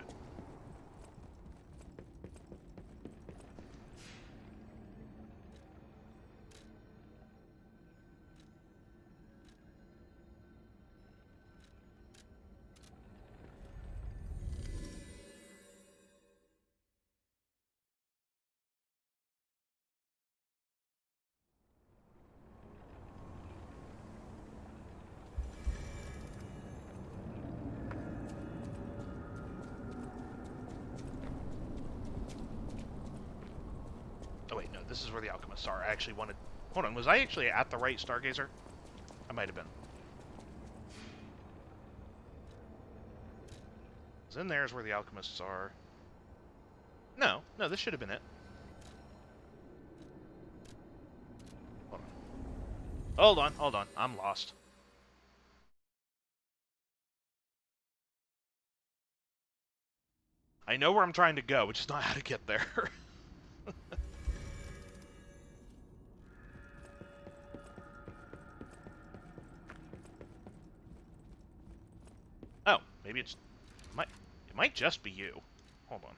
Oh wait, no, this is where the alchemists are. I actually wanted... Hold on, was I actually at the right Stargazer? I might have been. Because in there is where the alchemists are. No, this should have been it. Hold on, I'm lost. I know where I'm trying to go, which is not how to get there. Oh, maybe it might just be you. Hold on.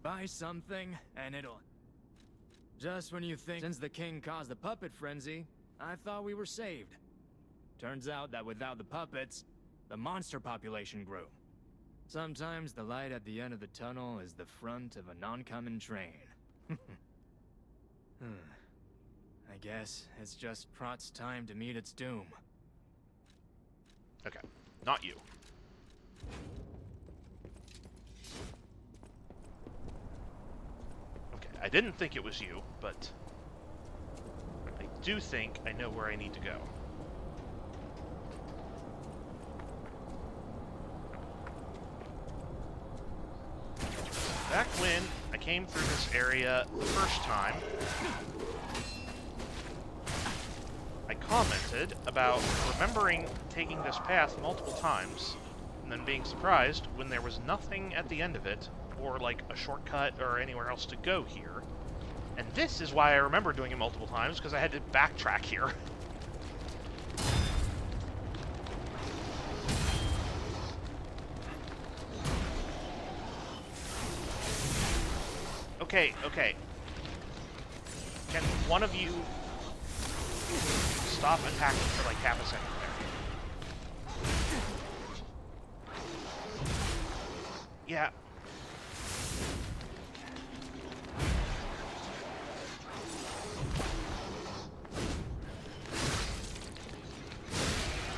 Buy something, and it'll... Just when you think since the king caused the puppet frenzy, I thought we were saved. Turns out that without the puppets, the monster population grew. Sometimes the light at the end of the tunnel is the front of an oncoming train. I guess it's just Prot's time to meet its doom.
Okay, not you. Okay, I didn't think it was you, but I do think I know where I need to go. Back when I came through this area the first time, I commented about remembering taking this path multiple times, and then being surprised when there was nothing at the end of it, or like a shortcut or anywhere else to go here. And this is why I remember doing it multiple times, because I had to backtrack here. Okay, okay. Can one of you stop attacking for like half a second there? Yeah.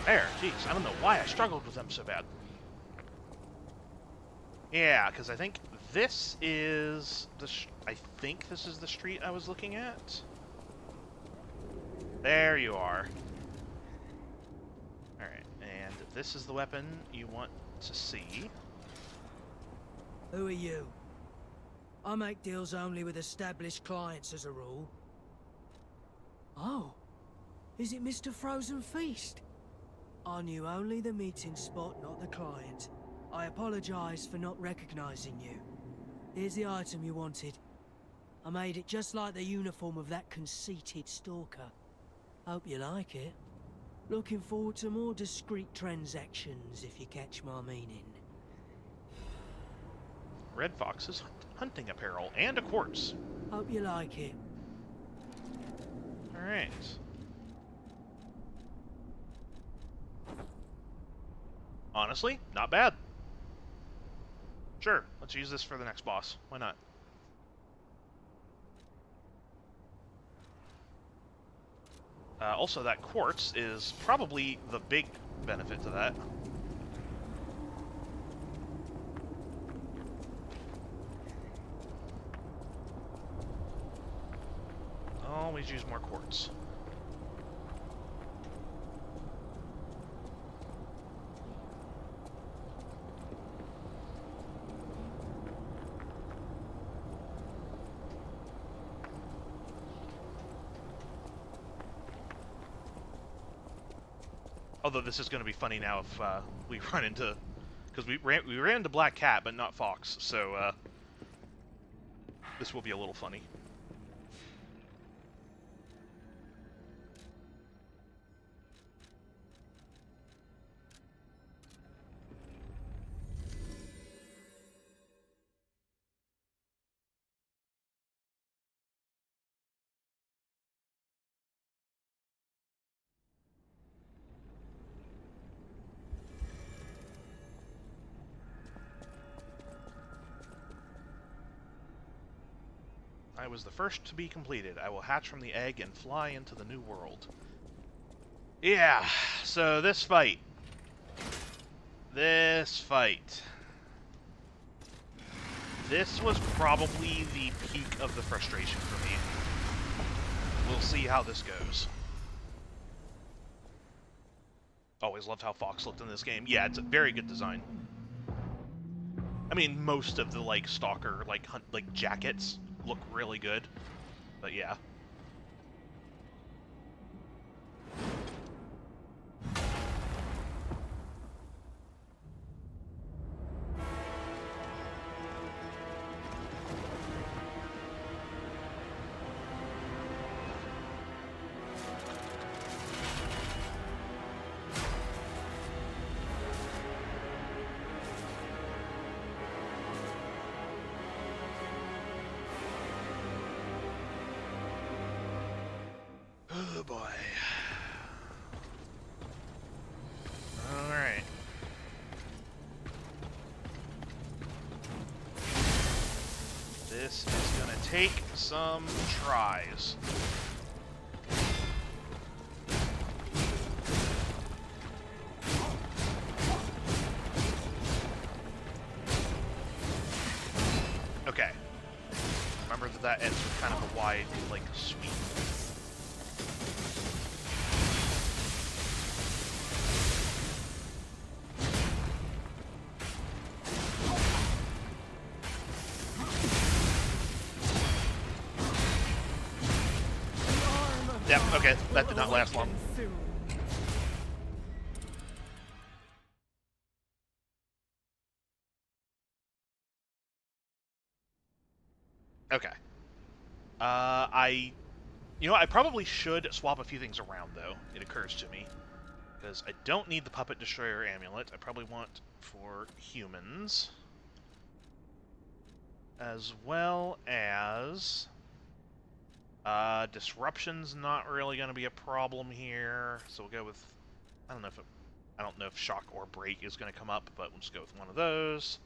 There, jeez, I don't know why I struggled with them so bad. Yeah, because I think this is the the street I was looking at. There you are. Alright, and this is the weapon you want to see.
Who are you? I make deals only with established clients as a rule. Oh, is it Mr. Frozen Feast? I knew only the meeting spot, not the client. I apologize for not recognizing you. Here's the item you wanted. I made it just like the uniform of that conceited stalker. Hope you like it. Looking forward to more discreet transactions, if you catch my meaning.
Red Fox's hunting apparel and a quartz.
Hope you like it.
Alright. Honestly, not bad. Sure, let's use this for the next boss. Why not? Also, that quartz is probably the big benefit to that. Always use more quartz. Although this is going to be funny now if we run into, because we ran into Black Cat but not Fox, so this will be a little funny. I was the first to be completed. I will hatch from the egg and fly into the new world. Yeah, so this fight. This was probably the peak of the frustration for me. We'll see how this goes. Always loved how Fox looked in this game. Yeah, it's a very good design. I mean, most of the, like, stalker, like, hunt, like, jackets look really good, but yeah. Oh boy. Alright. take some tries. Okay. Remember that ends with kind of a wide, like, sweep. Yep, okay, that did not last long. Okay. You know, I probably should swap a few things around, though. It occurs to me. Because I don't need the Puppet Destroyer amulet. I probably want for humans. As well as... disruption's not really going to be a problem here. So we'll go with... I don't know if shock or break is going to come up, but we'll just go with one of those.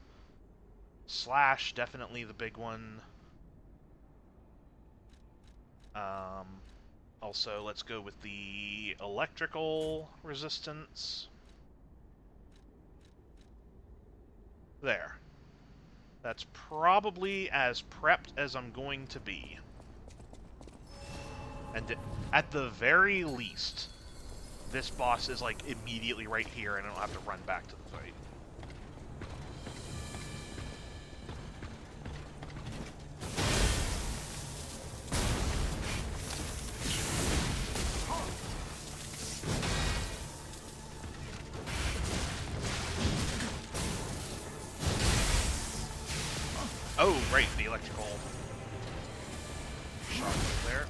Slash, definitely the big one. Also, let's go with the electrical resistance. There. That's probably as prepped as I'm going to be. And at the very least, this boss is like immediately right here and I don't have to run back to the fight. Oh, right, the electrical shock there.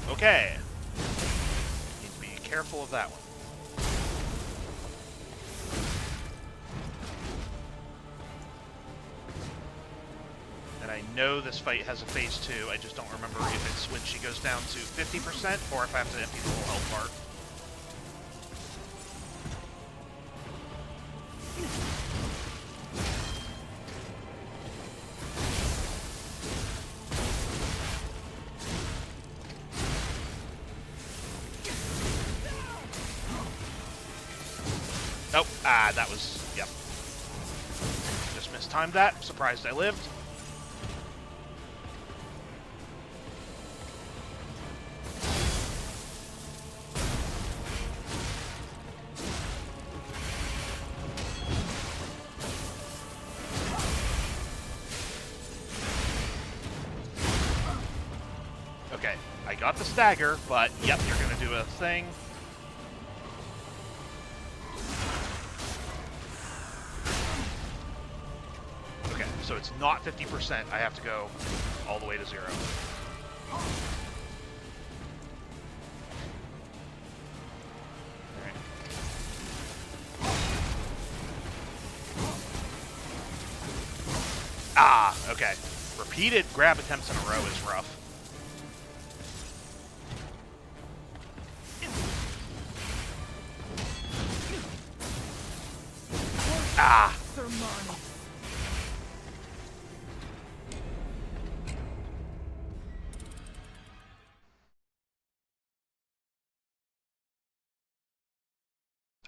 Okay. Need to be careful of that one. I know this fight has a phase 2, I just don't remember if it's when she goes down to 50% or if I have to empty the whole health bar. Nope, that was, yep. Just mistimed that, surprised I lived. Got the stagger, but yep, you're gonna do a thing. Okay, so it's not 50%. I have to go all the way to 0. Alright. Ah, okay. Repeated grab attempts in a row is rough. Ah!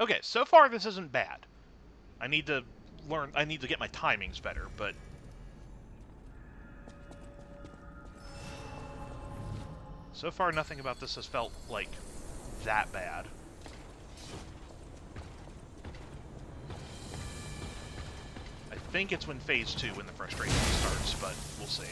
Okay, so far this isn't bad. I need to get my timings better, but... So far nothing about this has felt, like, that bad. I think it's when phase 2 when the frustration starts, but we'll see.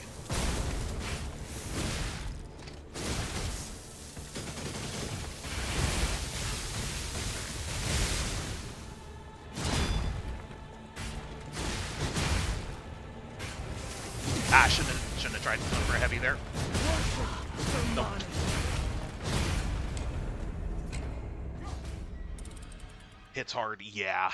Ah, shouldn't have tried to go for a heavy there. Nope. Hits hard, yeah.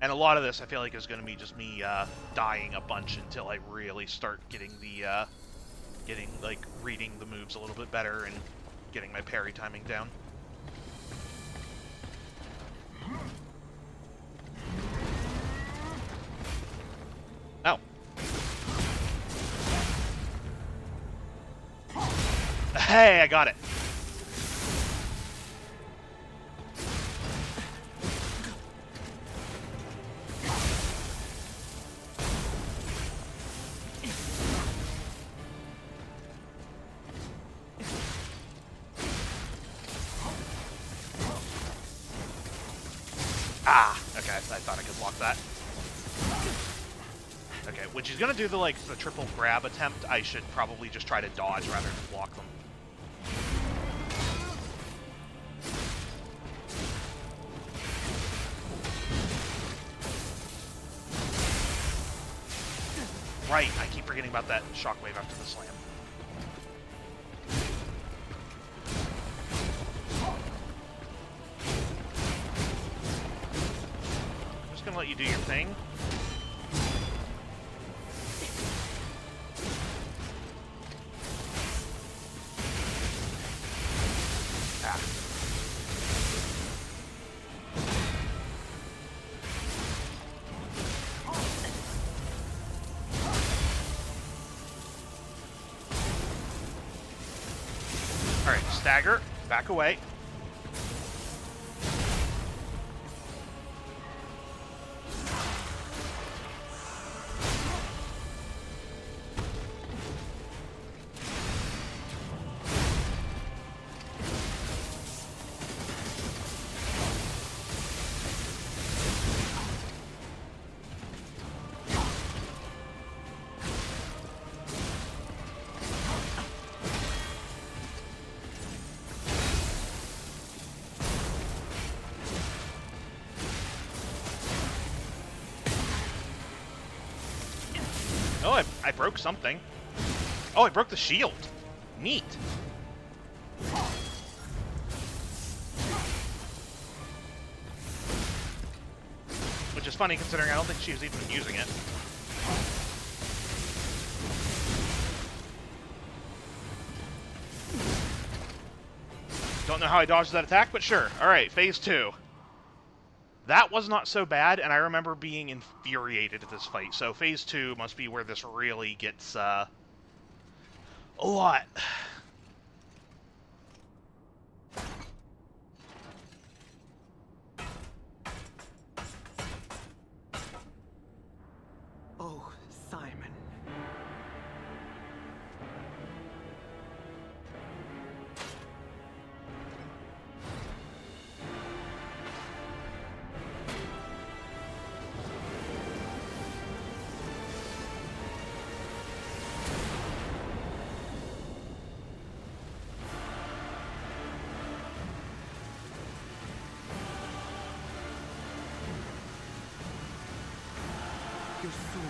And a lot of this, I feel like, is going to be just me dying a bunch until I really start getting the, reading the moves a little bit better and getting my parry timing down. Oh. Hey, I got it. Ah, okay, I thought I could block that. Okay, when she's gonna do the triple grab attempt, I should probably just try to dodge rather than block them. Right, I keep forgetting about that shockwave after the slam. I'm just gonna let you do your thing. Alright, stagger, back away. Oh, I broke something. Oh, I broke the shield. Neat. Which is funny considering I don't think she was even using it. Don't know how I dodged that attack, but sure. Alright, phase 2. That was not so bad, and I remember being infuriated at this fight. So phase 2 must be where this really gets, a lot.
Oh, Simon. Your sword,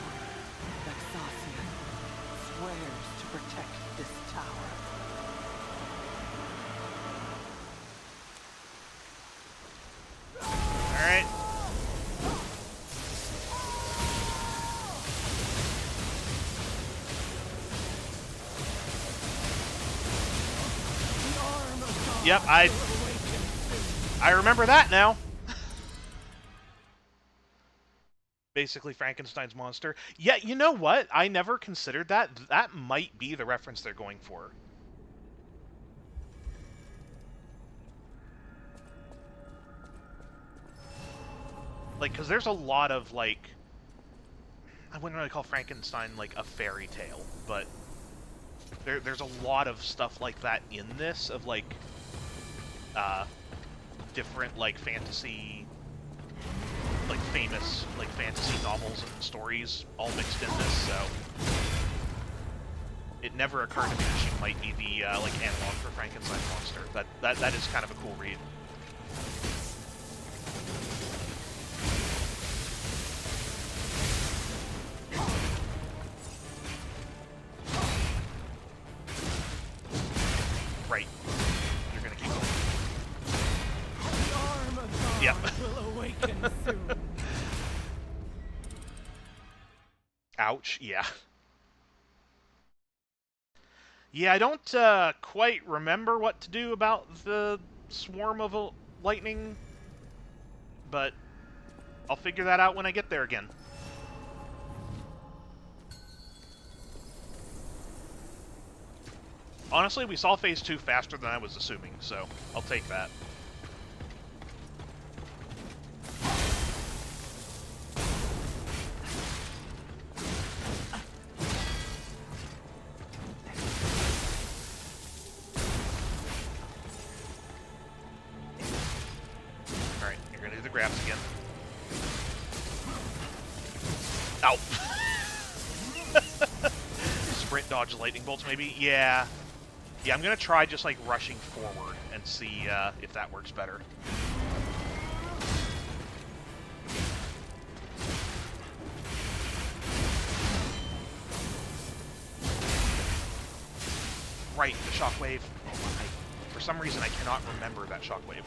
Vexasia, swears to protect this tower.
Alright. Yep, I remember that now. Basically Frankenstein's monster. Yeah, you know what? I never considered that. That might be the reference they're going for. Like, because there's a lot of, like... I wouldn't really call Frankenstein, like, a fairy tale, but... There's a lot of stuff like that in this, of, like... different, like, fantasy... like, famous, like, fantasy novels and stories all mixed in this, so... It never occurred to me that she might be the, like, analog for Frankenstein's monster. That is kind of a cool read. Right. You're gonna keep going.
The arm of God
Yep.
will awaken soon.
Ouch, yeah. Yeah, I don't quite remember what to do about the swarm of lightning, but I'll figure that out when I get there again. Honestly, we saw Phase 2 faster than I was assuming, so I'll take that. Alright, you're gonna do the grabs again. Ow! Sprint dodge lightning bolts, maybe? Yeah. Yeah, I'm gonna try just like rushing forward and see if that works better. Right, the shockwave. For some reason, I cannot remember that shockwave.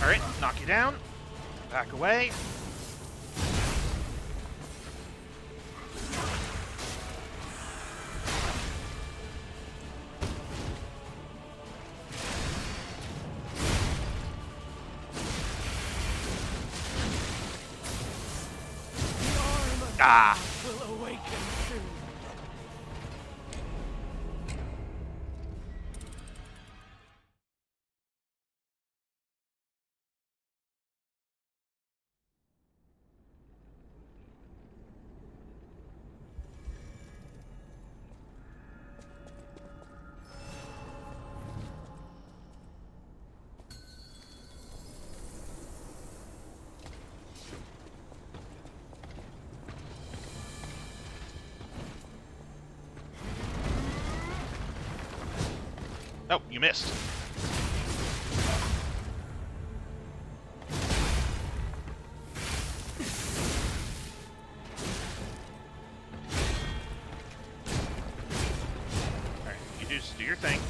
Alright, knock you down. Back away. Ah!
Will awaken soon.
Oh, you missed. Alright, you just do your thing.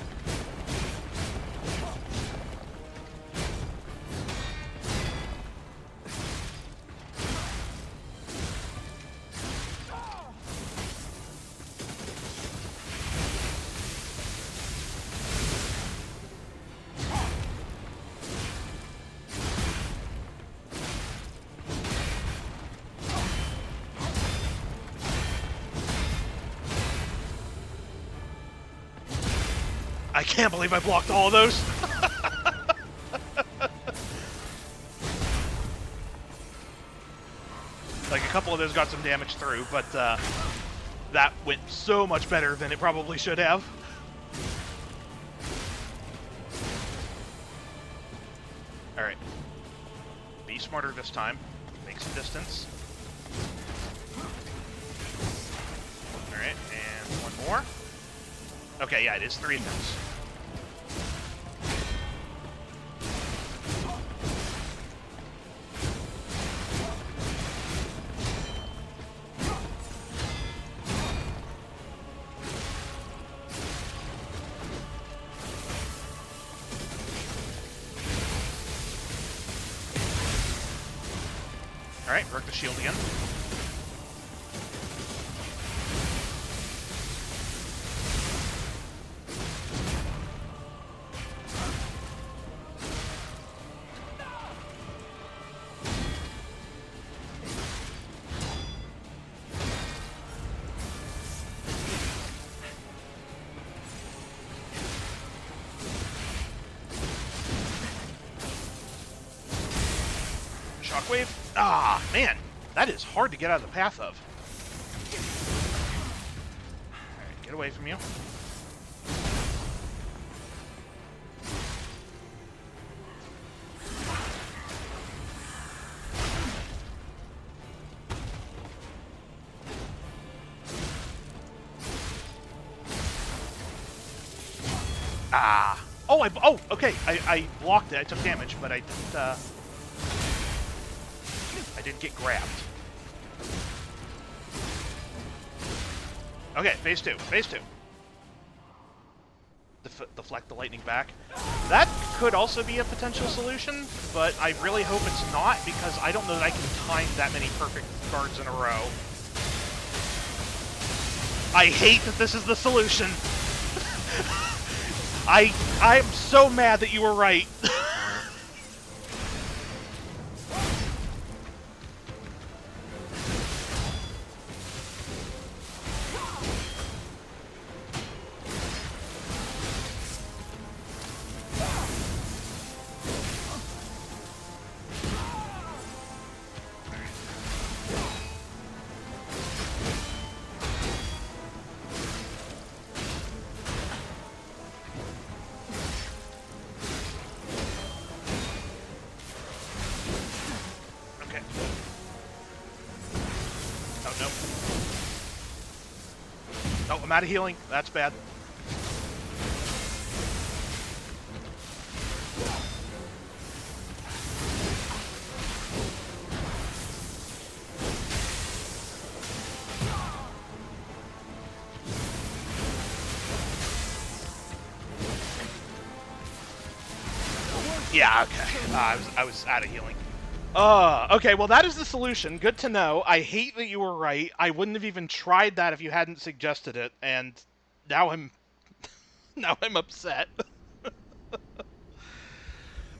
I can't believe I blocked all of those. Like, a couple of those got some damage through, but that went so much better than it probably should have. Alright. Be smarter this time. Make some distance. Alright, and one more. Okay, yeah, it is 3 attempts. Alright, broke the shield again. Shockwave? Ah, man, that is hard to get out of the path of. Alright, get away from you. Ah, Oh, okay. I blocked it. I took damage, but I didn't get grabbed. Okay, phase 2. Phase 2. Deflect the lightning back. That could also be a potential solution, but I really hope it's not, because I don't know that I can time that many perfect guards in a row. I hate that this is the solution. I'm so mad that you were right. I'm out of healing. That's bad. Yeah, okay. I was out of healing. Okay, well that is the solution. Good to know. I hate that you were right. I wouldn't have even tried that if you hadn't suggested it, and now I'm now I'm upset.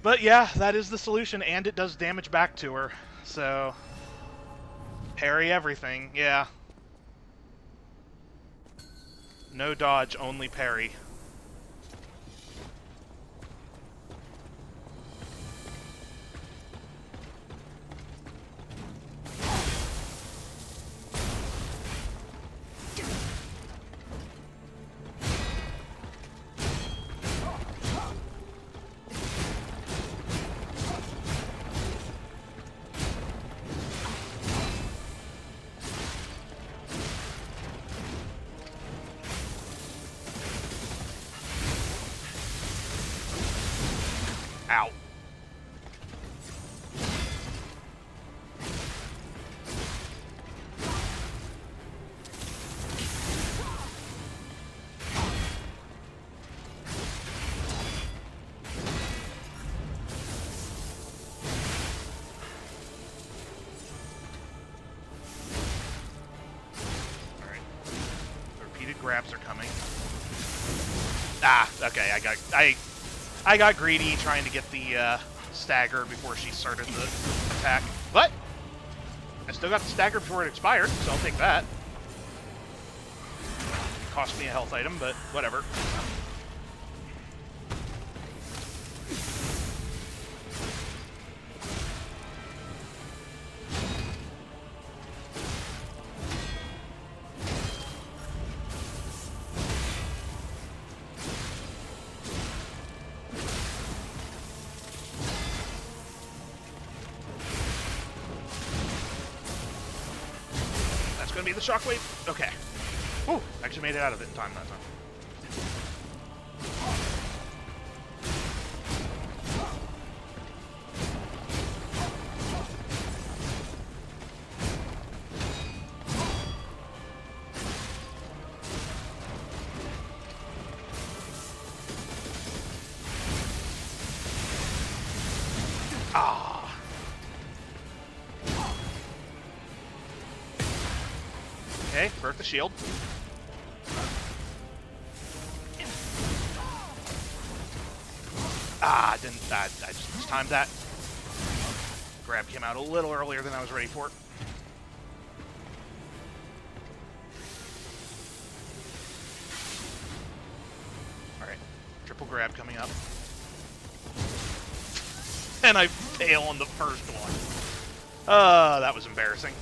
But yeah, that is the solution, and it does damage back to her. So parry everything, yeah. No dodge, only parry. Ow. Alright. The repeated grabs are coming. Ah, okay, I got greedy trying to get the stagger before she started the attack, but I still got the stagger before it expired, so I'll take that. Cost me a health item, but whatever. Gonna be the shockwave? Okay. Ooh, actually made it out of it in time that time. Ah. Okay, broke the shield. Ah, I just mistimed that. Grab came out a little earlier than I was ready for it. Alright, triple grab coming up. And I fail on the first one. That was embarrassing.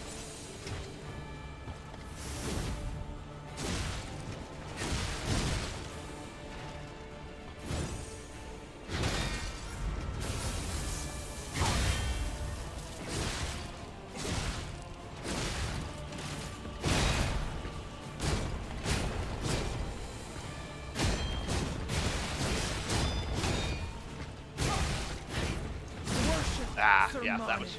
yeah, that was...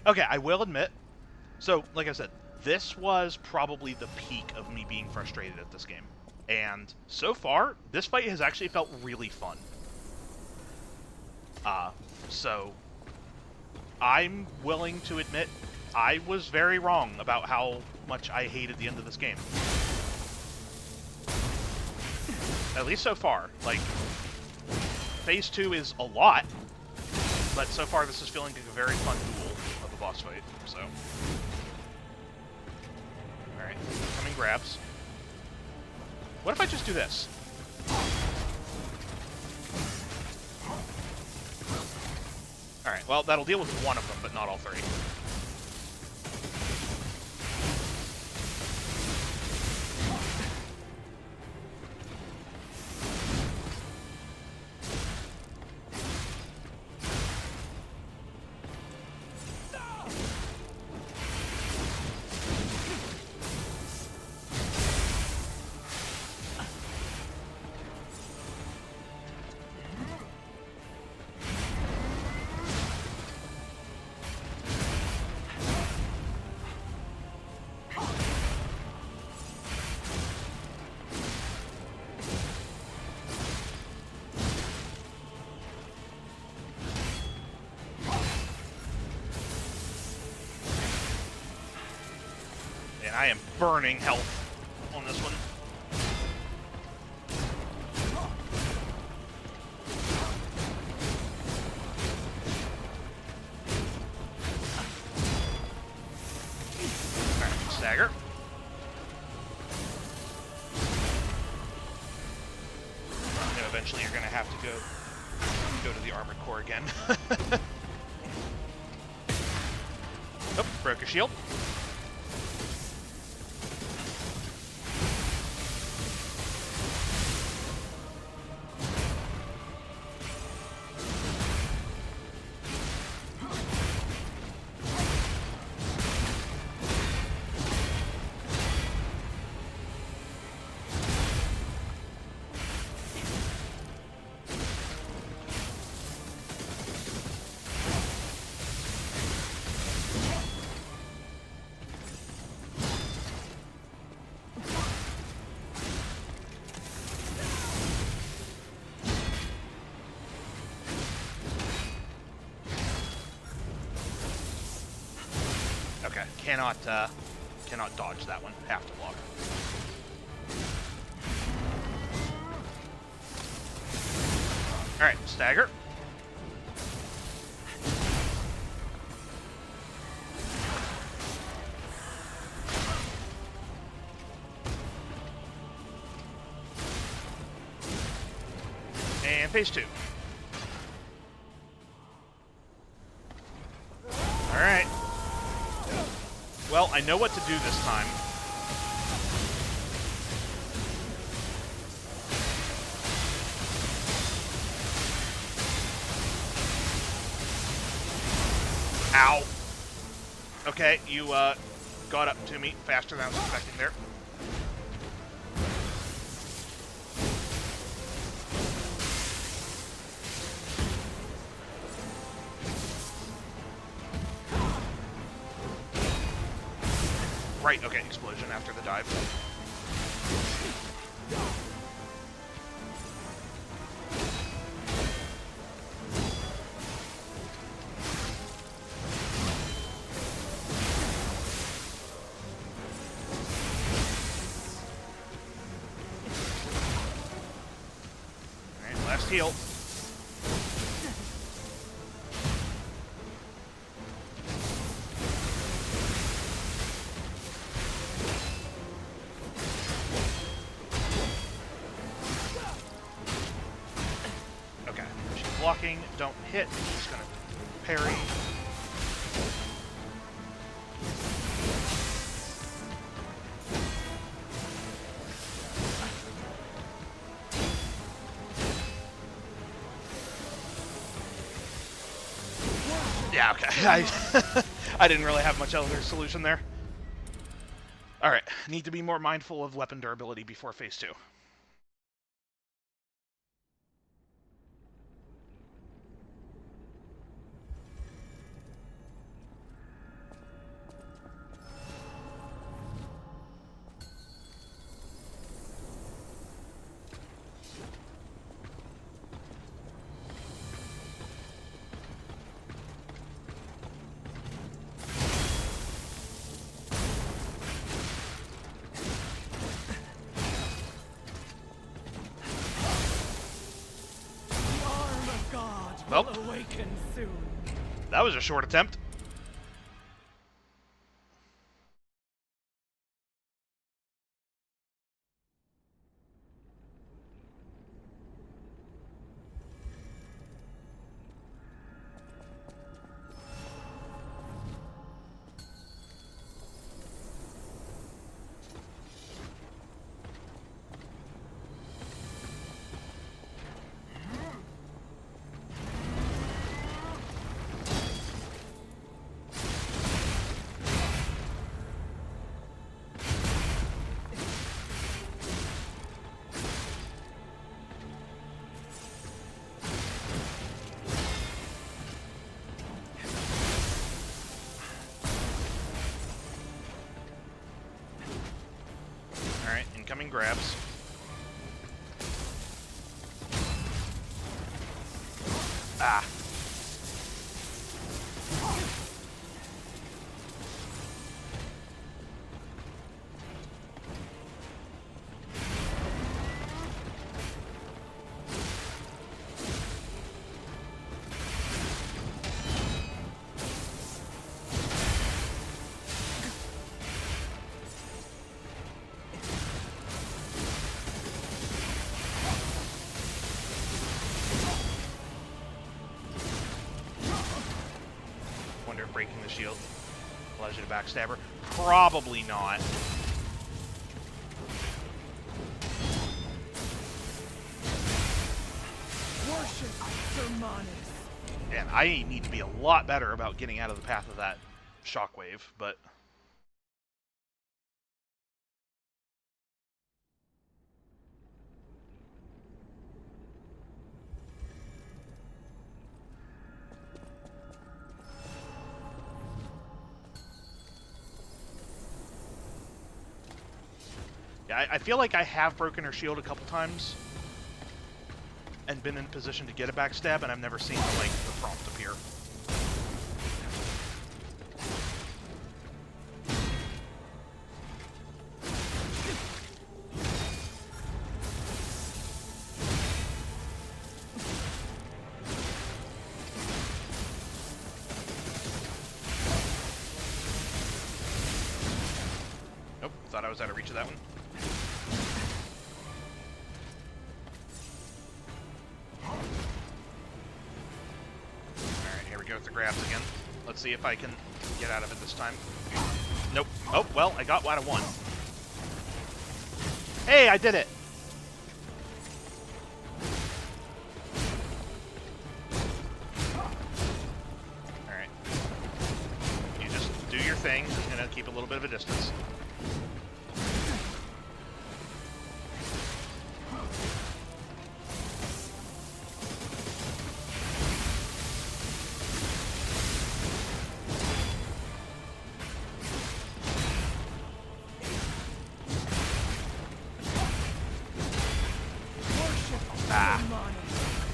Okay, I will admit, so, like I said, this was probably the peak of me being frustrated at this game. And so far, this fight has actually felt really fun. So, I'm willing to admit I was very wrong about how much I hated the end of this game. At least so far. Like, Phase 2 is a lot, but so far this is feeling like a very fun duel of a boss fight, so... Alright, coming grabs. What if I just do this? Alright, well, that'll deal with one of them, but not all three. I am burning health on this one. Alright, stagger. And eventually you're gonna have to go to the armored core again. Oh, broke a shield. Okay, cannot dodge that one. Have to block. Alright, stagger. And phase 2. Alright. Well, I know what to do this time. Ow. Okay, you got up to me faster than I was expecting there. Right, okay, explosion after the dive. Alright, last heal. Blocking, don't hit, I'm just gonna parry. Yeah, okay. I didn't really have much other solution there. Alright, need to be more mindful of weapon durability before phase 2. Well,
awaken soon.
That was a short attempt. Alright, incoming grabs. Ah. Wonder if breaking the shield allows you to backstab her. Probably not.
Worship Sermanis.
And I need to be a lot better about getting out of the path of that shockwave, but... yeah, I feel like I have broken her shield a couple times and been in position to get a backstab, and I've never seen, like, the prompt appear. Nope, thought I was out of reach of that one. Go with the grabs again. Let's see if I can get out of it this time. Nope. Oh, well, I got out of one. Hey, I did it! Alright. You just do your thing. I'm gonna keep a little bit of a distance.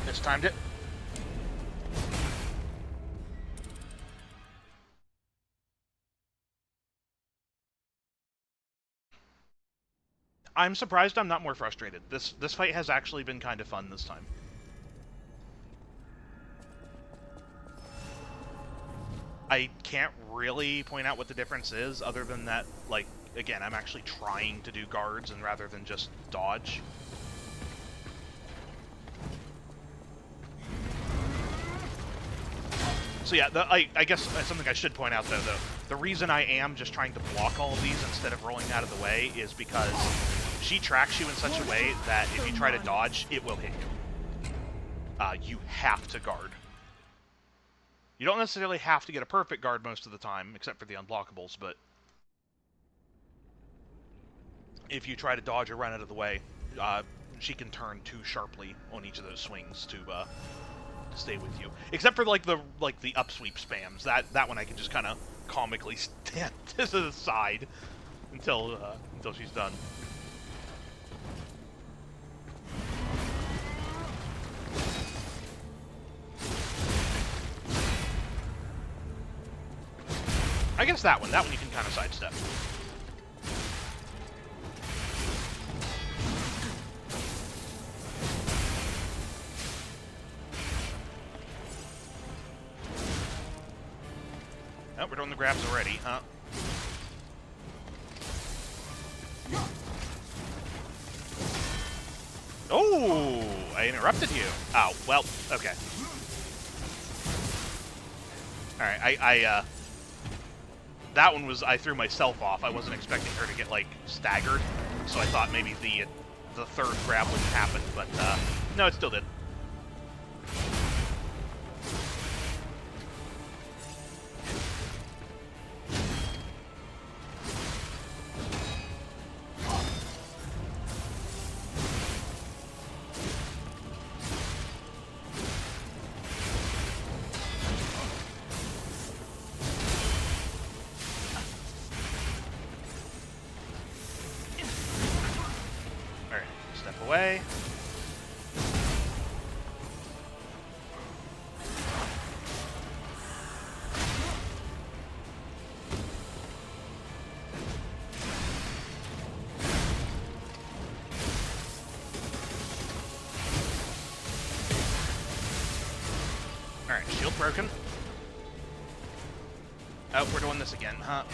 Mistimed it. I'm surprised I'm not more frustrated. This fight has actually been kind of fun this time. I can't really point out what the difference is, other than that, like, again, I'm actually trying to do guards and rather than just dodge. So yeah, I guess something I should point out though, the reason I am just trying to block all of these instead of rolling out of the way is because she tracks you in such a way that if you try to dodge, it will hit you. You have to guard. You don't necessarily have to get a perfect guard most of the time, except for the unblockables, but if you try to dodge or run out of the way, she can turn too sharply on each of those swings to stay with you. Except for like the upsweep spams. That one I can just kind of comically stand to the side until she's done. I guess that one you can kind of sidestep. Oh, we're doing the grabs already, huh? Oh, I interrupted you. Oh, well, okay. Alright, that one was, I threw myself off. I wasn't expecting her to get, like, staggered, so I thought maybe the third grab wouldn't happen, but, no, it still did. Away. Alright, shield broken. Oh, we're doing this again, huh?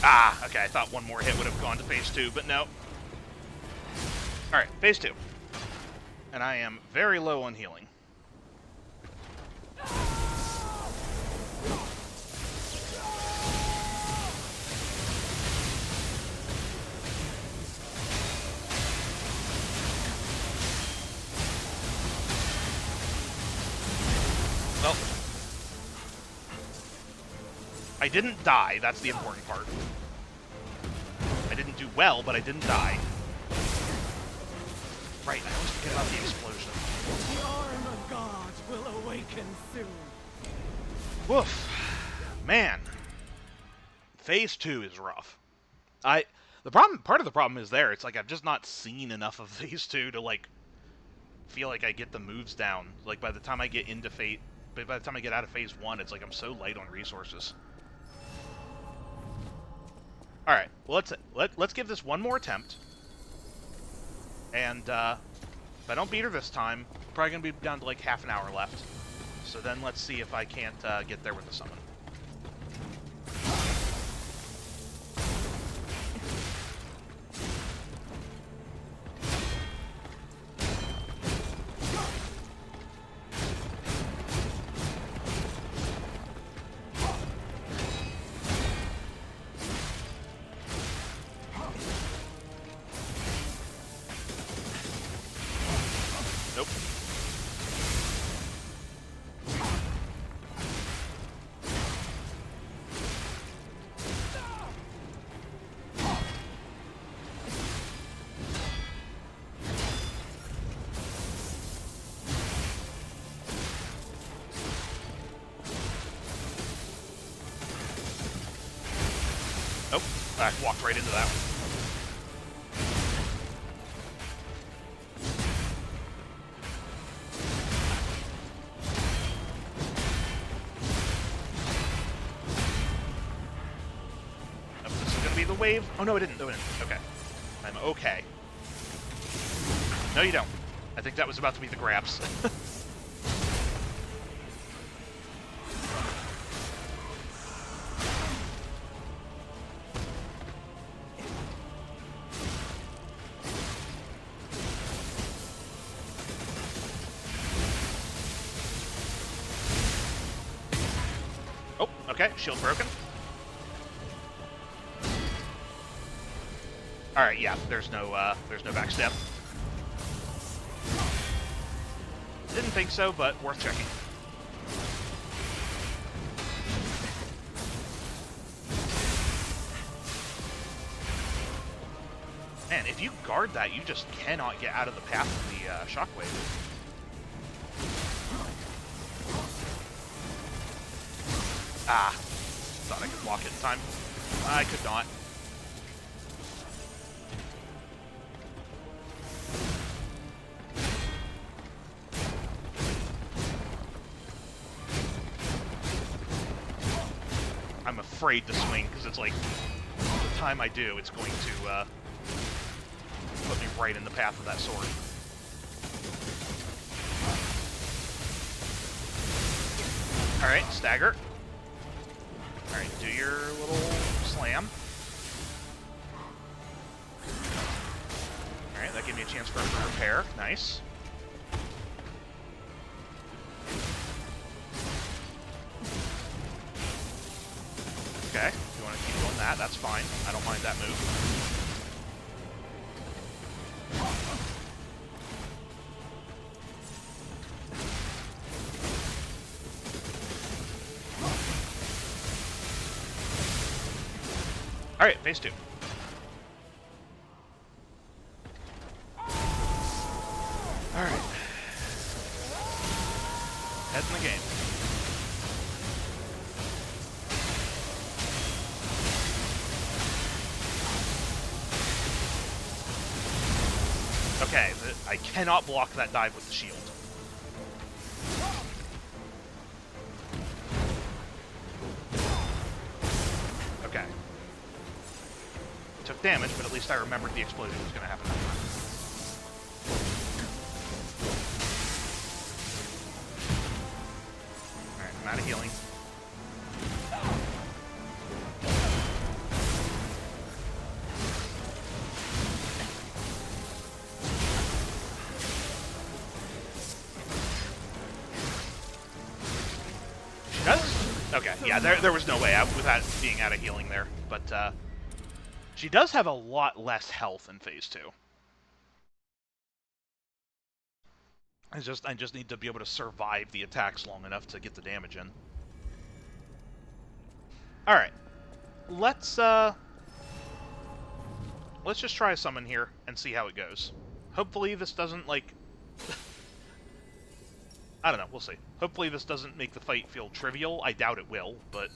Ah, okay, I thought one more hit would have gone to phase 2, but no. Alright, phase 2. And I am very low on healing. Well, I didn't die, that's the important part. I didn't do well, but I didn't die. Right, I always forget about the explosion.
The arm of God will awaken soon.
Woof. Man. Phase 2 is rough. Part of the problem is there. It's like I've just not seen enough of Phase 2 to, like, feel like I get the moves down. Like, by the time I get out of Phase 1, it's like I'm so light on resources. Alright, well, let's give this one more attempt. And, if I don't beat her this time, probably going to be down to like half an hour left. So then let's see if I can't get there with the summon. Nope. Nope. I walked right into that one. The wave? Oh, no, it didn't. Okay. I'm okay. No, you don't. I think that was about to be the grabs. Oh, okay, shield broken. Alright, yeah, there's no backstab. Didn't think so, but worth checking. Man, if you guard that, you just cannot get out of the path of the shockwave. Ah, thought I could block it in time. I could not. I'm afraid to swing, because it's like, the time I do, it's going to put me right in the path of that sword. Alright, stagger. Alright, do your little slam. Alright, that gave me a chance for a repair. Nice. Okay, if you want to keep doing that, that's fine. I don't mind that move. Alright, phase 2. Alright. Head in the game. Okay, I cannot block that dive with the shield. Okay. Took damage, but at least I remembered the explosion was going to happen. Alright, I'm out of healing. Okay, yeah, there was no way out without being out of healing there, but she does have a lot less health in phase 2. I just need to be able to survive the attacks long enough to get the damage in. All right, let's just try a summon here and see how it goes. Hopefully this doesn't like. I don't know, we'll see. Hopefully this doesn't make the fight feel trivial. I doubt it will, but...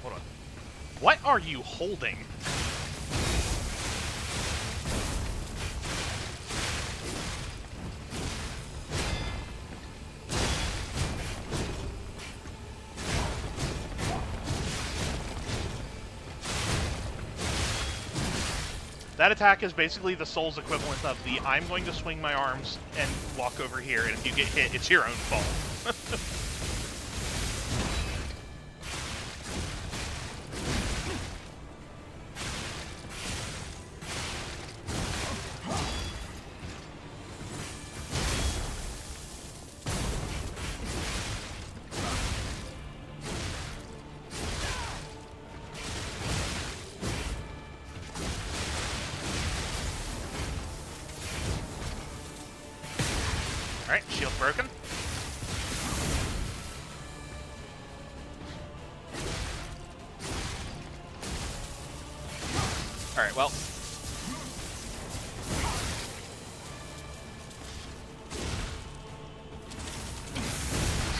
Hold on. What are you holding? That attack is basically the soul's equivalent of the I'm going to swing my arms and walk over here, and if you get hit, it's your own fault. Alright, shield broken. Alright, well.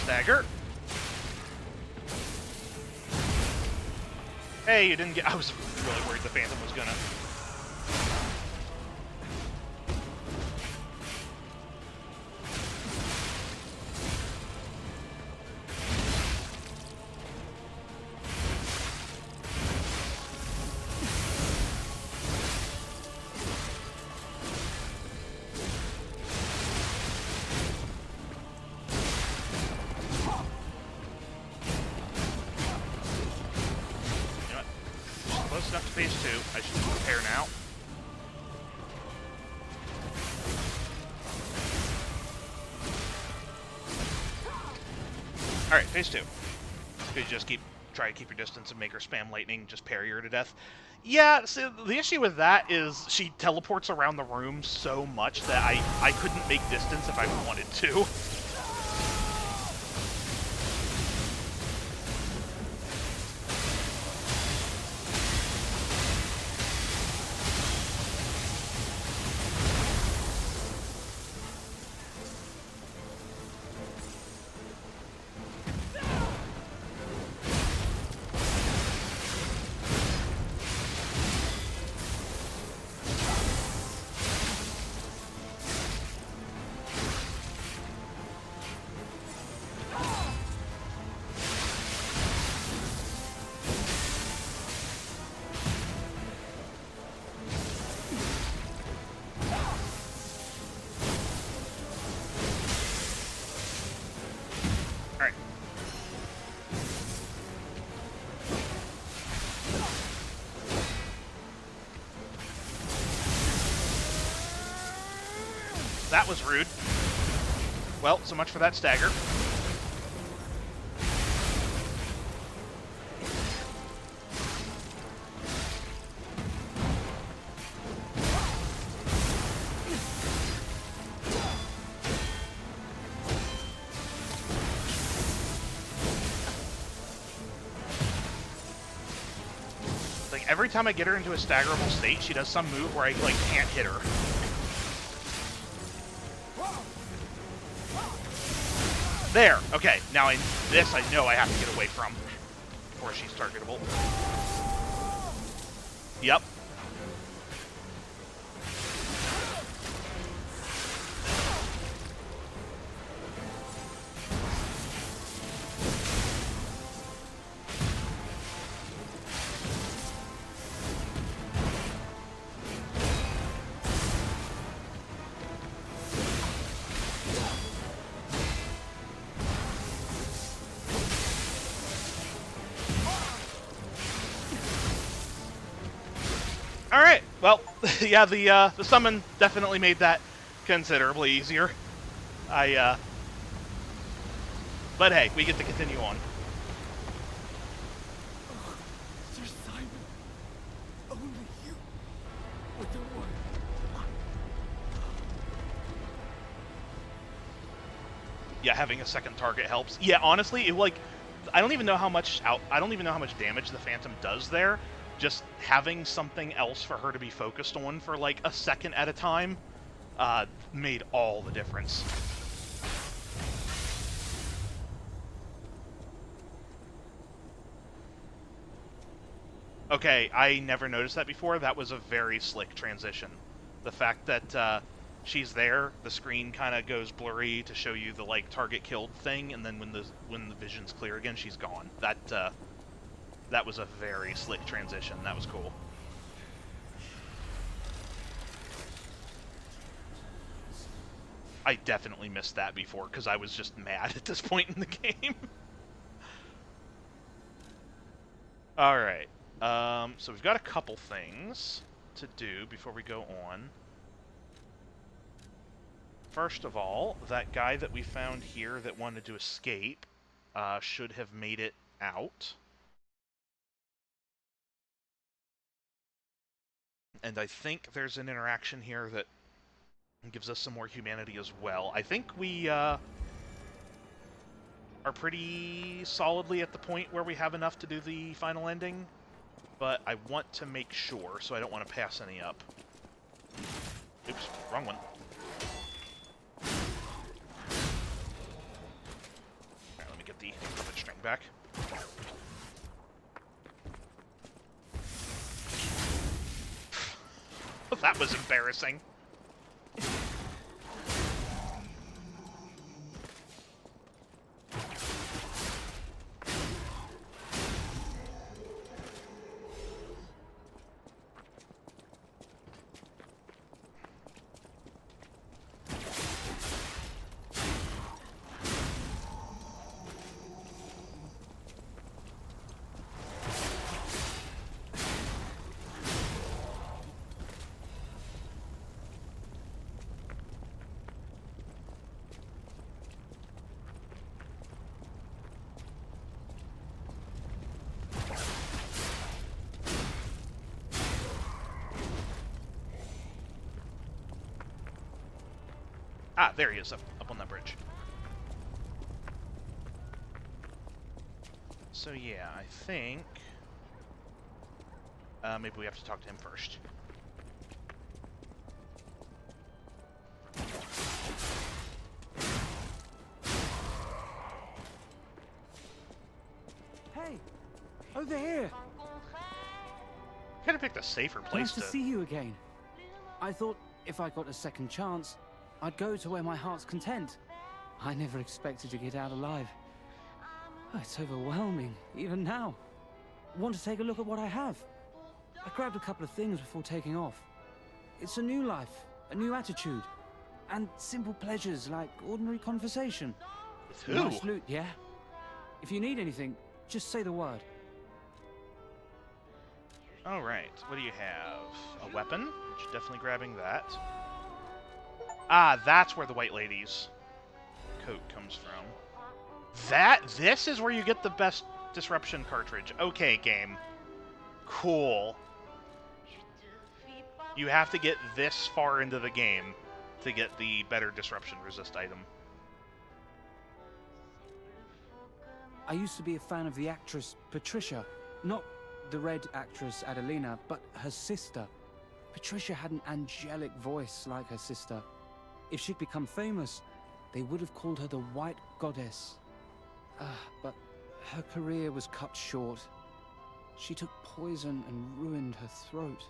Stagger. Hey, you didn't get... I was really worried the Phantom was gonna... phase 2. I should prepare now. Alright, phase 2. You just try to keep your distance and make her spam lightning, just parry her to death. Yeah, so the issue with that is she teleports around the room so much that I couldn't make distance if I wanted to. That was rude. Well, so much for that stagger. Like, every time I get her into a staggerable state, she does some move where I, like, can't hit her. There! Okay, now this I know I have to get away from before she's targetable. Yep. Alright, well, yeah, the summon definitely made that considerably easier. But hey, we get to continue on.
Oh, Sir Simon, only you with the one.
Yeah, having a second target helps. Yeah, honestly, I don't even know how much damage the Phantom does there. Just having something else for her to be focused on for like a second at a time made all the difference. Okay, I never noticed that before. That was a very slick transition. The fact that she's there, the screen kind of goes blurry to show you the like target killed thing, and then when the vision's clear again, she's gone. That was a very slick transition. That was cool. I definitely missed that before because I was just mad at this point in the game. Alright. So we've got a couple things to do before we go on. First of all, that guy that we found here that wanted to escape should have made it out. And I think there's an interaction here that gives us some more humanity as well. I think we are pretty solidly at the point where we have enough to do the final ending, but I want to make sure, so I don't want to pass any up. Oops, wrong one. Alright, let me get the string back. That was embarrassing. Ah, there he is, up on that bridge. So yeah, I think... maybe we have to talk to him first.
Hey! Over here!
Could have picked a safer place
Nice to see you again. I thought if I got a second chance, I'd go to where my heart's content. I never expected to get out alive. Oh, it's overwhelming, even now. Want to take a look at what I have? I grabbed a couple of things before taking off. It's a new life, a new attitude, and simple pleasures like ordinary conversation.
With who?
Nice loot, yeah? If you need anything, just say the word.
Alright, what do you have? A weapon? Definitely grabbing that. Ah, that's where the White Lady's coat comes from. This is where you get the best disruption cartridge. Okay, game. Cool. You have to get this far into the game to get the better disruption resist item.
I used to be a fan of the actress Patricia. Not the red actress Adelina, but her sister. Patricia had an angelic voice like her sister. If she'd become famous, they would have called her the White Goddess. But her career was cut short. She took poison and ruined her throat.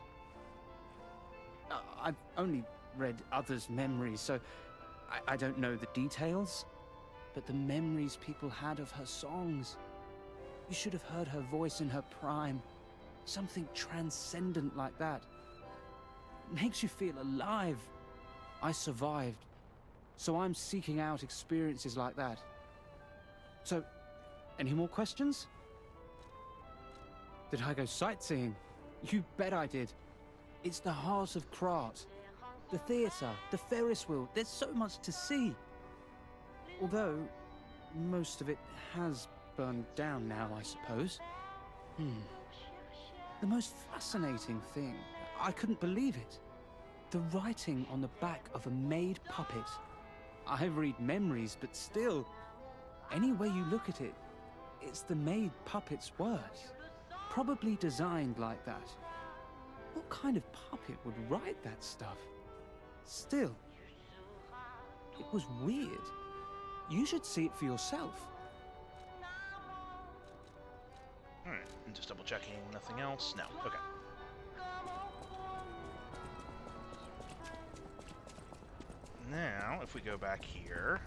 I've only read others' memories, so I don't know the details. But the memories people had of her songs. You should have heard her voice in her prime. Something transcendent like that. Makes you feel alive. I survived, so I'm seeking out experiences like that. So, any more questions? Did I go sightseeing? You bet I did. It's the heart of Krat. The theatre, the Ferris wheel, there's so much to see. Although, most of it has burned down now, I suppose. The most fascinating thing, I couldn't believe it. The writing on the back of a made puppet. I read memories, but still, any way you look at it, it's the made puppet's words. Probably designed like that. What kind of puppet would write that stuff? Still, it was weird. You should see it for yourself.
Alright, I'm just double checking nothing else. No, okay. Now, if we go back here...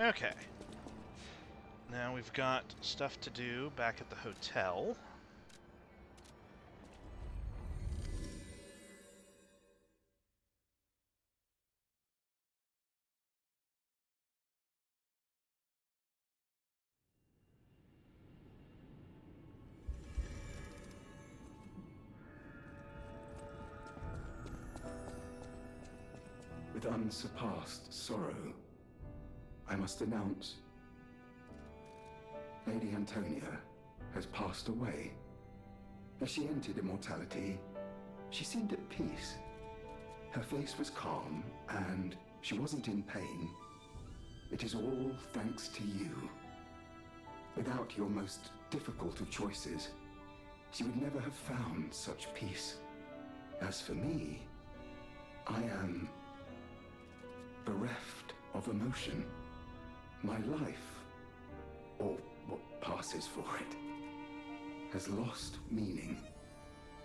Okay. Now we've got stuff to do back at the hotel.
With unsurpassed sorrow, I must announce Lady Antonia has passed away. As she entered immortality, she seemed at peace. Her face was calm, and she wasn't in pain. It is all thanks to you. Without your most difficult of choices, she would never have found such peace. As for me, I am bereft of emotion. My life, or what passes for it, has lost meaning.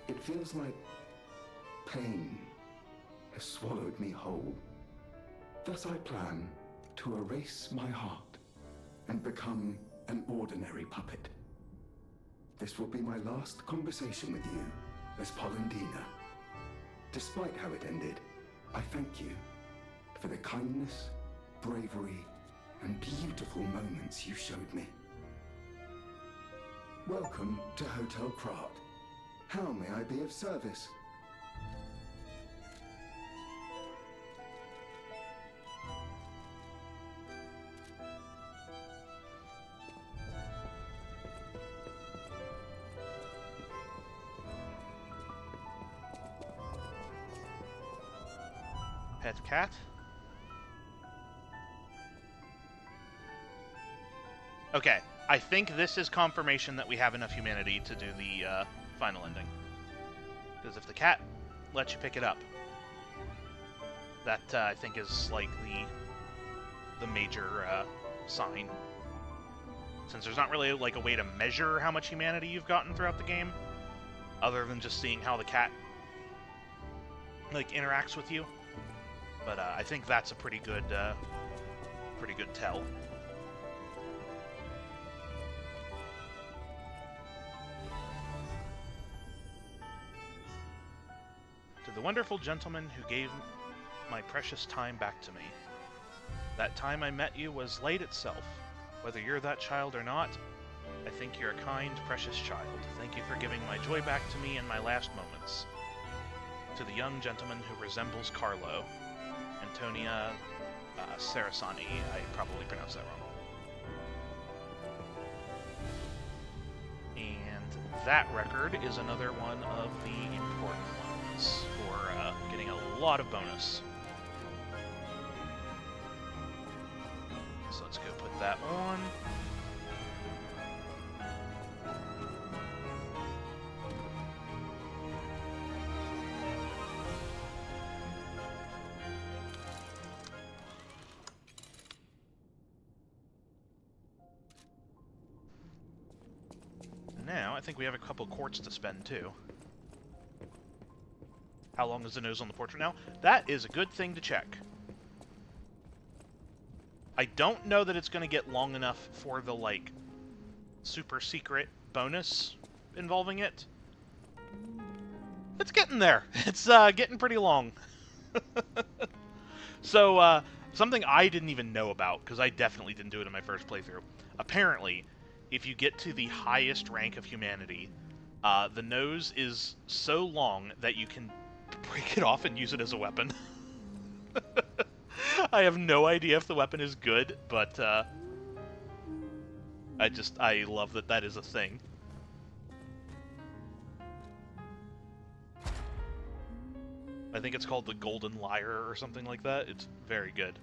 It feels like pain has swallowed me whole. Thus I plan to erase my heart and become an ordinary puppet. this will be my last conversation with you as Polendina. Despite how it ended, I thank you for the kindness, bravery, and beautiful moments you showed me. Welcome to Hotel Krat. How may I be of service?
Pet cat. Okay, I think this is confirmation that we have enough humanity to do the final ending. Because if the cat lets you pick it up, that I think is like the major sign. Since there's not really like a way to measure how much humanity you've gotten throughout the game, other than just seeing how the cat like interacts with you. But I think that's a pretty good tell. To the wonderful gentleman who gave my precious time back to me. That time I met you was light itself. Whether you're that child or not, I think you're a kind, precious child. Thank you for giving my joy back to me in my last moments. To the young gentleman who resembles Carlo, Antonia Sarasani. I probably pronounced that wrong. And that record is another one of the important ones for getting a lot of bonus. So let's go put that on. Now, I think we have a couple quartz to spend, too. How long is the nose on the portrait now? That is a good thing to check. I don't know that it's going to get long enough for the, like, super secret bonus involving it. It's getting there. It's getting pretty long. So, something I didn't even know about, because I definitely didn't do it in my first playthrough. Apparently, if you get to the highest rank of humanity, the nose is so long that you can break it off and use it as a weapon. I have no idea if the weapon is good, but I love that that is a thing. I think it's called the Golden Lyre or something like that. It's very good.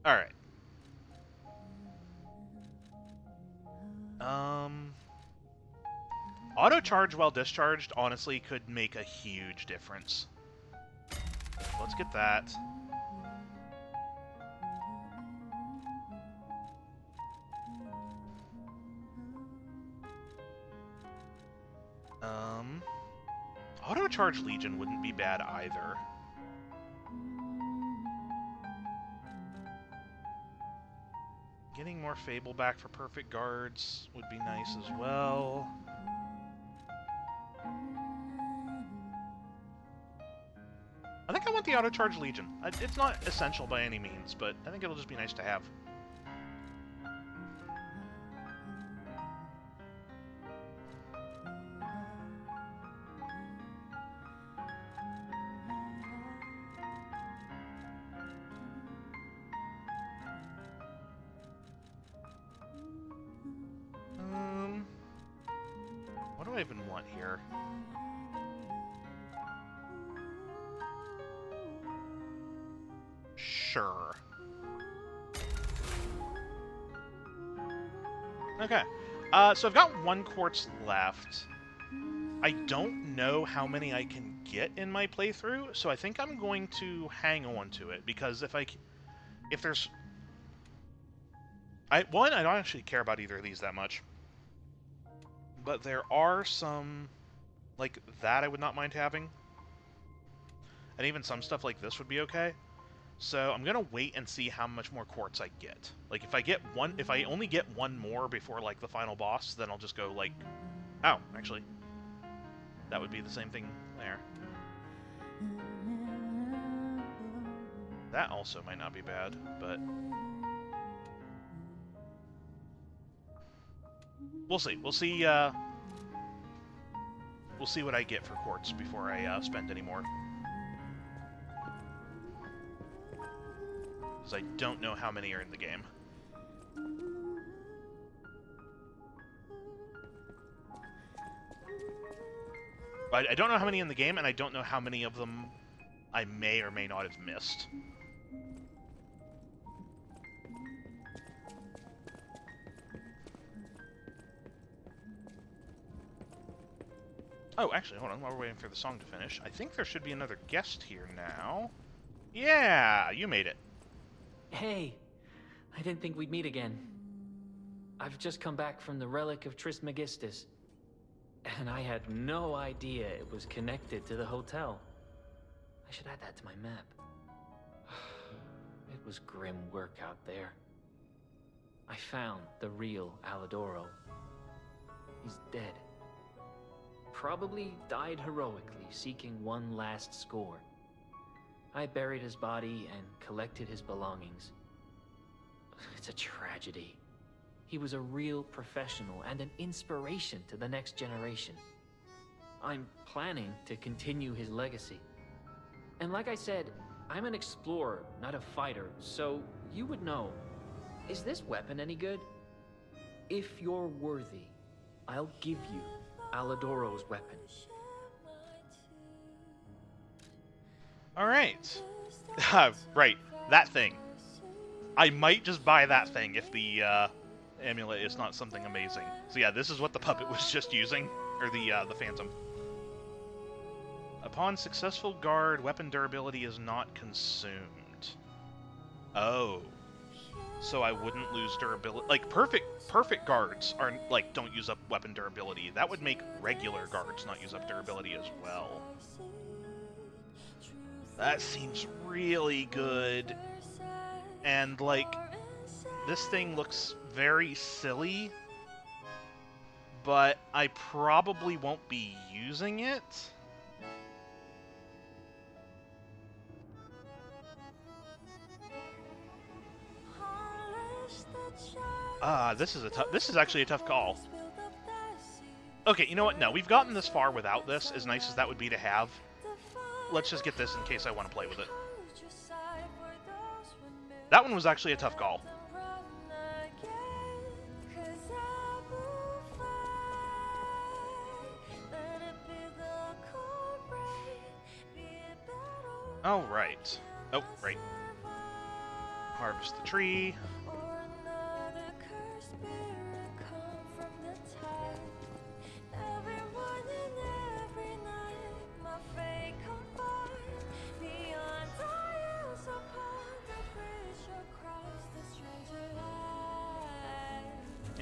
Alright. Auto charge while discharged honestly could make a huge difference. Let's get that. Auto charge Legion wouldn't be bad either. Getting more Fable back for perfect guards would be nice as well. I think I want the auto charge Legion. It's not essential by any means, but I think it'll just be nice to have. What do I even want here? Sure. Okay. So I've got one quartz left. I don't know how many I can get in my playthrough, so I think I'm going to hang on to it, because if there's... I don't actually care about either of these that much. But there are some, like, that I would not mind having. And even some stuff like this would be okay. So I'm gonna wait and see how much more quartz I get. Like, if I only get one more before, like, the final boss, then I'll just go, like... Oh, actually. That would be the same thing there. That also might not be bad, but... We'll see. We'll see what I get for quartz before I spend any more. Because I don't know how many are in the game. I don't know how many in the game, and I don't know how many of them I may or may not have missed. Oh, actually, hold on, while we're waiting for the song to finish, I think there should be another guest here now. Yeah, you made it.
Hey, I didn't think we'd meet again. I've just come back from the Relic of Trismegistus, and I had no idea it was connected to the hotel. I should add that to my map. It was grim work out there. I found the real Alidoro. He's dead. Probably died heroically, seeking one last score. I buried his body and collected his belongings. It's a tragedy. He was a real professional and an inspiration to the next generation. I'm planning to continue his legacy. And like I said, I'm an explorer, not a fighter, so you would know. Is this weapon any good? If you're worthy, I'll give you Alidoro's weapon.
Alright. Right, that thing. I might just buy that thing if the amulet is not something amazing. So yeah, this is what the puppet was just using, or the phantom. Upon successful guard, weapon durability is not consumed. Oh. So I wouldn't lose durability. Like, perfect guards are, like, don't use up weapon durability. That would make regular guards not use up durability as well. That seems really good. And, like, this thing looks very silly, but I probably won't be using it. This is actually a tough call. Okay, you know what? No, we've gotten this far without this, as nice as that would be to have. Let's just get this in case I want to play with it. That one was actually a tough call. Oh, right. Oh, right. Harvest the tree.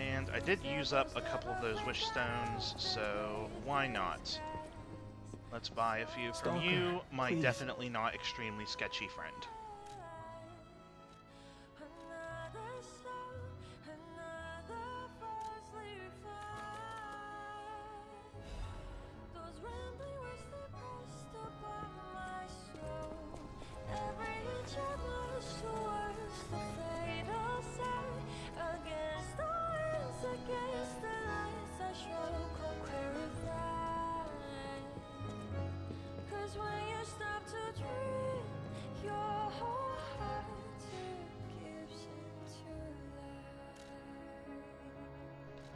And I did use up a couple of those wish stones, so why not? Let's buy a few from you, my definitely not extremely sketchy friend.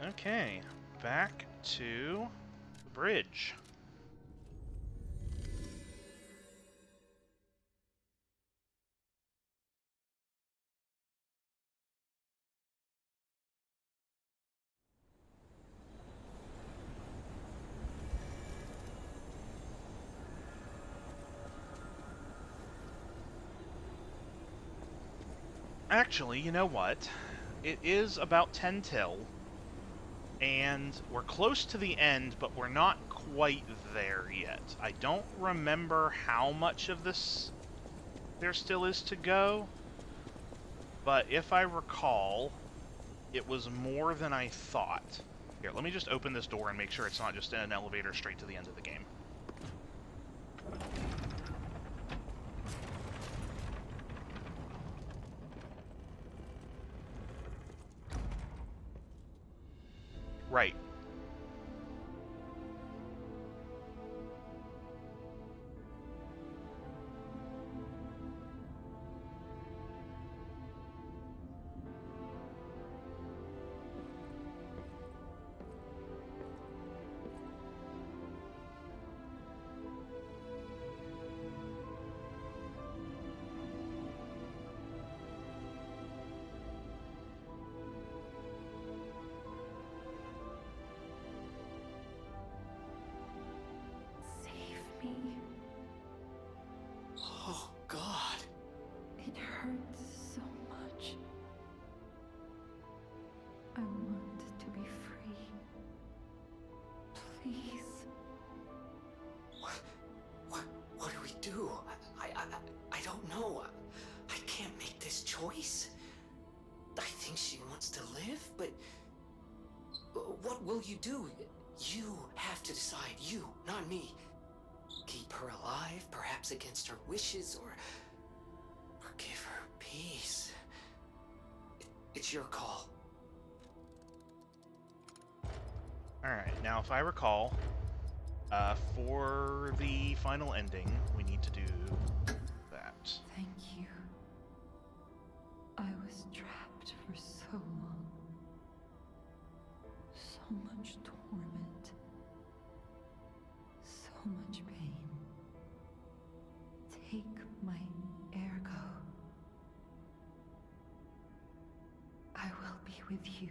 Okay, back to the bridge. Actually, you know what? It is about 10 till. And we're close to the end, but we're not quite there yet. I don't remember how much of this there still is to go, but if I recall, it was more than I thought. Here, let me just open this door and make sure it's not just an elevator straight to the end of the game. Right.
Oh, God.
It hurts so much. I want to be free. Please.
What do we do? I don't know. I can't make this choice. I think she wants to live, but what will you do? You have to decide. You, not me. Keep her alive, perhaps against her wishes, or give her peace. It's your call.
Alright, now if I recall, for the final ending, we need to do that.
Thank you. I was trapped for so long. So much torment. So much pain. Take my ergo. I will be with you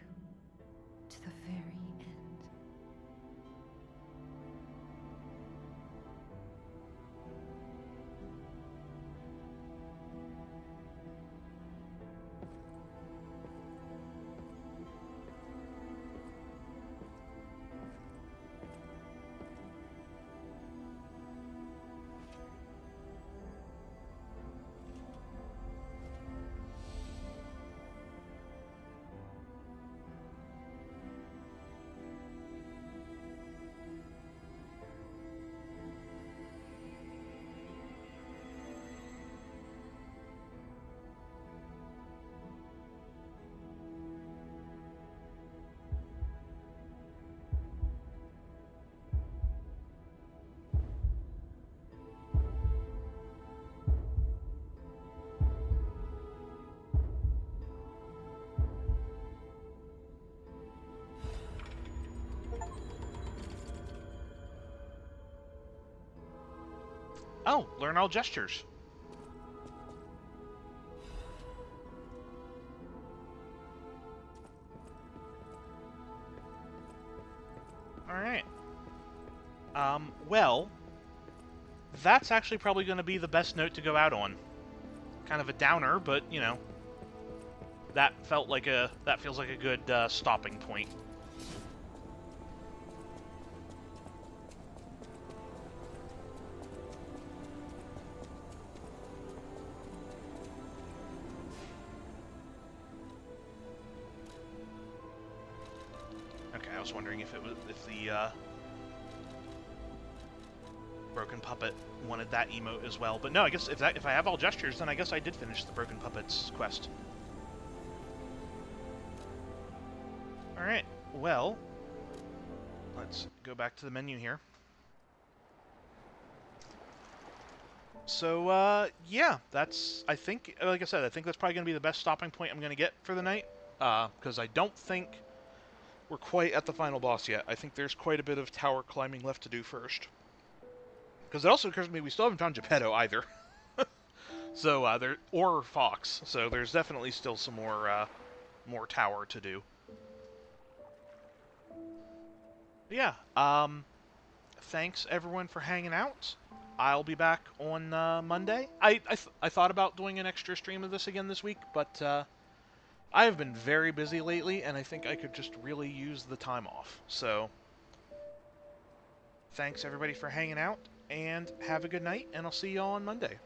to the very end.
Oh, learn all gestures. Alright. Well, that's actually probably going to be the best note to go out on. Kind of a downer, but, you know, that feels like a good stopping point. Okay, I was wondering if the Broken Puppet wanted that emote as well, but no, I guess if I have all gestures, then I guess I did finish the Broken Puppet's quest. Alright, well, let's go back to the menu here. So, yeah, that's, I think, like I said, I think that's probably going to be the best stopping point I'm going to get for the night, because I don't think we're quite at the final boss yet. I think there's quite a bit of tower climbing left to do first. Because it also occurs to me we still haven't found Geppetto either. So, or Fox, so there's definitely still some more tower to do. But yeah, thanks everyone for hanging out. I'll be back on Monday. I thought about doing an extra stream of this again this week, but I have been very busy lately, and I think I could just really use the time off. So, thanks everybody for hanging out, and have a good night, and I'll see you all on Monday.